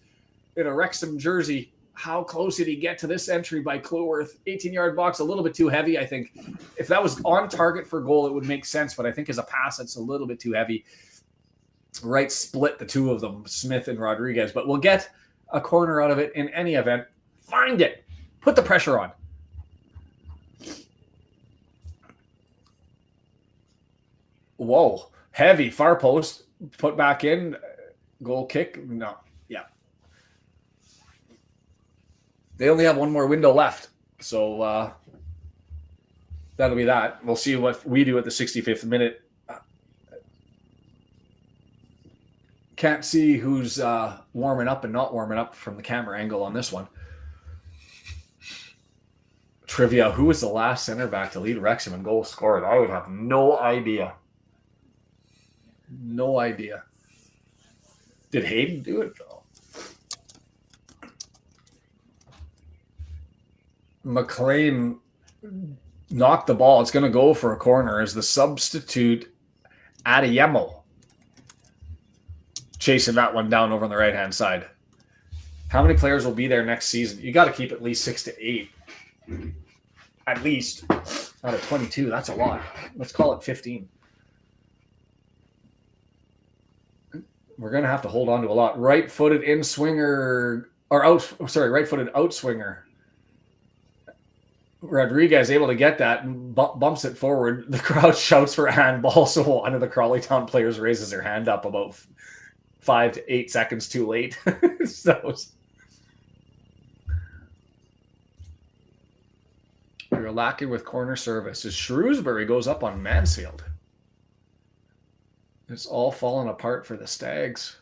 in a Wrexham jersey. How close did he get to this entry by Cleworth? 18-yard box, a little bit too heavy, I think. If that was on target for goal, it would make sense. But I think as a pass, it's a little bit too heavy. Right split the two of them, Smith and Rodriguez. But we'll get a corner out of it in any event. Find it. Put the pressure on. Whoa. Heavy. Far post. Put back in. Goal kick. No. Yeah. They only have one more window left. So that'll be that. We'll see what we do at the 65th minute. Can't see who's warming up and not warming up from the camera angle on this one. Trivia, who was the last center back to lead Wrexham in goals scored? I would have no idea. No idea. Did Hayden do it? No. McClean knocked the ball. It's going to go for a corner as the substitute Adeyemo chasing that one down over on the right-hand side. How many players will be there next season? You got to keep at least 6 to 8. At least. Out of 22, that's a lot. Let's call it 15. We're going to have to hold on to a lot. Right-footed in-swinger, or right-footed out-swinger. Rodriguez able to get that and bumps it forward. The crowd shouts for a handball, so one of the Crawley Town players raises their hand up about 5 to 8 seconds too late. So you're lacking with corner service. As Shrewsbury goes up on Mansfield. It's all falling apart for the Stags.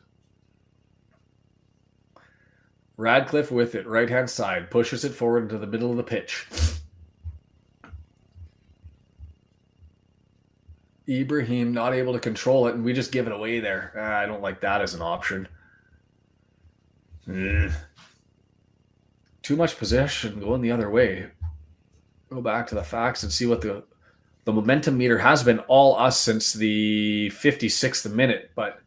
Radcliffe with it, right-hand side, pushes it forward into the middle of the pitch. Ibrahim not able to control it, and we just give it away there. I don't like that as an option. Too much possession going the other way. Go back to the facts and see what the momentum meter has been all us since the 56th minute, but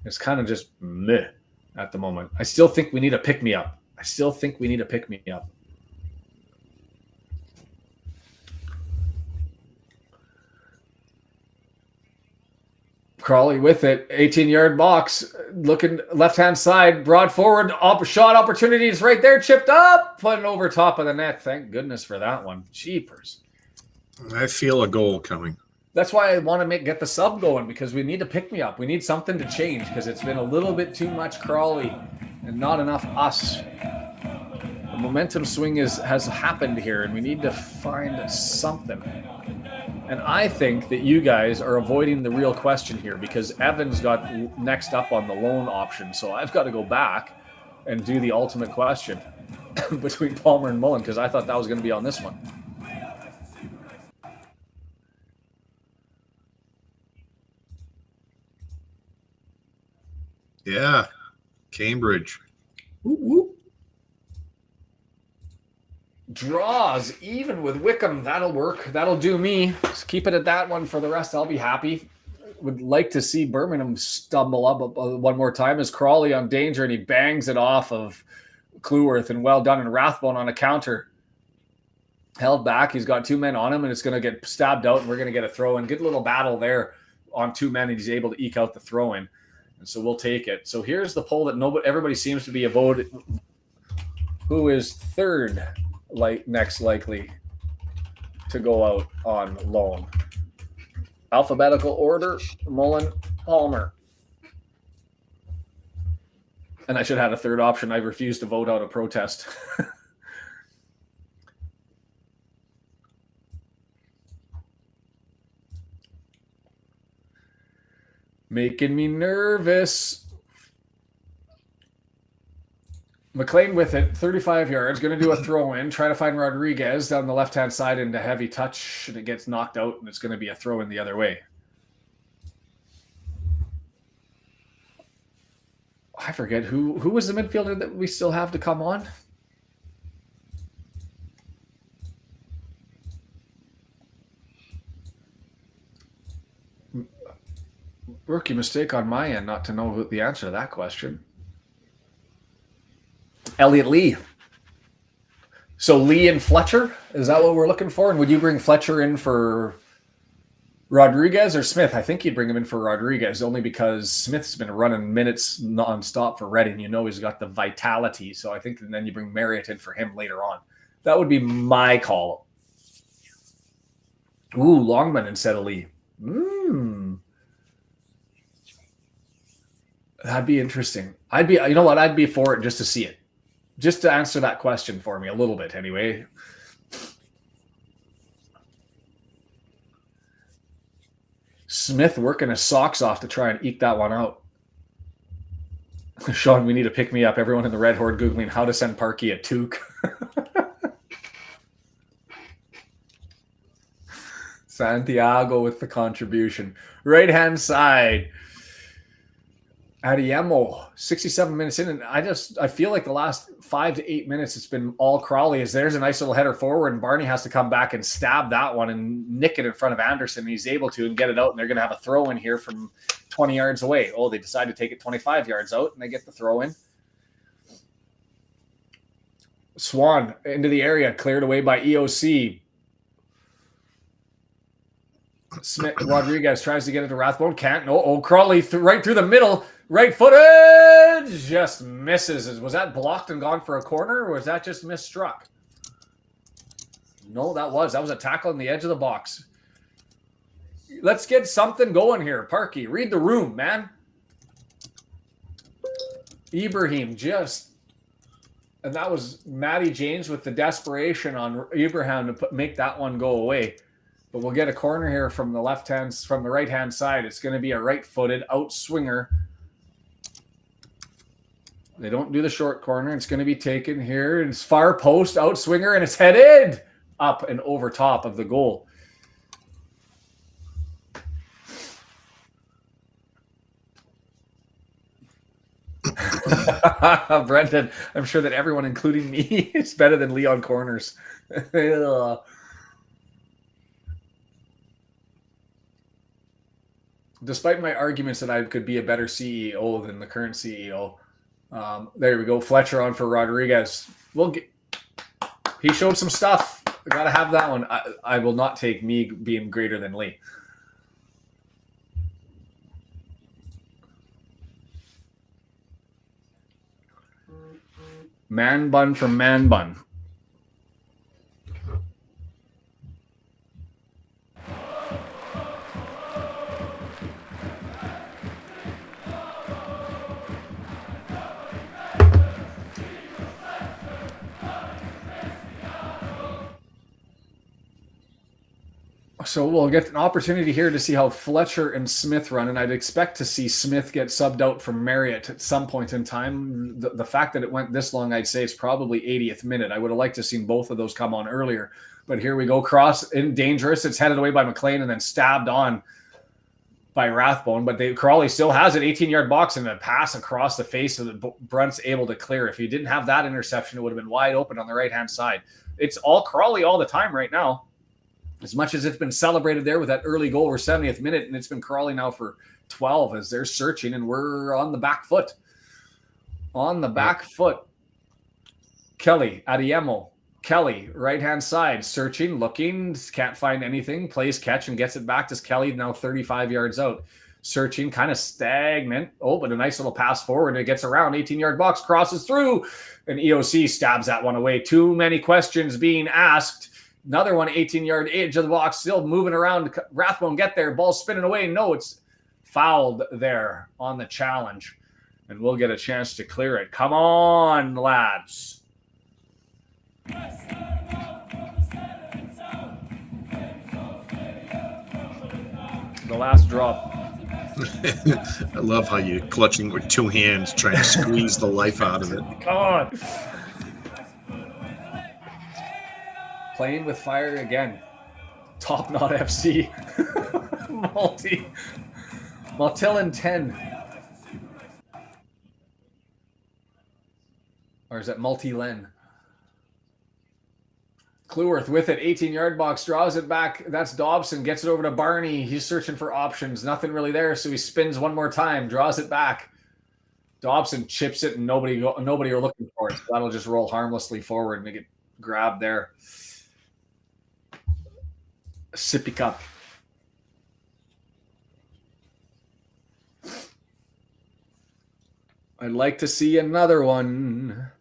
it's kind of just meh at the moment. I still think we need a pick-me-up. Crawley with it, 18-yard box, looking left-hand side, broad forward, shot opportunities right there, chipped up, put it over top of the net. Thank goodness for that one. Jeepers. I feel a goal coming. That's why I want to get the sub going, because we need to pick me up. We need something to change, because it's been a little bit too much Crawley and not enough us. The momentum swing has happened here, and we need to find something. And I think that you guys are avoiding the real question here, because Evans got next up on the loan option. So I've got to go back and do the ultimate question between Palmer and Mullin, because I thought that was going to be on this one. Yeah. Cambridge. Whoop, whoop. Draws even with Wickham. That'll work. That'll do me. Just keep it at that one for the rest. I'll be happy. Would like to see Birmingham stumble up one more time as Crawley on danger, and he bangs it off of Cleworth, and well done. And Rathbone on a counter. Held back. He's got 2 men on him, and it's going to get stabbed out, and we're going to get a throw in. Good little battle there on 2 men, and he's able to eke out the throw in. And so we'll take it. So here's the poll that everybody seems to be a vote. Who is third next likely to go out on loan? Alphabetical order: Mullin, Palmer. And I should have had a third option. I refused to vote out a protest. Making me nervous. McClean with it, 35 yards, going to do a throw in, try to find Rodriguez down the left-hand side into heavy touch, and it gets knocked out, and it's going to be a throw in the other way. I forget who was the midfielder that we still have to come on? Rookie mistake on my end not to know the answer to that question. Elliot Lee. So Lee and Fletcher, is that what we're looking for? And would you bring Fletcher in for Rodriguez or Smith? I think you'd bring him in for Rodriguez only because Smith's been running minutes nonstop for Reading. You know he's got the vitality. So I think then you bring Marriott in for him later on. That would be my call. Ooh, Longman instead of Lee. That'd be interesting. I'd be for it just to see it. Just to answer that question for me a little bit anyway. Smith working his socks off to try and eke that one out. Sean, we need to pick me up. Everyone in the Red Horde Googling how to send Parky a toque. Santiago with the contribution. Right-hand side. Adiemo, 67 minutes in, and I feel like the last 5 to 8 minutes it's been all Crawley. As there's a nice little header forward, and Barney has to come back and stab that one and nick it in front of Anderson. And he's able to and get it out, and they're going to have a throw in here from 20 yards away. Oh, they decide to take it 25 yards out, and they get the throw in. Swan into the area, cleared away by EOC. Smith Rodriguez tries to get it to Rathbone, can't. No, Crawley right through the middle. Right footed just misses. Was that blocked and gone for a corner, or was that just misstruck? No, that was a tackle on the edge of the box. Let's get something going here. Parky, read the room, man. Ibrahim and that was Matty James with the desperation on Ibrahim to make that one go away. But we'll get a corner here from the right-hand side. It's going to be a right-footed out swinger. They don't do the short corner. It's going to be taken here. It's far post, out swinger, and it's headed up and over top of the goal. Brendan, I'm sure that everyone, including me, is better than Leon corners. Despite my arguments that I could be a better CEO than the current CEO. There we go. Fletcher on for Rodriguez. He showed some stuff. I got to have that one. I will not take me being greater than Lee. Man bun from man bun. So we'll get an opportunity here to see how Fletcher and Smith run, and I'd expect to see Smith get subbed out from Marriott at some point in time. The fact that it went this long, I'd say it's probably 80th minute. I would have liked to have seen both of those come on earlier. But here we go. Cross in dangerous. It's headed away by McClean and then stabbed on by Rathbone, but Crawley still has an 18-yard box and a pass across the face of the Brunt's able to clear. If he didn't have that interception, it would have been wide open on the right-hand side. It's all Crawley all the time right now. As much as it's been celebrated there with that early goal over 70th minute, and it's been Crawley now for 12 as they're searching, and we're on the back foot. On the back foot. Kelly, Adiemo. Kelly, right-hand side, searching, looking, can't find anything, plays catch and gets it back to Kelly, now 35 yards out. Searching, kind of stagnant. Oh, but a nice little pass forward, and it gets around, 18-yard box, crosses through, and EOC stabs that one away. Too many questions being asked. Another one, 18-yard edge of the box, still moving around. Rathbone get there, ball spinning away. No, it's fouled there on the challenge, and we'll get a chance to clear it. Come on, lads. The last drop. I love how you're clutching with two hands, trying to squeeze the life out of it. Come on. Playing with fire again. Top Knot FC. Multillin 10. Or is that Multi-Len? Cleworth with it, 18-yard box, draws it back. That's Dobson, gets it over to Barney. He's searching for options. Nothing really there, so he spins one more time, draws it back. Dobson chips it, and nobody are looking for it. So that'll just roll harmlessly forward and get grabbed there. Sippy cup. I'd like to see another one.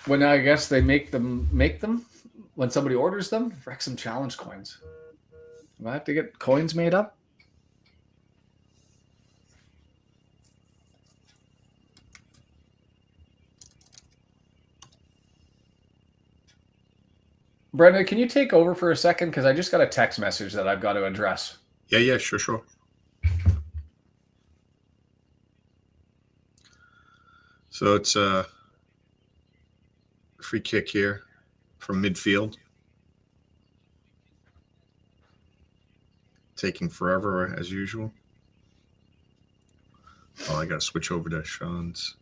When I guess they make them when somebody orders them. Wrexham challenge coins. Do I have to get coins made up? Brendan, can you take over for a second? Because I just got a text message that I've got to address. Yeah, sure. So it's a free kick here from midfield. Taking forever as usual. Oh, I got to switch over to Sean's.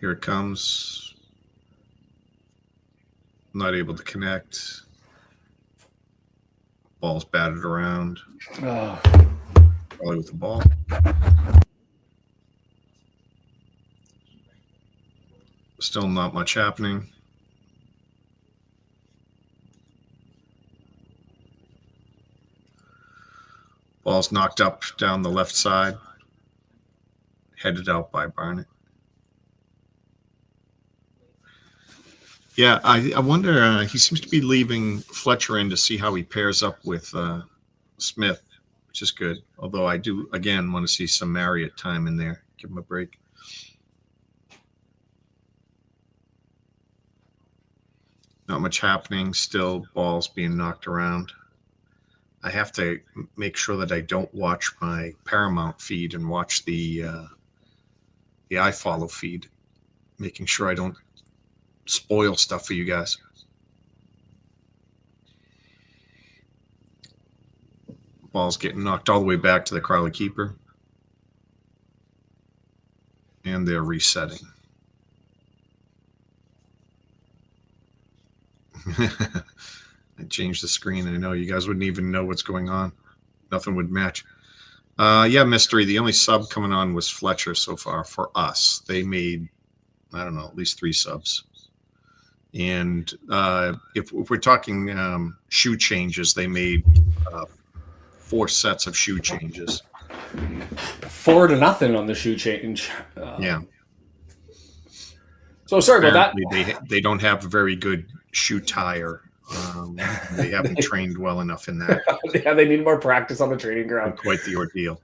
Here it comes. Not able to connect. Ball's batted around. Oh. Probably with the ball. Still not much happening. Ball's knocked up down the left side. Headed out by Barnett. Yeah, I wonder, he seems to be leaving Fletcher in to see how he pairs up with Smith, which is good. Although I do, again, want to see some Marriott time in there. Give him a break. Not much happening. Still balls being knocked around. I have to make sure that I don't watch my Paramount feed and watch the iFollow feed, making sure I don't spoil stuff for you guys. Ball's getting knocked all the way back to the Crawley keeper. And they're resetting. I changed the screen. I know you guys wouldn't even know what's going on. Nothing would match. Yeah, mystery. The only sub coming on was Fletcher so far for us. They made, I don't know, at least 3 subs. And if we're talking shoe changes, they made 4 sets of shoe changes. 4-0 on the shoe change. Yeah. So sorry about that. They don't have a very good shoe tire. They haven't trained well enough in that. Yeah, they need more practice on the training ground. Quite the ordeal.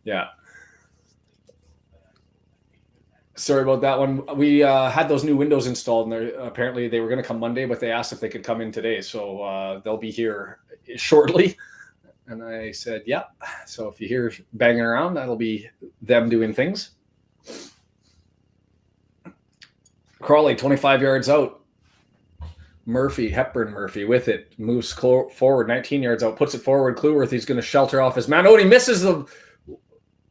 Yeah. Sorry about that one. We had those new windows installed, and apparently they were going to come Monday, but they asked if they could come in today. So they'll be here shortly. And I said, yeah. So if you hear banging around, that'll be them doing things. Crawley, 25 yards out. Hepburn Murphy with it. Moves forward, 19 yards out. Puts it forward. Cleworth, he's going to shelter off his man. Oh, and he misses the...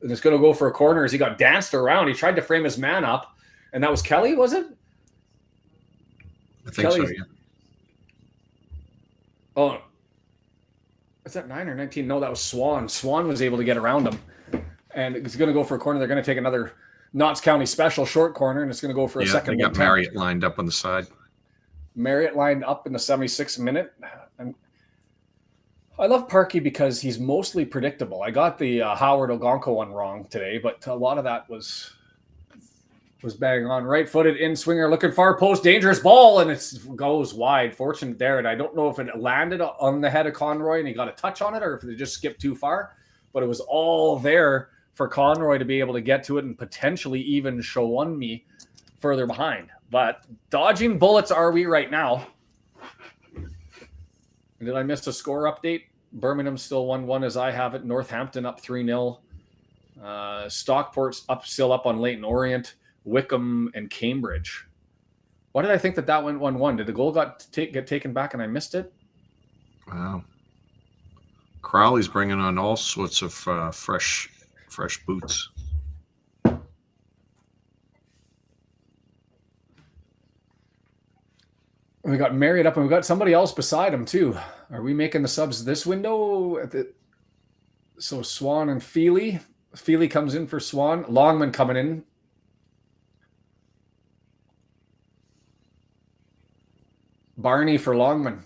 And it's going to go for a corner as he got danced around. He tried to frame his man up. And that was Kelly, was it? I think so, yeah. Oh, is that 9 or 19? No, that was Swan. Swan was able to get around him. And it's going to go for a corner. They're going to take another Notts County special short corner, and it's going to go for a second. They got Marriott lined up on the side. Marriott lined up in the 76th minute. And I love Parkey because he's mostly predictable. I got the Howard Okonkwo one wrong today, but a lot of that was bang on. Right-footed in-swinger, looking far post, dangerous ball, and it goes wide. Fortunate there, and I don't know if it landed on the head of Conroy and he got a touch on it or if it just skipped too far, but it was all there for Conroy to be able to get to it and potentially even show on me further behind. But dodging bullets are we right now. Did I miss a score update? Birmingham still 1-1 as I have it. Northampton up 3-0. Stockport's still up on Leyton Orient. Wickham and Cambridge. Why did I think that went 1-1? Did the goal get taken back and I missed it? Wow. Crawley's bringing on all sorts of fresh boots. We got Marriott up and we got somebody else beside him too. Are we making the subs this window? So Swan and Feely. Feely comes in for Swan. Longman coming in. Barney for Longman.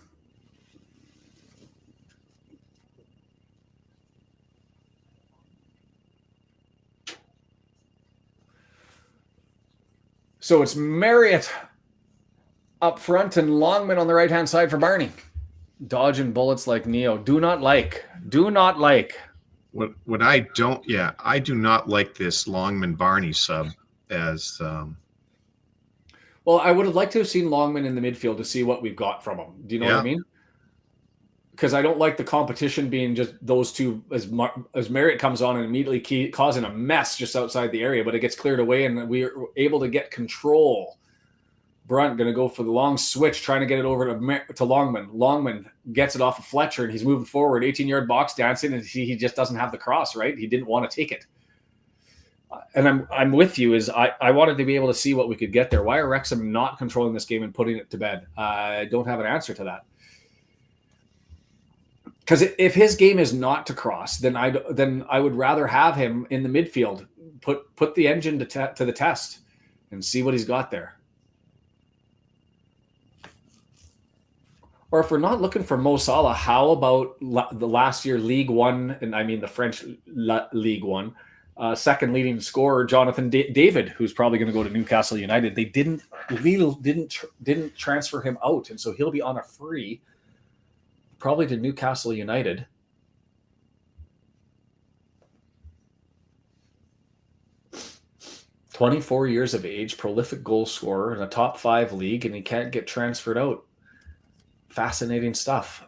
So it's Marriott up front and Longman on the right-hand side for Barney. Dodging bullets like Neo. Do not like. What I do not like this Longman Barney sub as Well, I would have liked to have seen Longman in the midfield to see what we've got from him. Do you know what I mean? Because I don't like the competition being just those two as Marriott comes on and immediately causing a mess just outside the area, but it gets cleared away and we are able to get control. Brunt going to go for the long switch, trying to get it over to Longman. Longman gets it off of Fletcher and he's moving forward, 18-yard box dancing, and he just doesn't have the cross, right? He didn't want to take it. And I'm with you. I wanted to be able to see what we could get there. Why are Wrexham not controlling this game and putting it to bed? I don't have an answer to that. Because if his game is not to cross, then I would rather have him in the midfield. Put the engine to the test and see what he's got there. Or if we're not looking for Mo Salah, how about the last year League One, and I mean the French League One, second leading scorer Jonathan David, who's probably going to go to Newcastle United. They didn't transfer him out, and so he'll be on a free, probably to Newcastle United. "24 years of age, prolific goal scorer in a top 5 league, and he can't get transferred out." Fascinating stuff.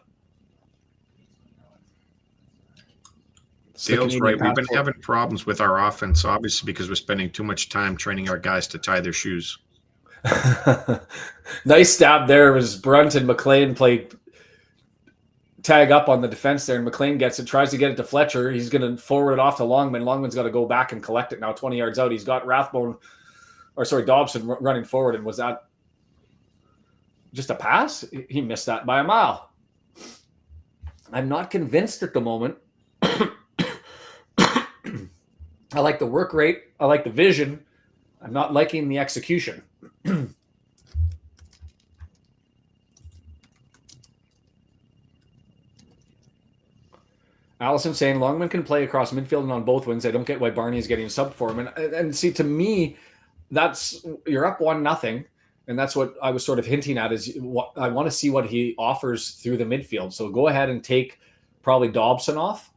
Dale's right. We've been having problems with our offense, obviously, because we're spending too much time training our guys to tie their shoes. Nice stab there as Brunt and McClean play tag up on the defense there, and McClean gets it, tries to get it to Fletcher. He's going to forward it off to Longman. Longman's got to go back and collect it now, 20 yards out. He's got Dobson running forward, and was that just a pass? He missed that by a mile. I'm not convinced at the moment. I like the work rate. I like the vision. I'm not liking the execution. Allison saying Longman can play across midfield and on both wings. I don't get why Barney is getting sub for him. And see, to me, you're up 1-0. And that's what I was sort of hinting at is I want to see what he offers through the midfield. So go ahead and take probably Dobson off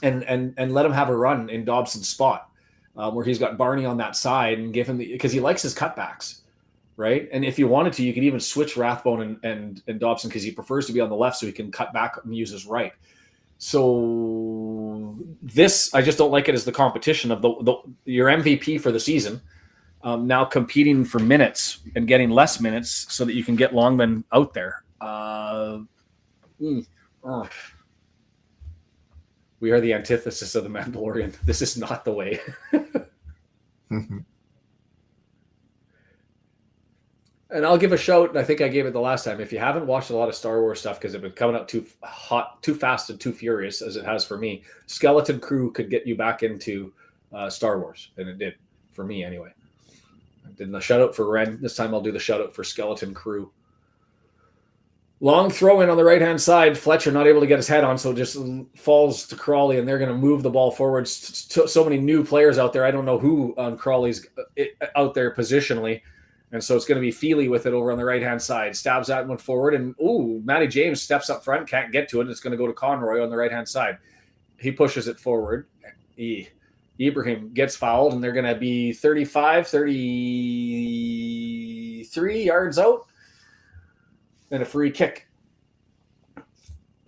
and let him have a run in Dobson's spot where he's got Barney on that side and give him because he likes his cutbacks, right? And if you wanted to, you could even switch Rathbone and Dobson because he prefers to be on the left so he can cut back and use his right. So this, I just don't like it as the competition of your MVP for the season now competing for minutes and getting less minutes so that you can get Longman out there. We are the antithesis of the Mandalorian. This is not the way. And I'll give a shout, and I think I gave it the last time. If you haven't watched a lot of Star Wars stuff because it's been coming out too hot, too fast, and too furious, as it has for me, Skeleton Crew could get you back into Star Wars, and it did, for me anyway. I did the shout out for Ren. This time I'll do the shout out for Skeleton Crew. Long throw in on the right-hand side. Fletcher not able to get his head on, so just falls to Crawley, and they're going to move the ball forward. So many new players out there. I don't know who on Crawley's out there positionally. And so it's going to be Feely with it over on the right-hand side. Stabs that one forward, and Matty James steps up front, can't get to it. It's going to go to Conroy on the right-hand side. He pushes it forward. Ibrahim gets fouled, and they're going to be 33 yards out. And a free kick.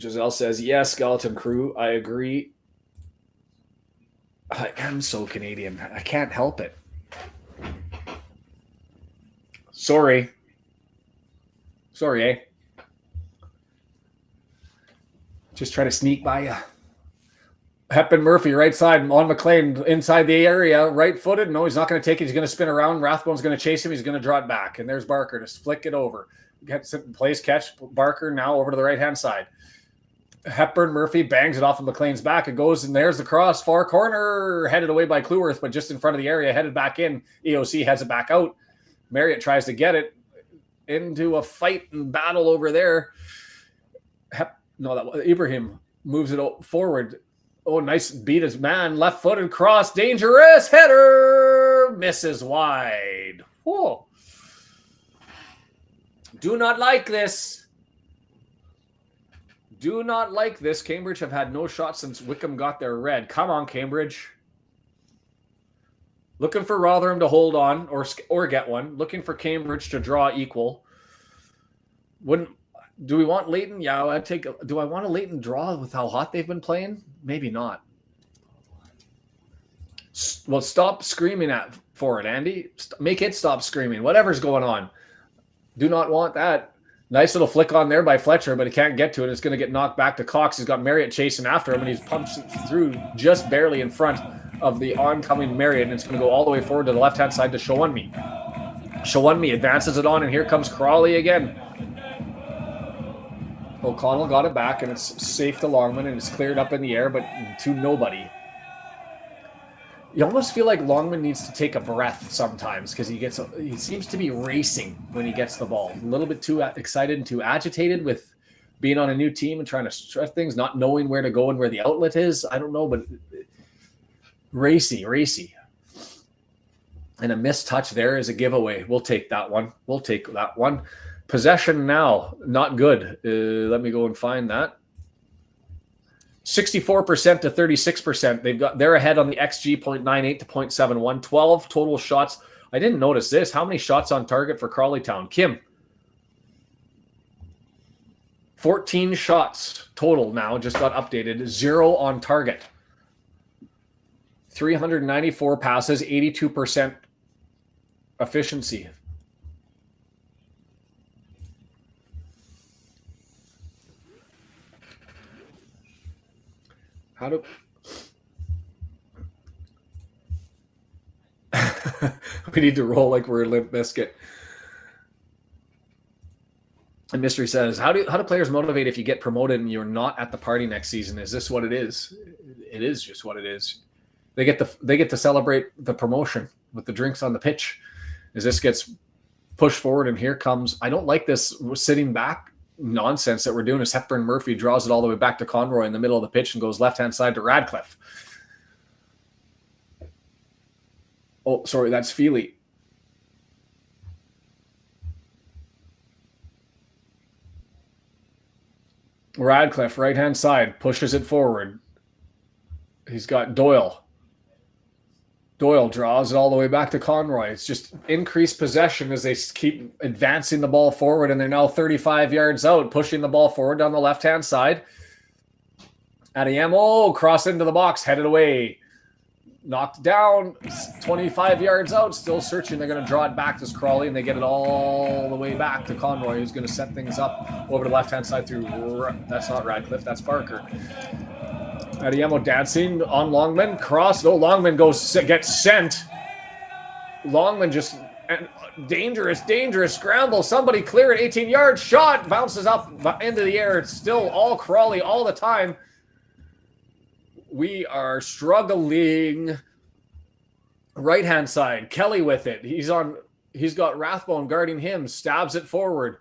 Giselle says, yes, Skeleton Crew, I agree. I'm so Canadian. I can't help it. Sorry, eh? Just try to sneak by you. Hepburn Murphy, right side, on McClean, inside the area, right-footed. No, he's not going to take it. He's going to spin around. Rathbone's going to chase him. He's going to draw it back. And there's Barker to flick it over. Plays catch. Barker now over to the right-hand side. Hepburn Murphy bangs it off of McClean's back. It goes, and there's the cross. Far corner, headed away by Cleworth, but just in front of the area, headed back in. EOC heads it back out. Marriott tries to get it into a fight and battle over there. Ibrahim moves it forward. Oh, nice beat his man. Left-footed cross. Dangerous header. Misses wide. Whoa. Do not like this. Do not like this. Cambridge have had no shots since Wickham got their red. Come on, Cambridge. Looking for Rotherham to hold on or get one. Looking for Cambridge to draw equal. Do we want Leighton? Yeah, do I want a Leighton draw with how hot they've been playing? Maybe not. Well, stop screaming for it, Andy. Make it stop screaming. Whatever's going on. Do not want that. Nice little flick on there by Fletcher, but he can't get to it. It's going to get knocked back to Cox. He's got Marriott chasing after him, and he's pumped through just barely in front of the oncoming Marriott, and it's going to go all the way forward to the left-hand side to Shawunmi. Shawunmi advances it on, and here comes Crawley again. O'Connell got it back, and it's safe to Longman, and it's cleared up in the air, but to nobody. You almost feel like Longman needs to take a breath sometimes because he seems to be racing when he gets the ball. A little bit too excited and too agitated with being on a new team and trying to stretch things, not knowing where to go and where the outlet is. I don't know, but racy. And a missed touch there is a giveaway. We'll take that one. Possession now, not good. Let me go and find that. 64% to 36%. They're ahead on the XG 0.98 to 0.71. 12 total shots. I didn't notice this. How many shots on target for Crawley Town? Kim. 14 shots total now. Just got updated. 0 on target. 394 passes. 82% efficiency. How do we need to roll like we're a Limp Bizkit? And Mystery says, how do players motivate if you get promoted and you're not at the party next season? Is this what it is? It is just what it is. They get to celebrate the promotion with the drinks on the pitch. As this gets pushed forward, and here comes, I don't like this sitting back nonsense that we're doing. Is Hepburn Murphy draws it all the way back to Conroy in the middle of the pitch and goes left-hand side to Radcliffe. Oh, sorry, that's Feely. Radcliffe, right-hand side, pushes it forward. He's got Doyle. Doyle draws it all the way back to Conroy. It's just increased possession as they keep advancing the ball forward, and they're now 35 yards out, pushing the ball forward down the left-hand side. Adeyemo, cross into the box, headed away. knocked down, 25 yards out, still searching. They're going to draw it back to Crawley, and they get it all the way back to Conroy, who's going to set things up over the left-hand side through, that's not Radcliffe, that's Barker. Adiemo dancing on Longman, cross, Longman gets sent. Longman just, dangerous scramble, somebody clear it, 18 yards, shot, bounces up into the air. It's still all Crawley all the time. We are struggling. Right-hand side, Kelly with it. He's got Rathbone guarding him, stabs it forward,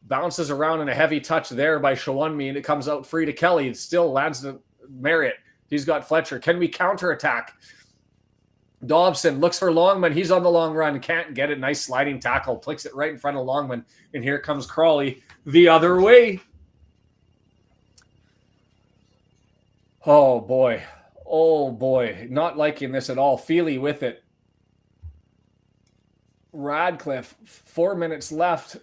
bounces around in a heavy touch there by Shawunmi, and it comes out free to Kelly. It still lands to Marriott. He's got Fletcher. Can we counterattack? Dobson looks for Longman. He's on the long run. Can't get it. Nice sliding tackle. Flicks it right in front of Longman. And here comes Crawley the other way. Oh, boy. Oh, boy. Not liking this at all. Feely with it. Radcliffe, 4 minutes left.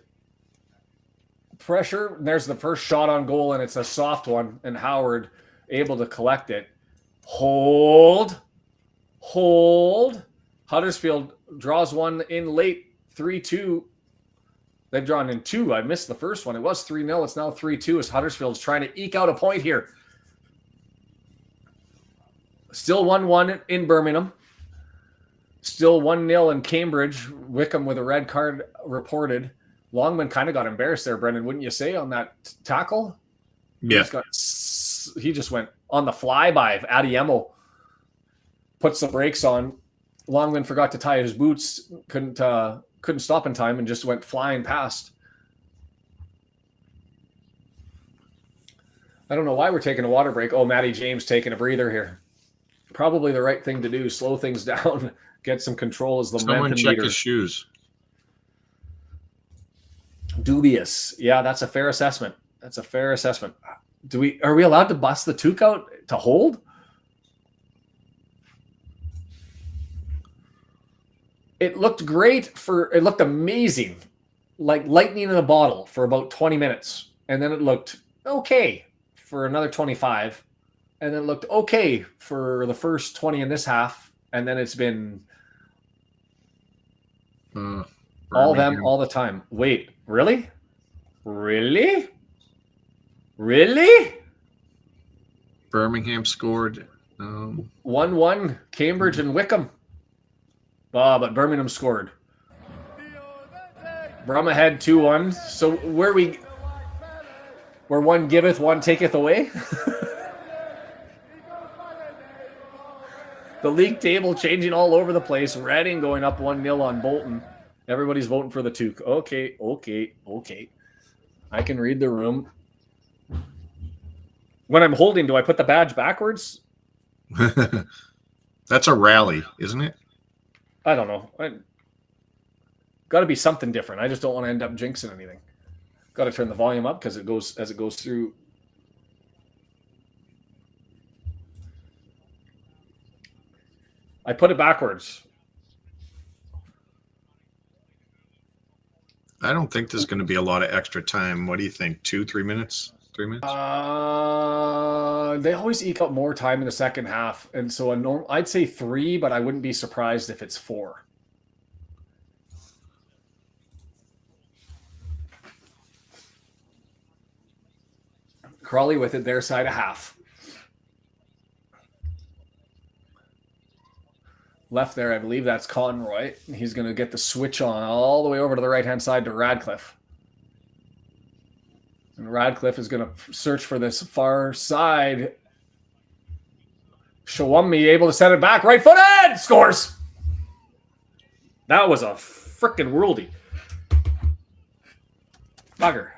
Pressure. There's the first shot on goal, and it's a soft one. And Howard able to collect it. Hold. Huddersfield draws one in late, 3-2. They've drawn in two. I missed the first one. It was 3-0. It's now 3-2 as Huddersfield's trying to eke out a point here. Still 1-1 in Birmingham. Still 1-0 in Cambridge. Wickham with a red card reported. Longman kind of got embarrassed there, Brendan, wouldn't you say, on that tackle? Yeah. He just went on the fly by Adiemo. Puts the brakes on. Longman forgot to tie his boots. Couldn't stop in time and just went flying past. I don't know why we're taking a water break. Oh, Matty James taking a breather here. Probably the right thing to do. Slow things down. Get some control as the someone check his shoes. Dubious. Yeah, that's a fair assessment. Are we allowed to bust the toque out to hold? It looked great it looked amazing, like lightning in a bottle for about 20 minutes. And then it looked okay for another 25. And then it looked okay for the first 20 in this half. And then it's been all them all the time. Wait, really? Birmingham scored 1-1, Cambridge and Wickham. But Birmingham scored. Brum ahead 2-1. So where one giveth, one taketh away. The league table changing all over the place. Reading going up 1-0 on Bolton. Everybody's voting for the toque. Okay. I can read the room. When I'm holding, do I put the badge backwards? That's a rally, isn't it? I don't know. Got to be something different. I just don't want to end up jinxing anything. Got to turn the volume up because it goes through. I put it backwards. I don't think there's going to be a lot of extra time. What do you think? 2-3 minutes? 3 minutes? They always eke up more time in the second half, and so I'd say 3, but I wouldn't be surprised if it's 4. Crawley with it, their side a half. Left there, I believe that's Conroy. He's going to get the switch on all the way over to the right-hand side to Radcliffe. And Radcliffe is going to search for this far side. Shawunmi able to set it back. Right footed! Scores! That was a frickin' worldie. Bugger.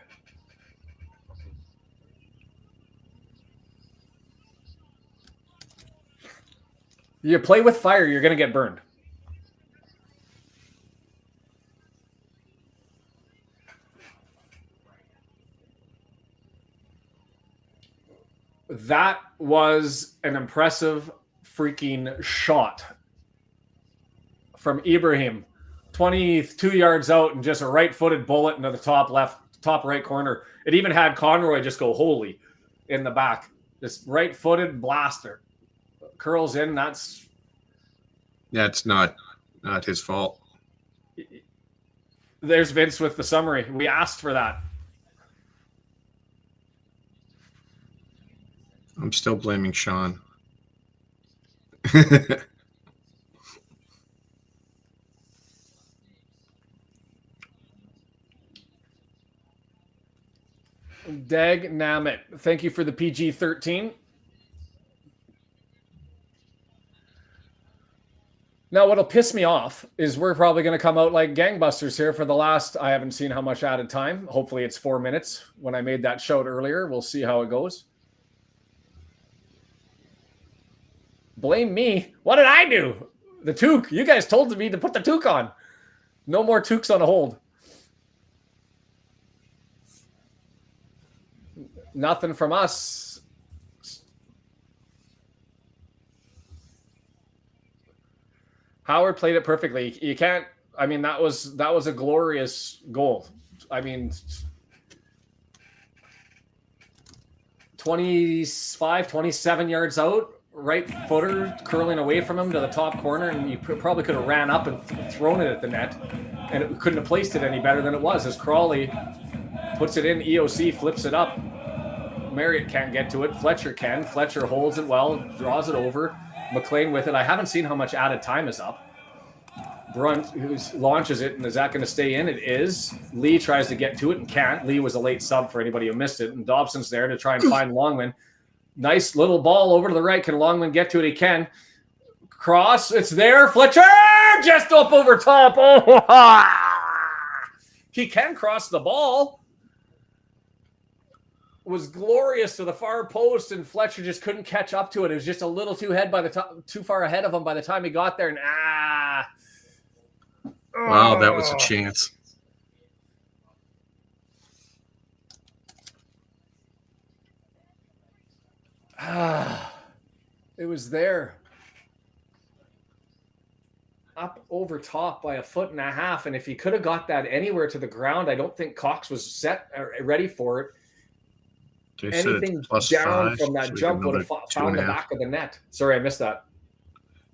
You play with fire, you're going to get burned. That was an impressive freaking shot from Ibrahim. 22 yards out and just a right-footed bullet into the top right corner. It even had Conroy just go holy in the back. Just right-footed blaster. Curls in. That's That's not his fault. There's Vince with the summary. We asked for that. I'm still blaming Sean. Dag Namit. Thank you for the PG-13. Now, what'll piss me off is we're probably going to come out like gangbusters here for the last, I haven't seen how much added time. Hopefully it's 4 minutes. When I made that shout earlier, we'll see how it goes. Blame me. What did I do? The toque. You guys told me to put the toque on. No more toques on a hold. Nothing from us. Howard played it perfectly. You can't. I mean, that was a glorious goal. I mean, 25, 27 yards out, right footer curling away from him to the top corner, and you probably could have ran up and thrown it at the net, and it couldn't have placed it any better than it was. As Crawley puts it in, EOC flips it up. Marriott can't get to it. Fletcher can. Fletcher holds it well, draws it over. McClean with it. I haven't seen how much added time is up. Brunt launches it, and is that going to stay in? It is. Lee tries to get to it and can't. Lee was a late sub for anybody who missed it, and Dobson's there to try and find Longman. Nice little ball over to the right. Can Longman get to it? He can. Cross. It's there. Fletcher just up over top. Oh, he can cross the ball. Was glorious to the far post, and Fletcher just couldn't catch up to it. It was just a little too far ahead of him by the time he got there. And wow, that was a chance. It was there. Up over top by 1.5 feet. And if he could have got that anywhere to the ground, I don't think Cox was set or ready for it. Anything down from that jump would have found the back of the net. Sorry, I missed that.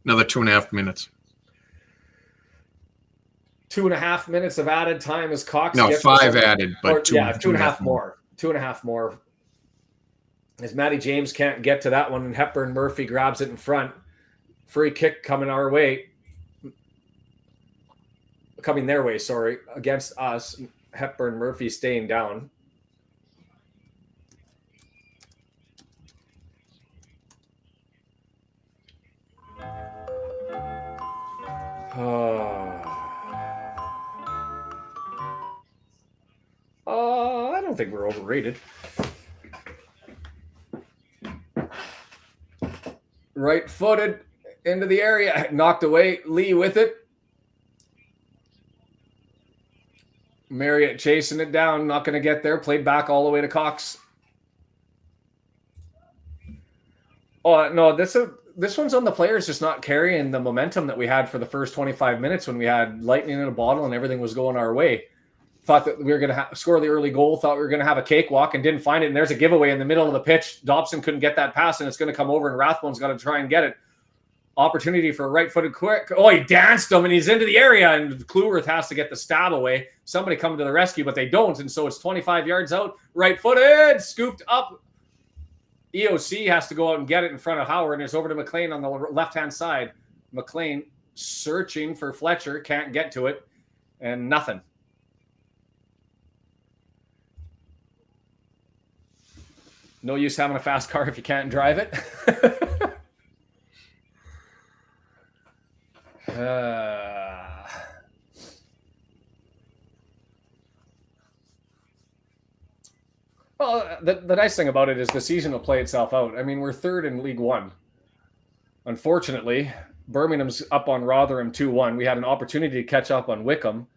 Another 2.5 minutes. 2.5 minutes of added time as Cox. No, 5 added, but 2.5 more. 2.5 more. As Matty James can't get to that one, and Hepburn Murphy grabs it in front. Free kick coming our way. Coming their way, sorry, against us. Hepburn Murphy staying down. I don't think we're overrated. Right-footed into the area, knocked away. Lee with it. Marriott chasing it down, not going to get there. Played back all the way to Cox. Oh no, this one's on the players just not carrying the momentum that we had for the first 25 minutes when we had lightning in a bottle and everything was going our way. Thought that we were going to score the early goal, thought we were going to have a cakewalk and didn't find it. And there's a giveaway in the middle of the pitch. Dobson couldn't get that pass, and it's going to come over, and Rathbone's got to try and get it. Opportunity for a right-footed quick. Oh, he danced him, and he's into the area, and Cleworth has to get the stab away. Somebody coming to the rescue, but they don't, and so it's 25 yards out. Right-footed, scooped up. EOC has to go out and get it in front of Howard, and it's over to McClean on the left-hand side. McClean searching for Fletcher, can't get to it, and nothing. No use having a fast car if you can't drive it. Well, the nice thing about it is the season will play itself out. I mean, we're third in League One. Unfortunately, Birmingham's up on Rotherham 2-1. We had an opportunity to catch up on Wickham.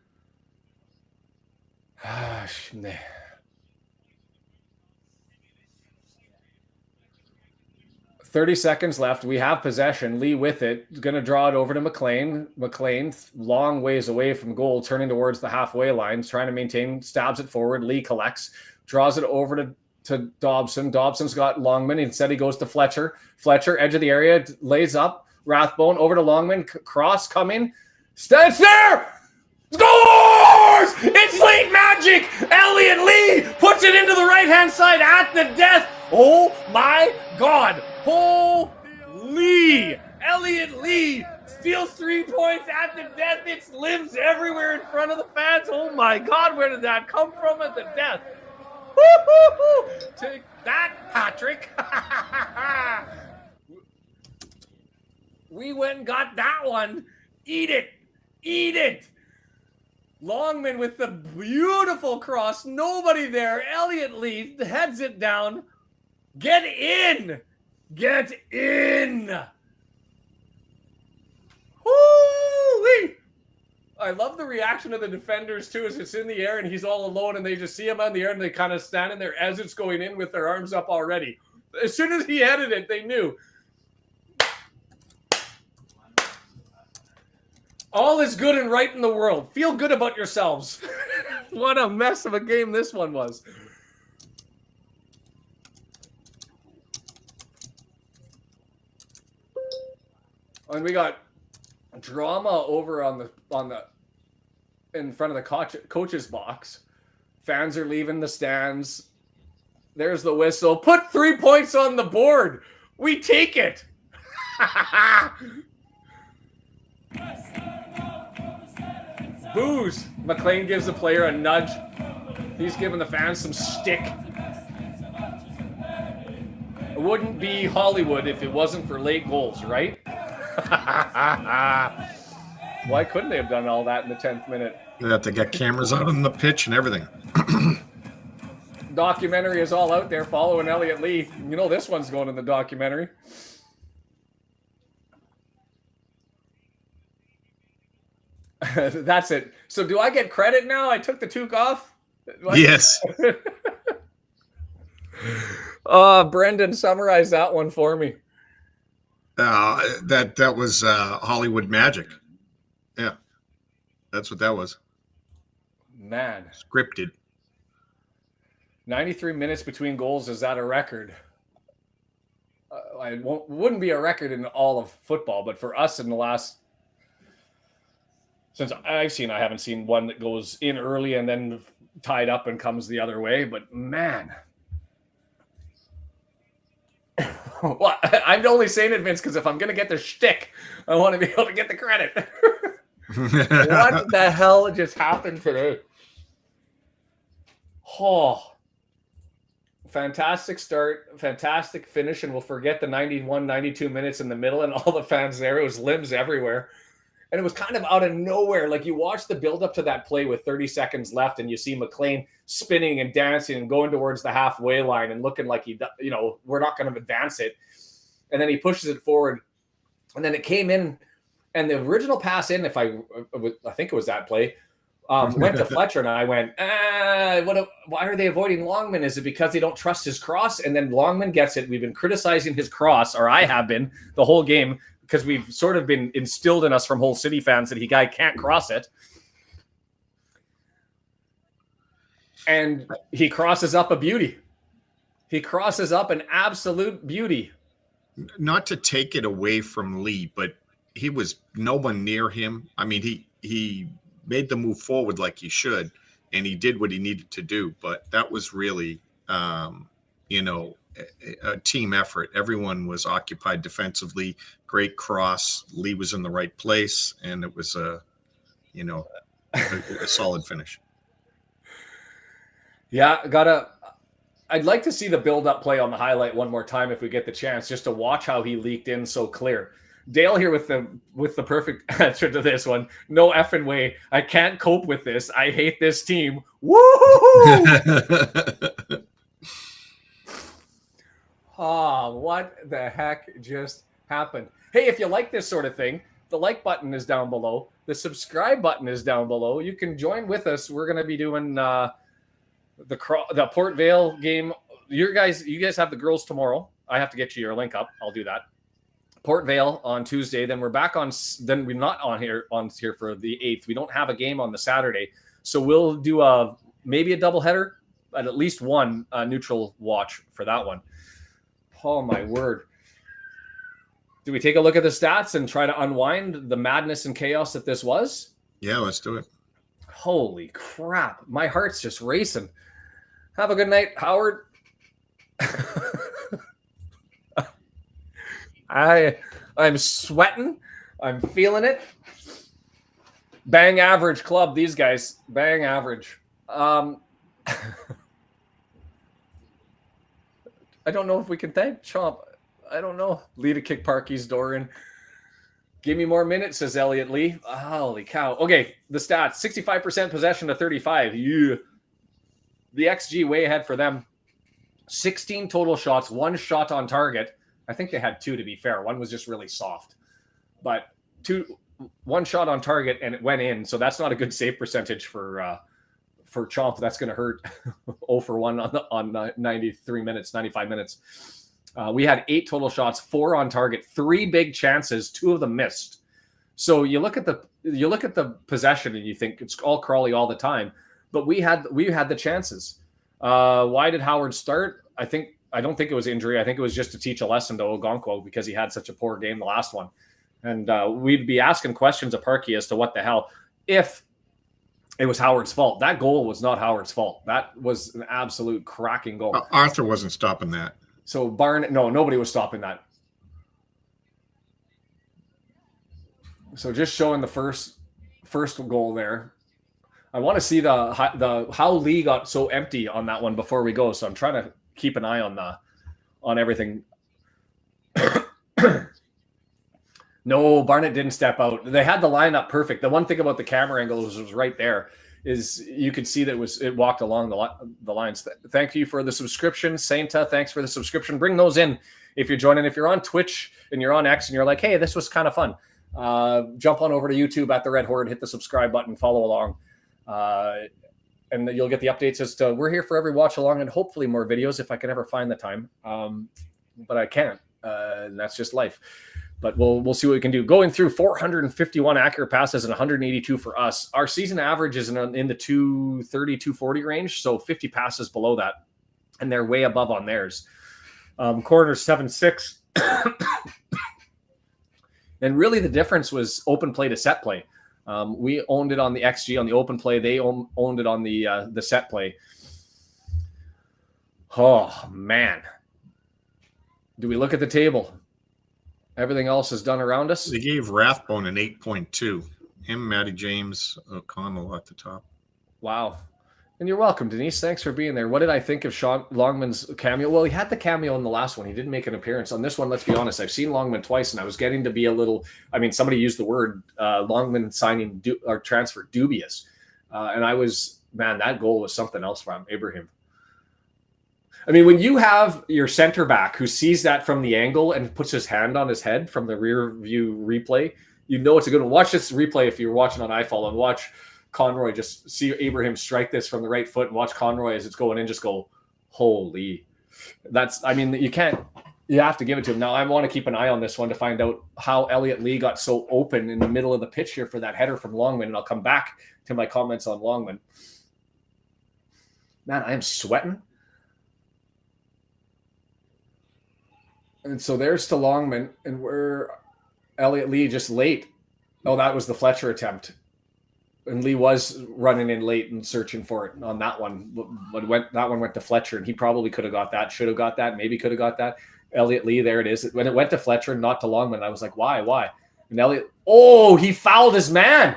30 seconds left. We have possession. Lee with it. Going to draw it over to McClean. McClean, long ways away from goal, turning towards the halfway line, trying to maintain, stabs it forward. Lee collects, draws it over to Dobson. Dobson's got Longman. Instead, he goes to Fletcher. Fletcher, edge of the area, lays up. Rathbone over to Longman. Cross coming. Stands there. Scores! It's late magic. Elliot Lee puts it into the right-hand side at the death. Oh my God. Holy. Elliot Lee steals 3 points at the death. It's limbs everywhere in front of the fans. Oh my God, where did that come from at the death? Woo-hoo-hoo. Take that, Patrick. We went and got that one. Eat it. Eat it. Longman with the beautiful cross. Nobody there. Elliot Lee heads it down. Get in. Get in. Woo-wee. I love the reaction of the defenders, too, as it's in the air and he's all alone and they just see him on the air and they kind of stand in there as it's going in with their arms up already. As soon as he headed it, they knew. All is good and right in the world. Feel good about yourselves. What a mess of a game this one was. And we got drama over on the in front of the coach's box. Fans are leaving the stands. There's the whistle. Put 3 points on the board. We take it. Booze. McClean gives the player a nudge. He's giving the fans some stick. It wouldn't be Hollywood if it wasn't for late goals, right? Why couldn't they have done all that in the 10th minute? They have to get cameras out on the pitch and everything. Documentary is all out there following Elliot Lee. You know this one's going in the documentary. That's it. So do I get credit now? I took the toque off? Yes. Brendan, summarize that one for me. That was Hollywood magic. Yeah. That's what that was. Man. Scripted. 93 minutes between goals. Is that a record? It wouldn't be a record in all of football, but for us in the last... Since I haven't seen one that goes in early and then tied up and comes the other way. But man, well, I'm only saying it, Vince, because if I'm going to get the shtick, I want to be able to get the credit. What the hell just happened today? Oh, fantastic start, fantastic finish, and we'll forget the 91, 92 minutes in the middle and all the fans there. It was limbs everywhere. And it was kind of out of nowhere. Like you watch the build up to that play with 30 seconds left and you see McClean spinning and dancing and going towards the halfway line and looking like we're not going to advance it. And then he pushes it forward. And then it came in and the original pass in, I think it was that play, went to Fletcher and I went, why are they avoiding Longman? Is it because they don't trust his cross? And then Longman gets it. We've been criticizing his cross, or I have been the whole game, because we've sort of been instilled in us from Hull City fans that guy can't cross it. And he crosses up a beauty. He crosses up an absolute beauty. Not to take it away from Lee, but he was no one near him. I mean, he made the move forward like he should, and he did what he needed to do. But that was really, a team effort. Everyone was occupied defensively. Great cross. Lee was in the right place, and it was a solid finish. Yeah, I'd like to see the build-up play on the highlight one more time if we get the chance, just to watch how he leaked in so clear. Dale here with the perfect answer to this one. No effing way. I can't cope with this. I hate this team. Woo! Oh, what the heck just happened? Hey, if you like this sort of thing, the like button is down below. The subscribe button is down below. You can join with us. We're going to be doing the Port Vale game. You guys have the girls tomorrow. I have to get you your link up. I'll do that. Port Vale on Tuesday. Then we're back on. Then we're not on here for the 8th. We don't have a game on the Saturday, so we'll do maybe a doubleheader, but at least one neutral watch for that one. Oh my word! Do we take a look at the stats and try to unwind the madness and chaos that this was? Yeah, let's do it. Holy crap. My heart's just racing. Have a good night, Howard. I'm sweating. I'm feeling it. Bang average club, these guys. Bang average. I don't know if we can thank Chomp. I don't know. Lead a kick Parky's door in. Give me more minutes, says Elliot Lee. Holy cow. Okay, the stats. 65% possession to 35. Yeah. The XG way ahead for them. 16 total shots, 1 shot on target. I think they had 2, to be fair. 1 was just really soft. But 1 shot on target, and it went in. So that's not a good save percentage for Chomp. That's going to hurt. 0 for 1 on 93 minutes, 95 minutes. We had 8 total shots, 4 on target, 3 big chances, 2 of them missed. So you look at the possession and you think it's all Crawley all the time, but we had the chances. Why did Howard start? I don't think it was injury. I think it was just to teach a lesson to Okonkwo because he had such a poor game the last one, and we'd be asking questions of Parky as to what the hell if it was Howard's fault. That goal was not Howard's fault. That was an absolute cracking goal. Arthur wasn't stopping that. So Barnett, no, nobody was stopping that. So just showing the first goal there. I want to see the how Lee got so empty on that one before we go. So I'm trying to keep an eye on everything. No, Barnett didn't step out. They had the lineup perfect. The one thing about the camera angle was right there. Is you could see that it walked along the lines. Thank you for the subscription, Sainta. Thanks for the subscription. Bring those in if you're joining. If you're on Twitch and you're on X and you're like, hey, this was kind of fun, jump on over to YouTube at the Red Horde, hit the subscribe button, follow along, and you'll get the updates as to we're here for every watch along and hopefully more videos if I can ever find the time. But I can't. That's just life. But we'll see what we can do. Going through 451 accurate passes and 182 for us. Our season average is in the 230, 240 range, so 50 passes below that, and they're way above on theirs. Corners 7-6. And really the difference was open play to set play. We owned it on the XG on the open play. They owned it on the set play. Oh, man. Do we look at the table? Everything else is done around us. They gave Rathbone an 8.2. Him, Matty James, O'Connell at the top. Wow. And you're welcome, Denise. Thanks for being there. What did I think of Sean Longman's cameo? Well, he had the cameo in the last one. He didn't make an appearance. On this one, let's be honest, I've seen Longman twice, and I was getting to be a little – I mean, somebody used the word Longman signing or transfer dubious. And I was – man, that goal was something else from Ibrahim. I mean, when you have your center back who sees that from the angle and puts his hand on his head from the rear view replay, you know it's a good one. Watch this replay if you're watching on iFollow, and watch Conroy just see Ibrahim strike this from the right foot and watch Conroy as it's going in just go, holy. That's, I mean, you have to give it to him. Now, I want to keep an eye on this one to find out how Elliot Lee got so open in the middle of the pitch here for that header from Longman, and I'll come back to my comments on Longman. Man, I am sweating. And so there's to Longman, and we're Elliot Lee just late. Oh, that was the Fletcher attempt. And Lee was running in late and searching for it on that one. But that one went to Fletcher, and he probably could have got that, should have got that, maybe could have got that. Elliot Lee, there it is. When it went to Fletcher, not to Longman, I was like, why? And Elliot, oh, he fouled his man.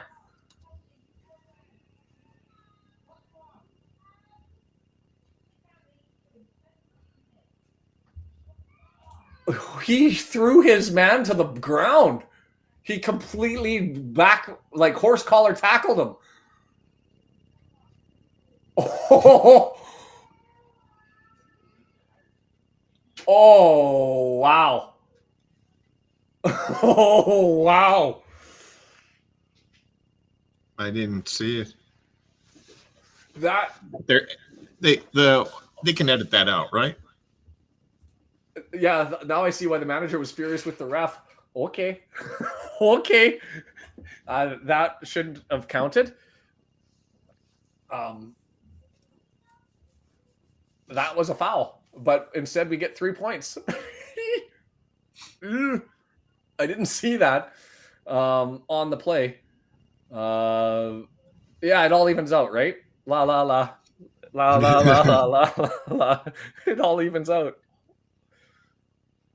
He threw his man to the ground. He completely back, like horse collar tackled him. Oh, wow. Oh, wow. I didn't see it. That they can edit that out, right? Yeah, now I see why the manager was furious with the ref. Okay. Okay. That shouldn't have counted. That was a foul, but instead we get 3 points. I didn't see that on the play. Yeah, it all evens out, right? La la la. La la la la la la la. It all evens out.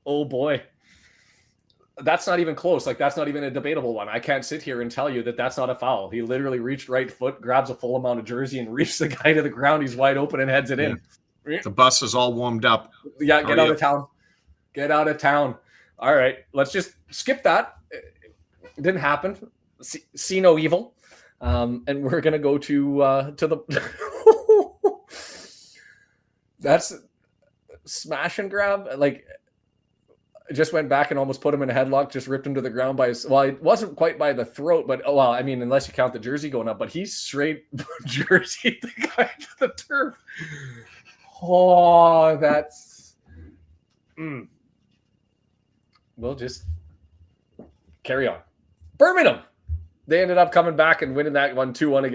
Oh boy. That's not even close. Like, that's not even a debatable one. I can't sit here and tell you that that's not a foul. He literally reached right foot, grabs a full amount of jersey, and reaches the guy to the ground. He's wide open and heads it in. The bus is all warmed up. Yeah, get out of town. Get out of town. All right, let's just skip that. It didn't happen. See no evil. And we're gonna go to the. That's smash and grab. Like, just went back and almost put him in a headlock. Just ripped him to the ground by his. Well, it wasn't quite by the throat, but I mean, unless you count the jersey going up, but he straight jersey the guy to the turf. Oh, that's. We'll just carry on. Birmingham. They ended up coming back and winning that one 2-1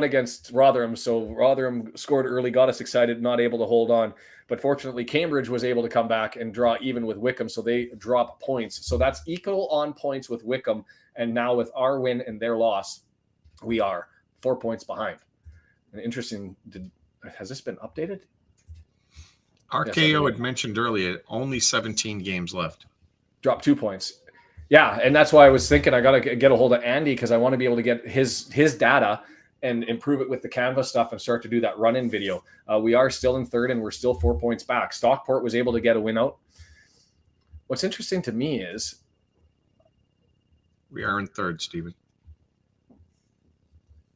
against Rotherham. So Rotherham scored early, got us excited, not able to hold on. But fortunately, Cambridge was able to come back and draw even with Wickham, so they drop points. So that's equal on points with Wickham. And now with our win and their loss, we are 4 points behind. And interesting, has this been updated? RKO had mentioned earlier, only 17 games left. Drop 2 points. Yeah, and that's why I was thinking I got to get a hold of Andy, because I want to be able to get his data and improve it with the Canvas stuff and start to do that run-in video. We are still in third, and we're still 4 points back. Stockport was able to get a win out. What's interesting to me is we are in third, Stephen.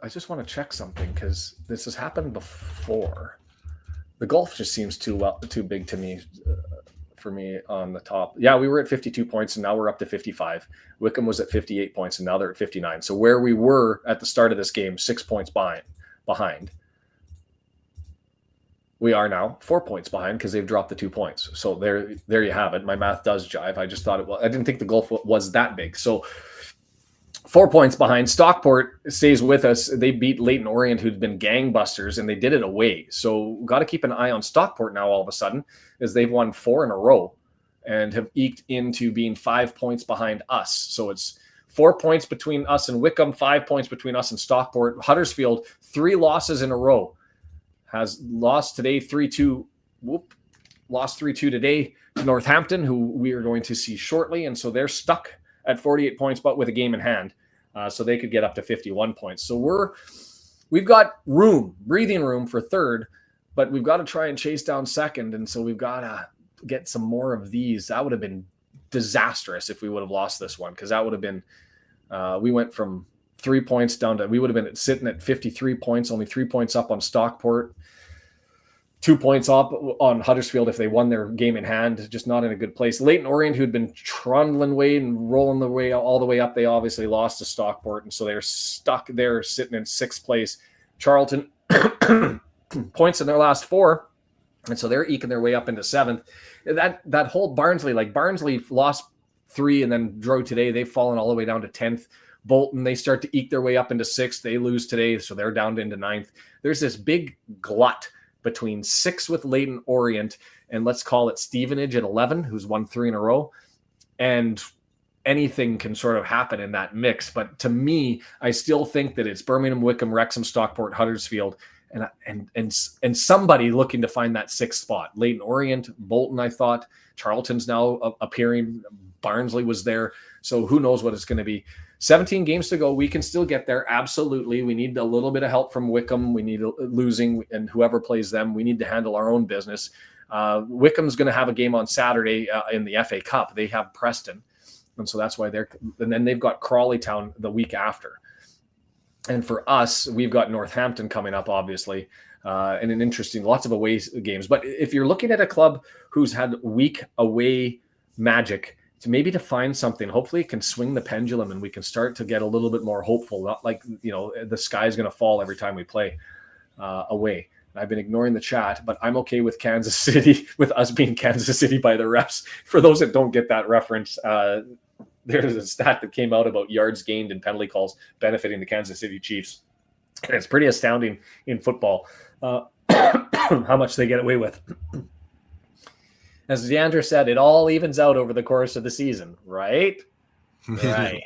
I just want to check something, because this has happened before. The gulf just seems too big to me. For me on the top. Yeah, we were at 52 points and now we're up to 55. Wickham was at 58 points and now they're at 59. So where we were at the start of this game, 6 points behind. We are now 4 points behind because they've dropped the 2 points. So there you have it. My math does jive. I just thought it was. I didn't think the gulf was that big. So 4 points behind. Stockport stays with us. They beat Leyton Orient, who'd been gangbusters, and they did it away. So got to keep an eye on Stockport now all of a sudden, as they've won 4 in a row and have eked into being 5 points behind us. So it's 4 points between us and Wickham, 5 points between us and Stockport. Huddersfield, 3 losses in a row. Has lost today 3-2. Lost 3-2 today to Northampton, who we are going to see shortly. And so they're stuck at 48 points, but with a game in hand. So they could get up to 51 points. So we've got breathing room for third, but we've got to try and chase down second. And so we've got to get some more of these. That would have been disastrous if we would have lost this one, because that would have been, we went from 3 points down to, we would have been sitting at 53 points, only 3 points up on Stockport, 2 points up on Huddersfield if they won their game in hand, just not in a good place. Leyton Orient, who'd been trundling way and rolling the way all the way up, they obviously lost to Stockport, and so they're stuck there sitting in 6th place. Charlton, points in their last 4, and so they're eking their way up into 7th. That whole Barnsley, like Barnsley lost 3 and then drew today. They've fallen all the way down to 10th. Bolton, they start to eke their way up into 6th. They lose today, so they're down into 9th. There's this big glut between 6 with Leyton Orient and let's call it Stevenage at 11, who's won 3 in a row. And anything can sort of happen in that mix. But to me, I still think that it's Birmingham, Wickham, Wrexham, Stockport, Huddersfield, and somebody looking to find that 6th spot. Leyton Orient, Bolton, I thought. Charlton's now appearing. Barnsley was there. So who knows what it's going to be. 17 games to go. We can still get there. Absolutely. We need a little bit of help from Wickham. We need losing, and whoever plays them, we need to handle our own business. Wickham's going to have a game on Saturday in the FA Cup. They have Preston. And so that's why and then they've got Crawley Town the week after. And for us, we've got Northampton coming up, obviously, and an interesting, lots of away games. But if you're looking at a club who's had weak away magic, to find something, hopefully it can swing the pendulum and we can start to get a little bit more hopeful. Not like, the sky is going to fall every time we play away. I've been ignoring the chat, but I'm okay with Kansas City, with us being Kansas City by the refs. For those that don't get that reference, there's a stat that came out about yards gained and penalty calls benefiting the Kansas City Chiefs. And it's pretty astounding in football how much they get away with. As Deandra said, it all evens out over the course of the season, right? Right.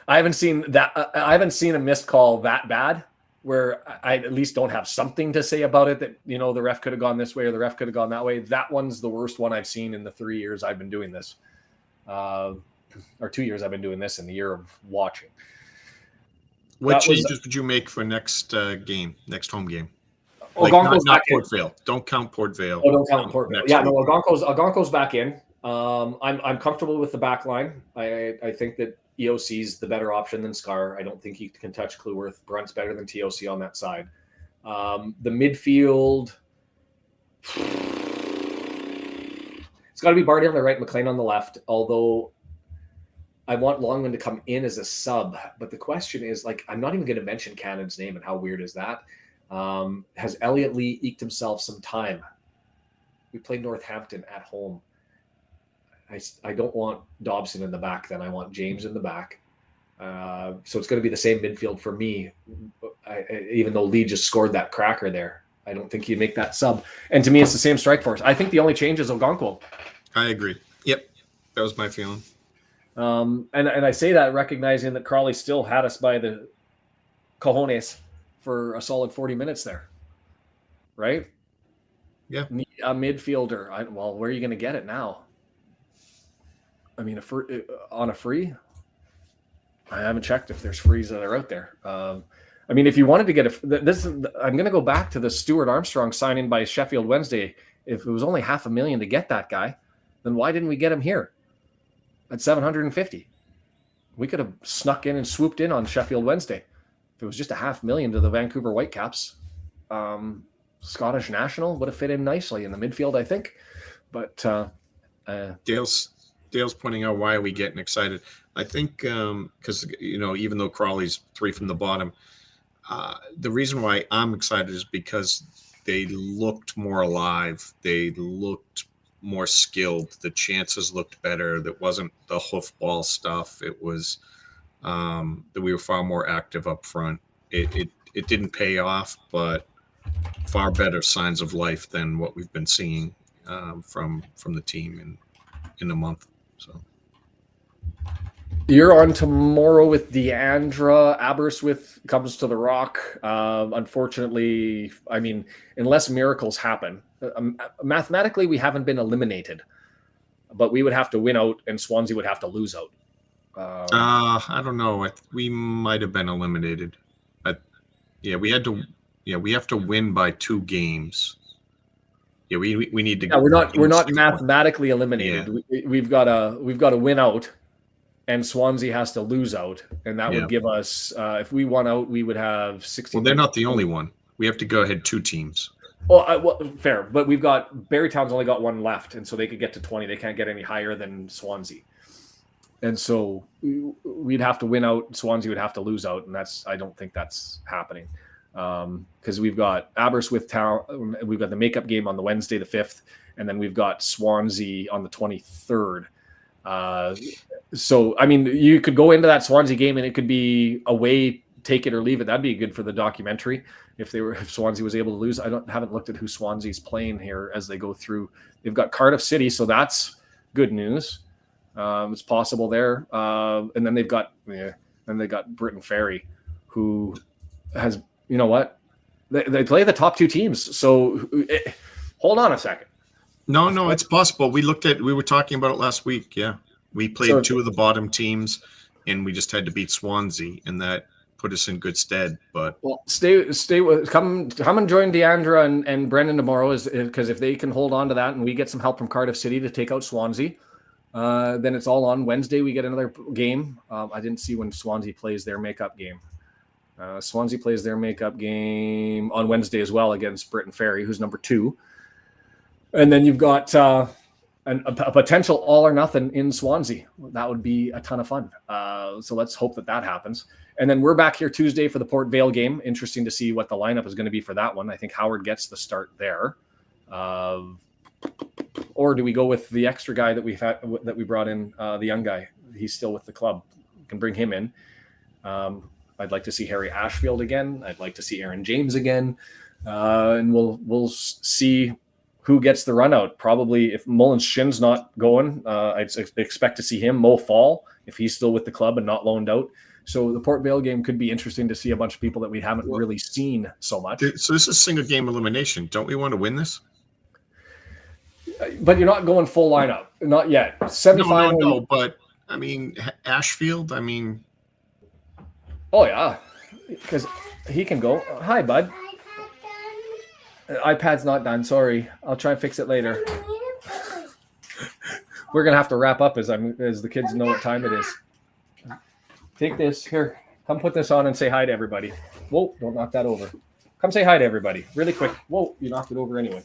I haven't seen a missed call that bad where I at least don't have something to say about it that, the ref could have gone this way or the ref could have gone that way. That one's the worst one I've seen in the 3 years I've been doing this. Or 2 years I've been doing this in the year of watching. What changes would you make for next home game? Okonkwo's not back in. Port Vale. Don't count Port Vale. Oh, don't count Port Vale. Yeah, no, Okonkwo's back in. I'm comfortable with the back line. I think that EOC's the better option than Scarr. I don't think he can touch Cleworth. Brunt's better than TOC on that side. The midfield, it's got to be Barnett on the right, McClean on the left, although I want Longman to come in as a sub. But the question is, I'm not even going to mention Cannon's name, and how weird is that? Has Elliot Lee eked himself some time? We played Northampton at home. I don't want Dobson in the back then. I want James in the back. So it's going to be the same midfield for me, even though Lee just scored that cracker there. I don't think he'd make that sub. And to me, it's the same strike force. I think the only change is Okonkwo. I agree. Yep. That was my feeling. And I say that recognizing that Crawley still had us by the cojones for a solid 40 minutes there. Right? Yeah. A midfielder. Where are you going to get it now? I mean, on a free, I haven't checked if there's frees that are out there. If you wanted to get I'm going to go back to the Stuart Armstrong signing by Sheffield Wednesday. If it was only $500,000 to get that guy, then why didn't we get him here at 750? We could have snuck in and swooped in on Sheffield Wednesday. If it was just $500,000 to the Vancouver Whitecaps, Scottish national would have fit in nicely in the midfield, I think. But Dale's pointing out, why are we getting excited? I think because, even though Crawley's 3 from the bottom, the reason why I'm excited is because they looked more alive. They looked more skilled. The chances looked better. That wasn't the hoofball stuff. It was that we were far more active up front. It didn't pay off, but far better signs of life than what we've been seeing from the team in a month. So you're on tomorrow with Deandra. Aberystwyth comes to the Rock. Unfortunately, unless miracles happen, mathematically we haven't been eliminated, but we would have to win out and Swansea would have to lose out. I don't know. We might have been eliminated. We have to win by 2 games. Yeah, we need to. Yeah, we're not mathematically eliminated. Yeah. We've got to win out, and Swansea has to lose out, and that would give us. If we won out, we would have 60. Well, they're not the only one. We have to go ahead 2 teams. Well, fair, but we've got Barrytown's only got 1 left, and so they could get to 20. They can't get any higher than Swansea, and so we'd have to win out. Swansea would have to lose out, and I don't think that's happening. Because we've got Aberystwyth Town, we've got the makeup game on the Wednesday the 5th, and then we've got Swansea on the 23rd. So you could go into that Swansea game and it could be away, take it or leave it. That'd be good for the documentary if Swansea was able to lose. Haven't looked at who Swansea's playing here as they go through. They've got Cardiff City, so that's good news. It's possible there, and then they've got Britain Ferry, who has. You know what? They play the top 2 teams. So hold on a second. No, it's possible. We were talking about it last week. Yeah. We played 2 of the bottom teams and we just had to beat Swansea, and that put us in good stead. But stay with come and join Deandra and Brendan tomorrow, because if they can hold on to that and we get some help from Cardiff City to take out Swansea, then it's all on. Wednesday we get another game. I didn't see when Swansea plays their makeup game. Swansea plays their makeup game on Wednesday as well against Britain Ferry, who's number 2. And then you've got a potential all or nothing in Swansea. That would be a ton of fun. So let's hope that happens. And then we're back here Tuesday for the Port Vale game. Interesting to see what the lineup is going to be for that one. I think Howard gets the start there. Or do we go with the extra guy that we brought in, the young guy? He's still with the club. We can bring him in. I'd like to see Harry Ashfield again. I'd like to see Aaron James again. And we'll see who gets the run out? Probably if Mullin's shin's not going, I'd expect to see him. Mo Fall, if he's still with the club and not loaned out. So the Port Vale game could be interesting to see a bunch of people that we haven't really seen so much. So this is single game elimination. Don't we want to win this? But you're not going full lineup. Not yet. Semifinal. No, but I mean, Ashfield, I mean. Oh, yeah. Because he can go. Hi, bud. iPad's not done. Sorry. I'll try and fix it later. We're going to have to wrap up as the kids know what time it is. Take this. Here. Come put this on and say hi to everybody. Whoa, don't knock that over. Come say hi to everybody. Really quick. Whoa, you knocked it over anyway.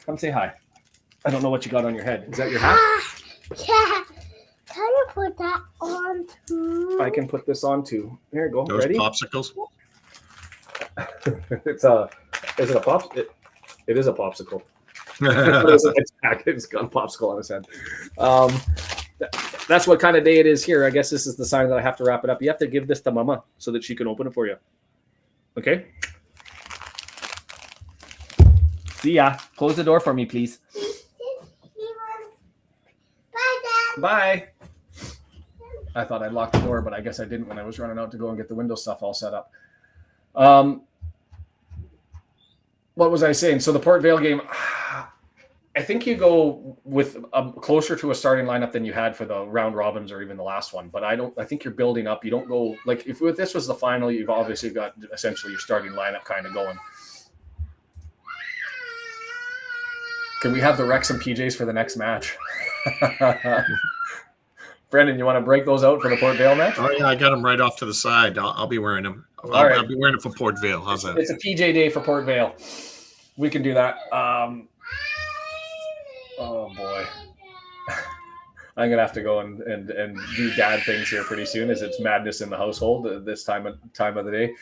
Come say hi. I don't know what you got on your head. Is that your hat? Yeah. Can you put that on too? I can put this on too. Here you go. Those Ready? popsicles? Is it a pop? It is a popsicle. It's got a popsicle on his head. That's what kind of day it is here. I guess this is the sign that I have to wrap it up. You have to give this to Mama so that she can open it for you. Okay? See ya. Close the door for me, please. Bye. I thought I'd lock the door, but I guess I didn't when I was running out to go and get the window stuff all set up. What was I saying? So the Port Vale game, I think you go with closer to a starting lineup than you had for the round robins or even the last one. But I think you're building up. You don't go like if this was the final, you've obviously got essentially your starting lineup kind of going. Can we have the Wrexham PJs for the next match? Brendan, you want to break those out for the Port Vale match? Oh yeah, I got them right off to the side. I'll be wearing them. I'll be wearing it for Port Vale. How's that? It's a PJ day for Port Vale. We can do that. Oh boy, I'm gonna have to go and do dad things here pretty soon, as it's madness in the household this time of the day.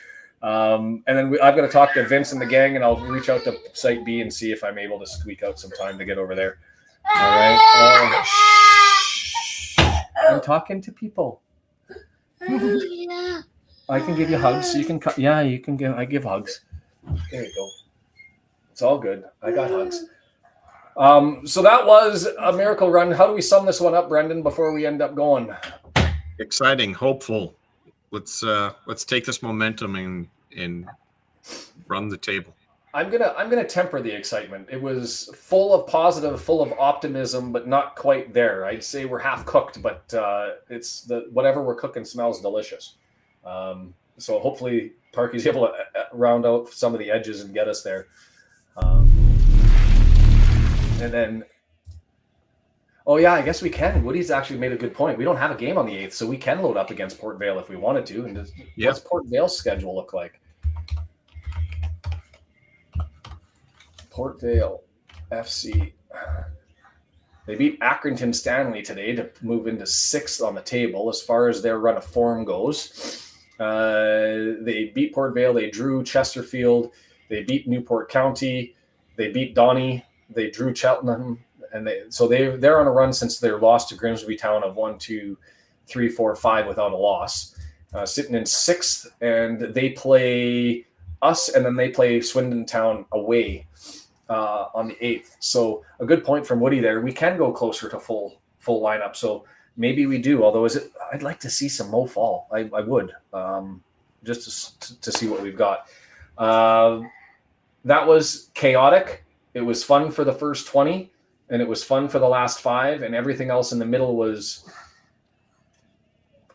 And then I've got to talk to Vince and the gang, and I'll reach out to Site B and see if I'm able to squeak out some time to get over there. All right. I'm talking to people. I can give you hugs. You can cut. Yeah, you can give. I give hugs. There you go. It's all good. I got hugs. So that was a miracle run. How do we sum this one up, Brendan, before we end up going? Exciting, hopeful. Let's take this momentum and run the table. I'm gonna temper the excitement. It was full of positive, full of optimism, but not quite there. I'd say we're half cooked, but it's whatever we're cooking smells delicious. So hopefully Parky's able to round out some of the edges and get us there. And then, oh yeah, I guess we can. Woody's actually made a good point. We don't have a game on the 8th, so we can load up against Port Vale if we wanted to. And what's Port Vale's schedule look like? Port Vale FC. They beat Accrington Stanley today to move into 6th on the table as far as their run of form goes. They beat Port Vale. They drew Chesterfield. They beat Newport County. They beat Donny. They drew Cheltenham. And they're on a run since their loss to Grimsby Town of 1, 2, 3, 4, 5 without a loss. Sitting in 6th, and they play us, and then they play Swindon Town away on the 8th. So a good point from Woody there. We can go closer to full lineup. So maybe we do. Although I'd like to see some Mo Fall. I would just to see what we've got. That was chaotic. It was fun for the first 20, and it was fun for the last 5, and everything else in the middle was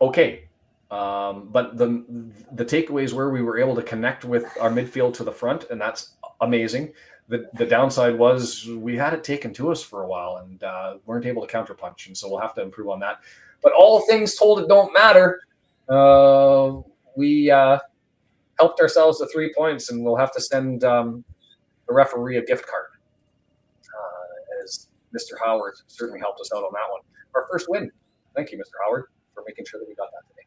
okay. But the takeaways were we were able to connect with our midfield to the front, and that's amazing. The downside was we had it taken to us for a while and weren't able to counterpunch, and so we'll have to improve on that. But all things told, it don't matter. We helped ourselves to 3 points, and we'll have to send the referee a gift card, as Mr. Howard certainly helped us out on that one. Our first win. Thank you, Mr. Howard, for making sure that we got that today.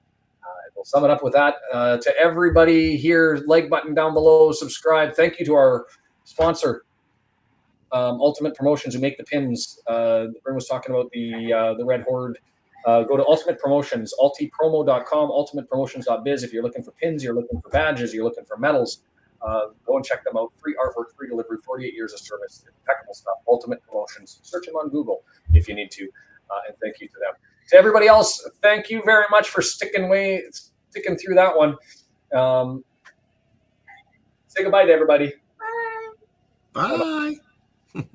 We'll sum it up with that. To everybody here, like button down below, subscribe. Thank you to our sponsor, Ultimate Promotions, who make the pins. Bryn was talking about the Red Horde. Go to Ultimate Promotions, ultipromo.com, ultimatepromotions.biz. If you're looking for pins, you're looking for badges, you're looking for medals, Go and check them out. Free artwork, free delivery, 48 years of service, impeccable stuff, ultimate promotions. Search them on Google if you need to. And thank you to them. To everybody else, thank you very much for sticking through that one. Say goodbye to everybody. Bye. Bye.